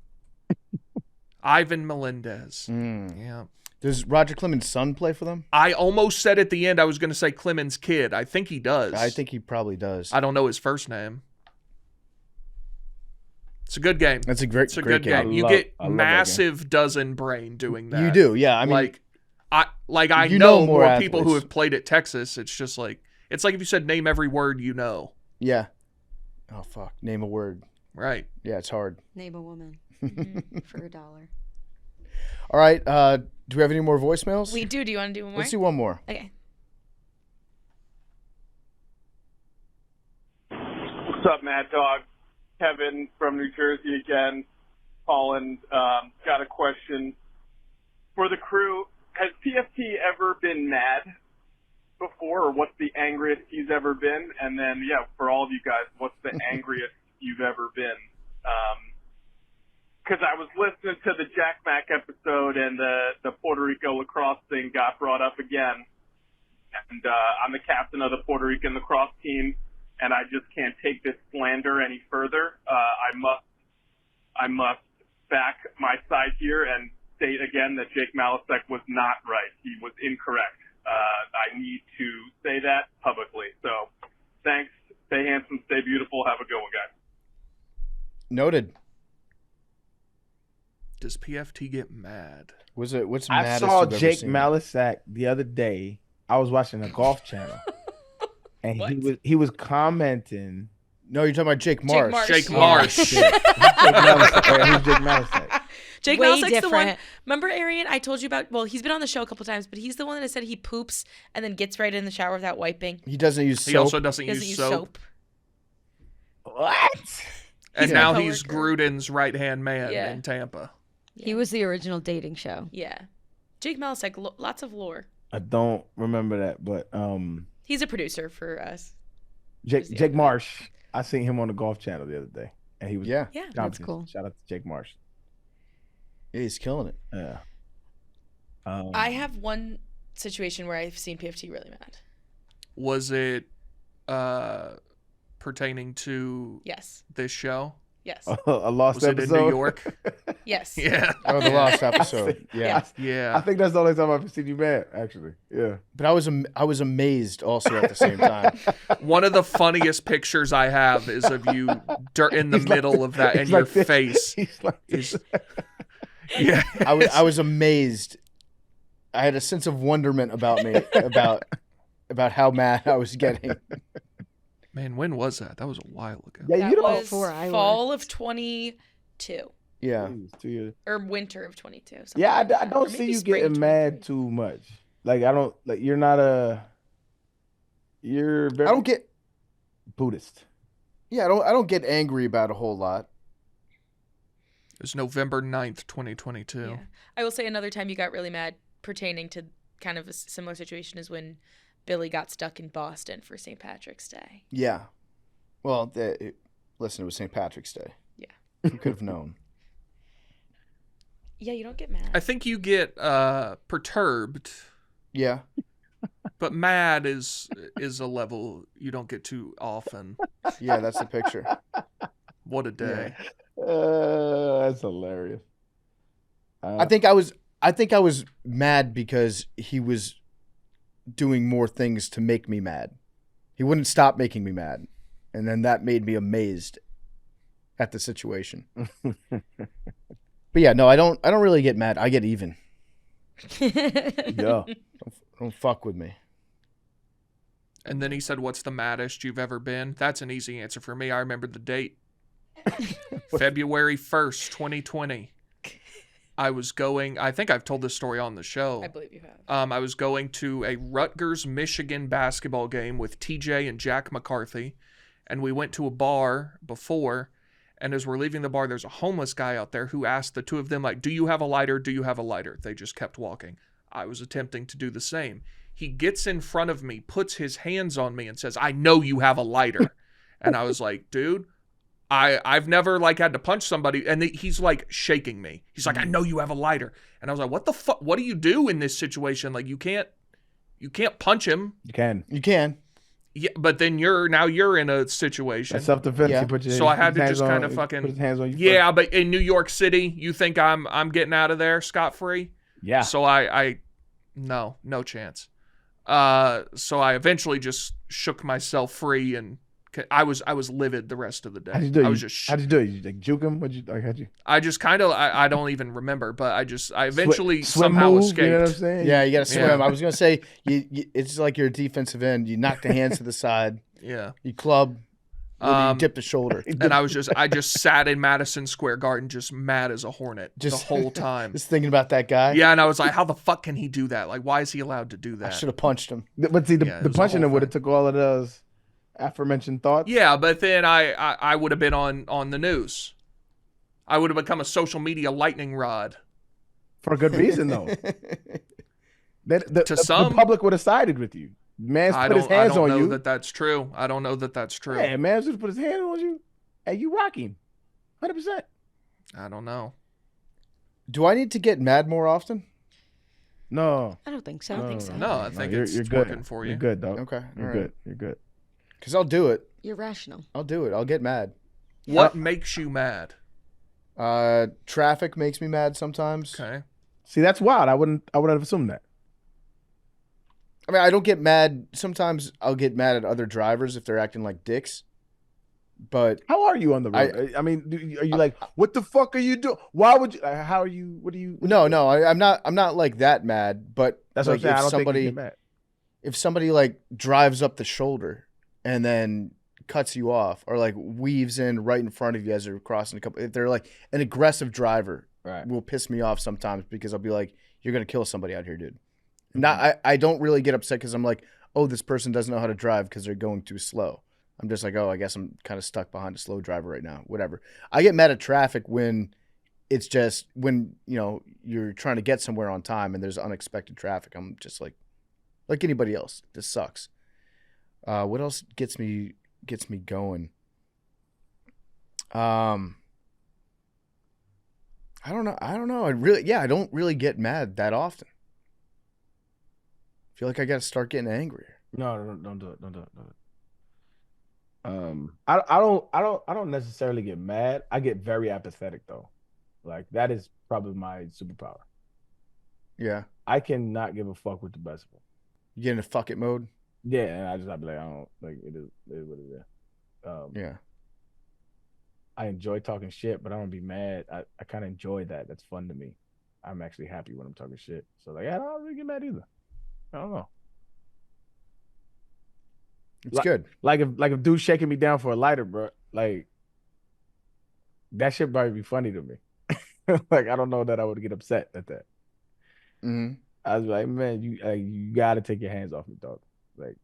Ivan Melendez. Yeah. Does Roger Clemens' son play for them? I almost said at the end I was going to say Clemens' kid. I think he does. I think he probably does. I don't know his first name. It's a good game. That's a great, It's a great good game. You I get love that massive dozen brain doing that. You do, yeah. I mean, I you know know more more people who athletes. have played at Texas. It's just like it's like if you said name every word you know. yeah. Oh fuck! Name a word. Right. Yeah, it's hard. Name a woman for $1. All right. Do we have any more voicemails? We do. Do you want to do one more? Let's do one more. Okay. What's up, Mad Dog? Kevin from New Jersey again. Calling. Got a question for the crew. Has PFT ever been mad before, or what's the angriest he's ever been? And then, yeah, for all of you guys, what's the angriest you've ever been? Because I was listening to the Jack Mack episode, and the Puerto Rico lacrosse thing got brought up again. And I'm the captain of the Puerto Rican lacrosse team, and I just can't take this slander any further. I must back my side here and state again that Jake Malasek was not right. He was incorrect. I need to say that publicly. So thanks. Stay handsome, stay beautiful. Have a good one, guys. Noted. Does PFT get mad? What's the I maddest saw you've ever Jake seen? Malasak the other day. I was watching the Golf Channel, and he was commenting. No, you're talking about Jake Marsh. Marsh. Jake Yeah. Marsh. Who's Jake Malasak? Jake Way Malasek's the one. different. Remember, Arian? I told you about. Well, he's been on the show a couple times, but he's the one that said he poops and then gets right in the shower without wiping. He doesn't use soap. He also doesn't He doesn't use use soap. What? And He's now my he's coworker. Gruden's right-hand man Yeah. in Tampa. He was the original dating show. Yeah. Jake Malasek, lots of lore. I don't remember that, but He's a producer for us. Jake Marsh. I seen him on the Golf Channel the other day, and he was Yeah, that's commenting. cool. Shout out to Jake Marsh. Yeah, he's killing it. Yeah. I have one situation where I've seen PFT really mad. Was it pertaining to Yes. this show? Yes. A lost Was it episode. in New York? Yes. Yeah. Oh, the lost episode. Yeah. Yeah. I think that's the only time I've seen you mad, actually. Yeah. But I was amazed also at the same time. One of the funniest pictures I have is of you in the He's like middle of that, and he's your like this. face He's like is. this. Yeah. I was amazed. I had a sense of wonderment about me about how mad I was getting. Man, when was that? That was a while ago. Yeah, That you don't. was fall of 22. Yeah. 2 years. Or winter of 22. Yeah, something like I that. don't Or see maybe you spring getting mad 23. too much. Like I don't like you're not a. You're very. I don't get. Buddhist. Yeah, I don't get angry about a whole lot. It was November 9th, 2022. Yeah. I will say another time you got really mad pertaining to kind of a similar situation is when Billy got stuck in Boston for St. Patrick's Day. Yeah. Well, listen, it was St. Patrick's Day. Yeah. You could have known. Yeah, you don't get mad. I think you get perturbed, Yeah. but mad is a level you don't get too often. Yeah, that's the picture. What a day. That's hilarious. I think I was mad because he was doing more things to make me mad. He wouldn't stop making me mad. And then that made me amazed at the situation. But yeah, no, I don't really get mad. I get even. Yeah. Don't fuck with me. And then he said, "What's the maddest you've ever been?" That's an easy answer for me. I remember the date. February 1st, 2020. I think I've told this story on the show. I believe you have. I was going to a Rutgers, Michigan basketball game with TJ and Jack McCarthy, and we went to a bar before, and as we're leaving the bar, there's a homeless guy out there who asked the two of them, like, "Do you have a lighter? Do you have a lighter?" They just kept walking. I was attempting to do the same. He gets in front of me, puts his hands on me, and says, "I know you have a lighter." And I was like, "Dude, I've never like had to punch somebody," and he's like shaking me. He's like, "I know you have a lighter," and I was like, "What the fuck? What do you do in this situation? Like, you can't punch him." You can. Yeah, but then you're in a situation. That's self-defense. Yeah. So I had to just kind of fucking. Put his hands on you. Yeah, but in New York City, you think I'm getting out of there scot-free? Yeah. So I no chance. So I eventually just shook myself free, and I was livid the rest of the day. How'd you do? I was just. How'd you do? You like juke him? How'd you? I just kind of I don't even remember, but I eventually swim somehow move, escaped. You know what I'm saying? Yeah, you got to swim. Yeah. I was going to say, it's like you're a defensive end. You knock the hands to the side. Yeah. You club. Or you dip the shoulder. And I just sat in Madison Square Garden, just mad as a hornet the whole time. Just thinking about that guy. Yeah, and I was like, how the fuck can he do that? Like, why is he allowed to do that? I should have punched him. But see, the punching him would have took all of those aforementioned thoughts. Yeah, but then I would have been on the news. I would have become a social media lightning rod. For a good reason, though. Some, the public would have sided with you. Man's put his hands on you. I don't know that that's true. I don't know that that's true. Yeah, man's just put his hand on you. Hey, you rock him. 100%. I don't know. Do I need to get mad more often? No. I don't think so. No, I think it's working for you. You're good, dog. Okay. You're good. You're good. Because I'll do it. You're rational. I'll do it. I'll get mad. What makes you mad? Traffic makes me mad sometimes. Okay. See, that's wild. I wouldn't have assumed that. I mean, I don't get mad. Sometimes I'll get mad at other drivers if they're acting like dicks. But how are you on the road? I mean, are you like, what the fuck are you doing? Why would you? How are you? What do you? No, I'm not. I'm not like that mad. But that's like, what I'm saying. I don't think you get mad. If somebody like drives up the shoulder and then cuts you off, or like weaves in right in front of you as they're crossing a couple, if they're like an aggressive driver, right, will piss me off sometimes because I'll be like, "You're gonna kill somebody out here, dude." I don't really get upset because I'm like, oh, this person doesn't know how to drive because they're going too slow. I'm just like, oh, I guess I'm kind of stuck behind a slow driver right now. Whatever. I get mad at traffic when it's just when, you're trying to get somewhere on time and there's unexpected traffic. I'm just like anybody else. This sucks. What else gets me going? I don't know. I don't really get mad that often. I feel like I got to start getting angrier. No, don't do it. Don't do it. I don't necessarily get mad. I get very apathetic though. Like that is probably my superpower. Yeah. I cannot give a fuck with the best of them. You get in a fuck it mode? Yeah, and I'd be like, I don't like it is what it is. Yeah. I enjoy talking shit, but I don't be mad. I kind of enjoy that. That's fun to me. I'm actually happy when I'm talking shit. So like, I don't really get mad either. I don't know. It's good. Like if dude's shaking me down for a lighter, bro, like that shit probably be funny to me. Like I don't know that I would get upset at that. Mm-hmm. I was like, man, you got to take your hands off me, dog. Like,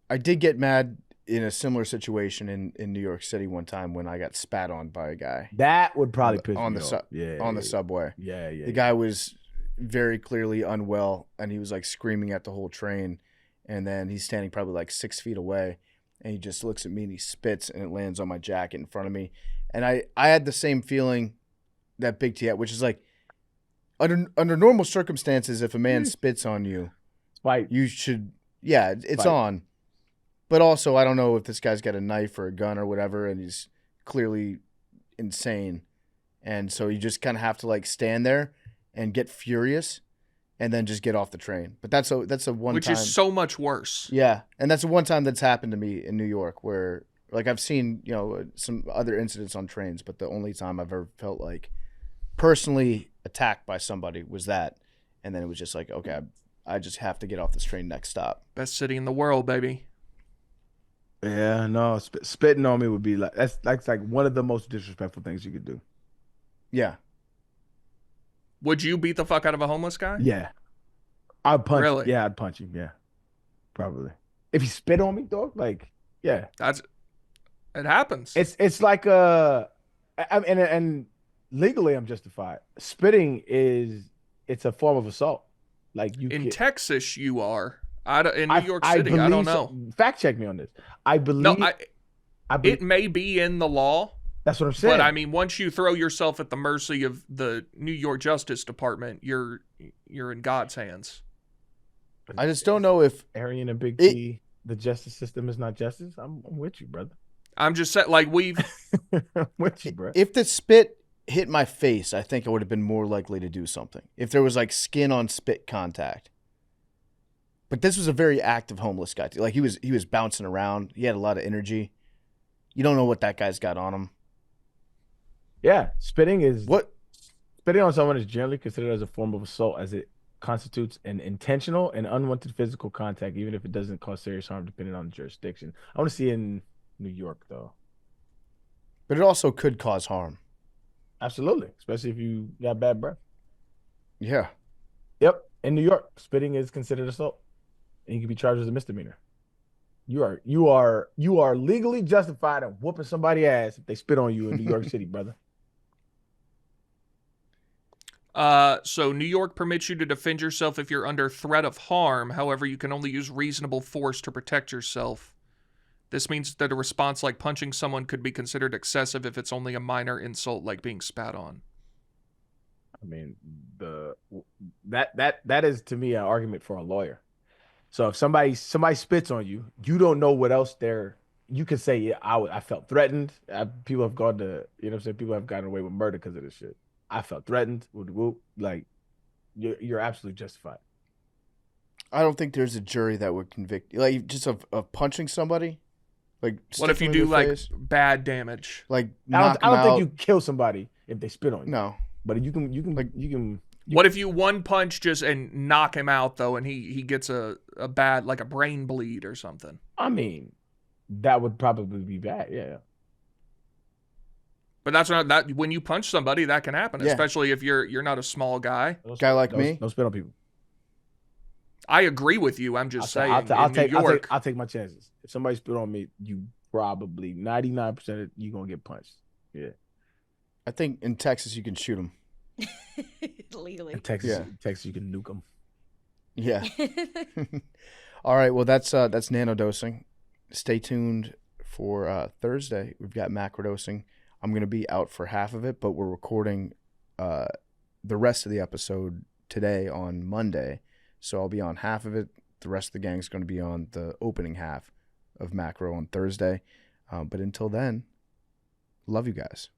I did get mad in a similar situation in New York City one time when I got spat on by a guy that would probably piss on me the off. on the subway. Yeah. The guy was very clearly unwell, and he was like screaming at the whole train. And then he's standing probably like 6 feet away, and he just looks at me and he spits, and it lands on my jacket in front of me. And I had the same feeling that Big T had, which is like under normal circumstances, if a man spits on you, fight. You should, it's Fight. on. But also, I don't know if this guy's got a knife or a gun or whatever, and he's clearly insane. And so you just kind of have to like stand there and get furious and then just get off the train. But that's a one Which time. is so much worse. Yeah, and that's the one time that's happened to me in New York where like I've seen, some other incidents on trains, but the only time I've ever felt like personally attacked by somebody was that. And then it was just like, okay, I just have to get off this train next stop. Best city in the world, baby. Yeah, no, spitting on me would be that's like one of the most disrespectful things you could do. Yeah. Would you beat the fuck out of a homeless guy? Yeah. I'd punch. Really? Yeah, I'd punch him. Yeah, probably. If he spit on me, dog, like, yeah. It happens. It's like and legally I'm justified. Spitting it's a form of assault. Like in Texas, you are. In New York City, I don't know. Fact check me on this. I believe. No, it may be in the law. That's what I'm saying. But I mean, once you throw yourself at the mercy of the New York Justice Department, you're in God's hands. I just don't know if Arian and Big T, the justice system is not justice. I'm with you, brother. I'm just saying, like we've. I'm with you, bro. If the spit hit my face, I think I would have been more likely to do something. If there was like skin on spit contact. But this was a very active homeless guy. Like he was bouncing around. He had a lot of energy. You don't know what that guy's got on him. Yeah, spitting on someone is generally considered as a form of assault, as it constitutes an intentional and unwanted physical contact, even if it doesn't cause serious harm, depending on the jurisdiction. I want to see it in New York, though. But it also could cause harm. Absolutely, especially if you got bad breath. Yeah. Yep. In New York, spitting is considered assault, and you can be charged as a misdemeanor. You are legally justified in whooping somebody's ass if they spit on you in New York City, brother. So New York permits you to defend yourself if you're under threat of harm. However, you can only use reasonable force to protect yourself. This means that a response like punching someone could be considered excessive if it's only a minor insult like being spat on. I mean, that is to me an argument for a lawyer. So if somebody spits on you, you don't know what else you can say, yeah, I felt threatened. People have gone to, people have gotten away with murder because of this shit. I felt threatened. Like, you're absolutely justified. I don't think there's a jury that would convict you. Like, just of punching somebody. Like, what if you do like bad damage? Like, I don't think you kill somebody if they spit on you. No, but you can. What if you one punch just and knock him out though, and he gets a bad, like a brain bleed or something? I mean, that would probably be bad. Yeah. But that's not that when you punch somebody, that can happen, especially if you're not a small guy. Guy like me, don't spit on people. I agree with you. I'm just saying. I'll take my chances. If somebody spit on me, you probably 99% you gonna get punched. Yeah. I think in Texas you can shoot them. Legally. In Texas you can nuke them. Yeah. All right. Well, that's Nanodosing. Stay tuned for Thursday. We've got Macrodosing. I'm going to be out for half of it, but we're recording the rest of the episode today on Monday. So I'll be on half of it. The rest of the gang's going to be on the opening half of Macro on Thursday. But until then, love you guys.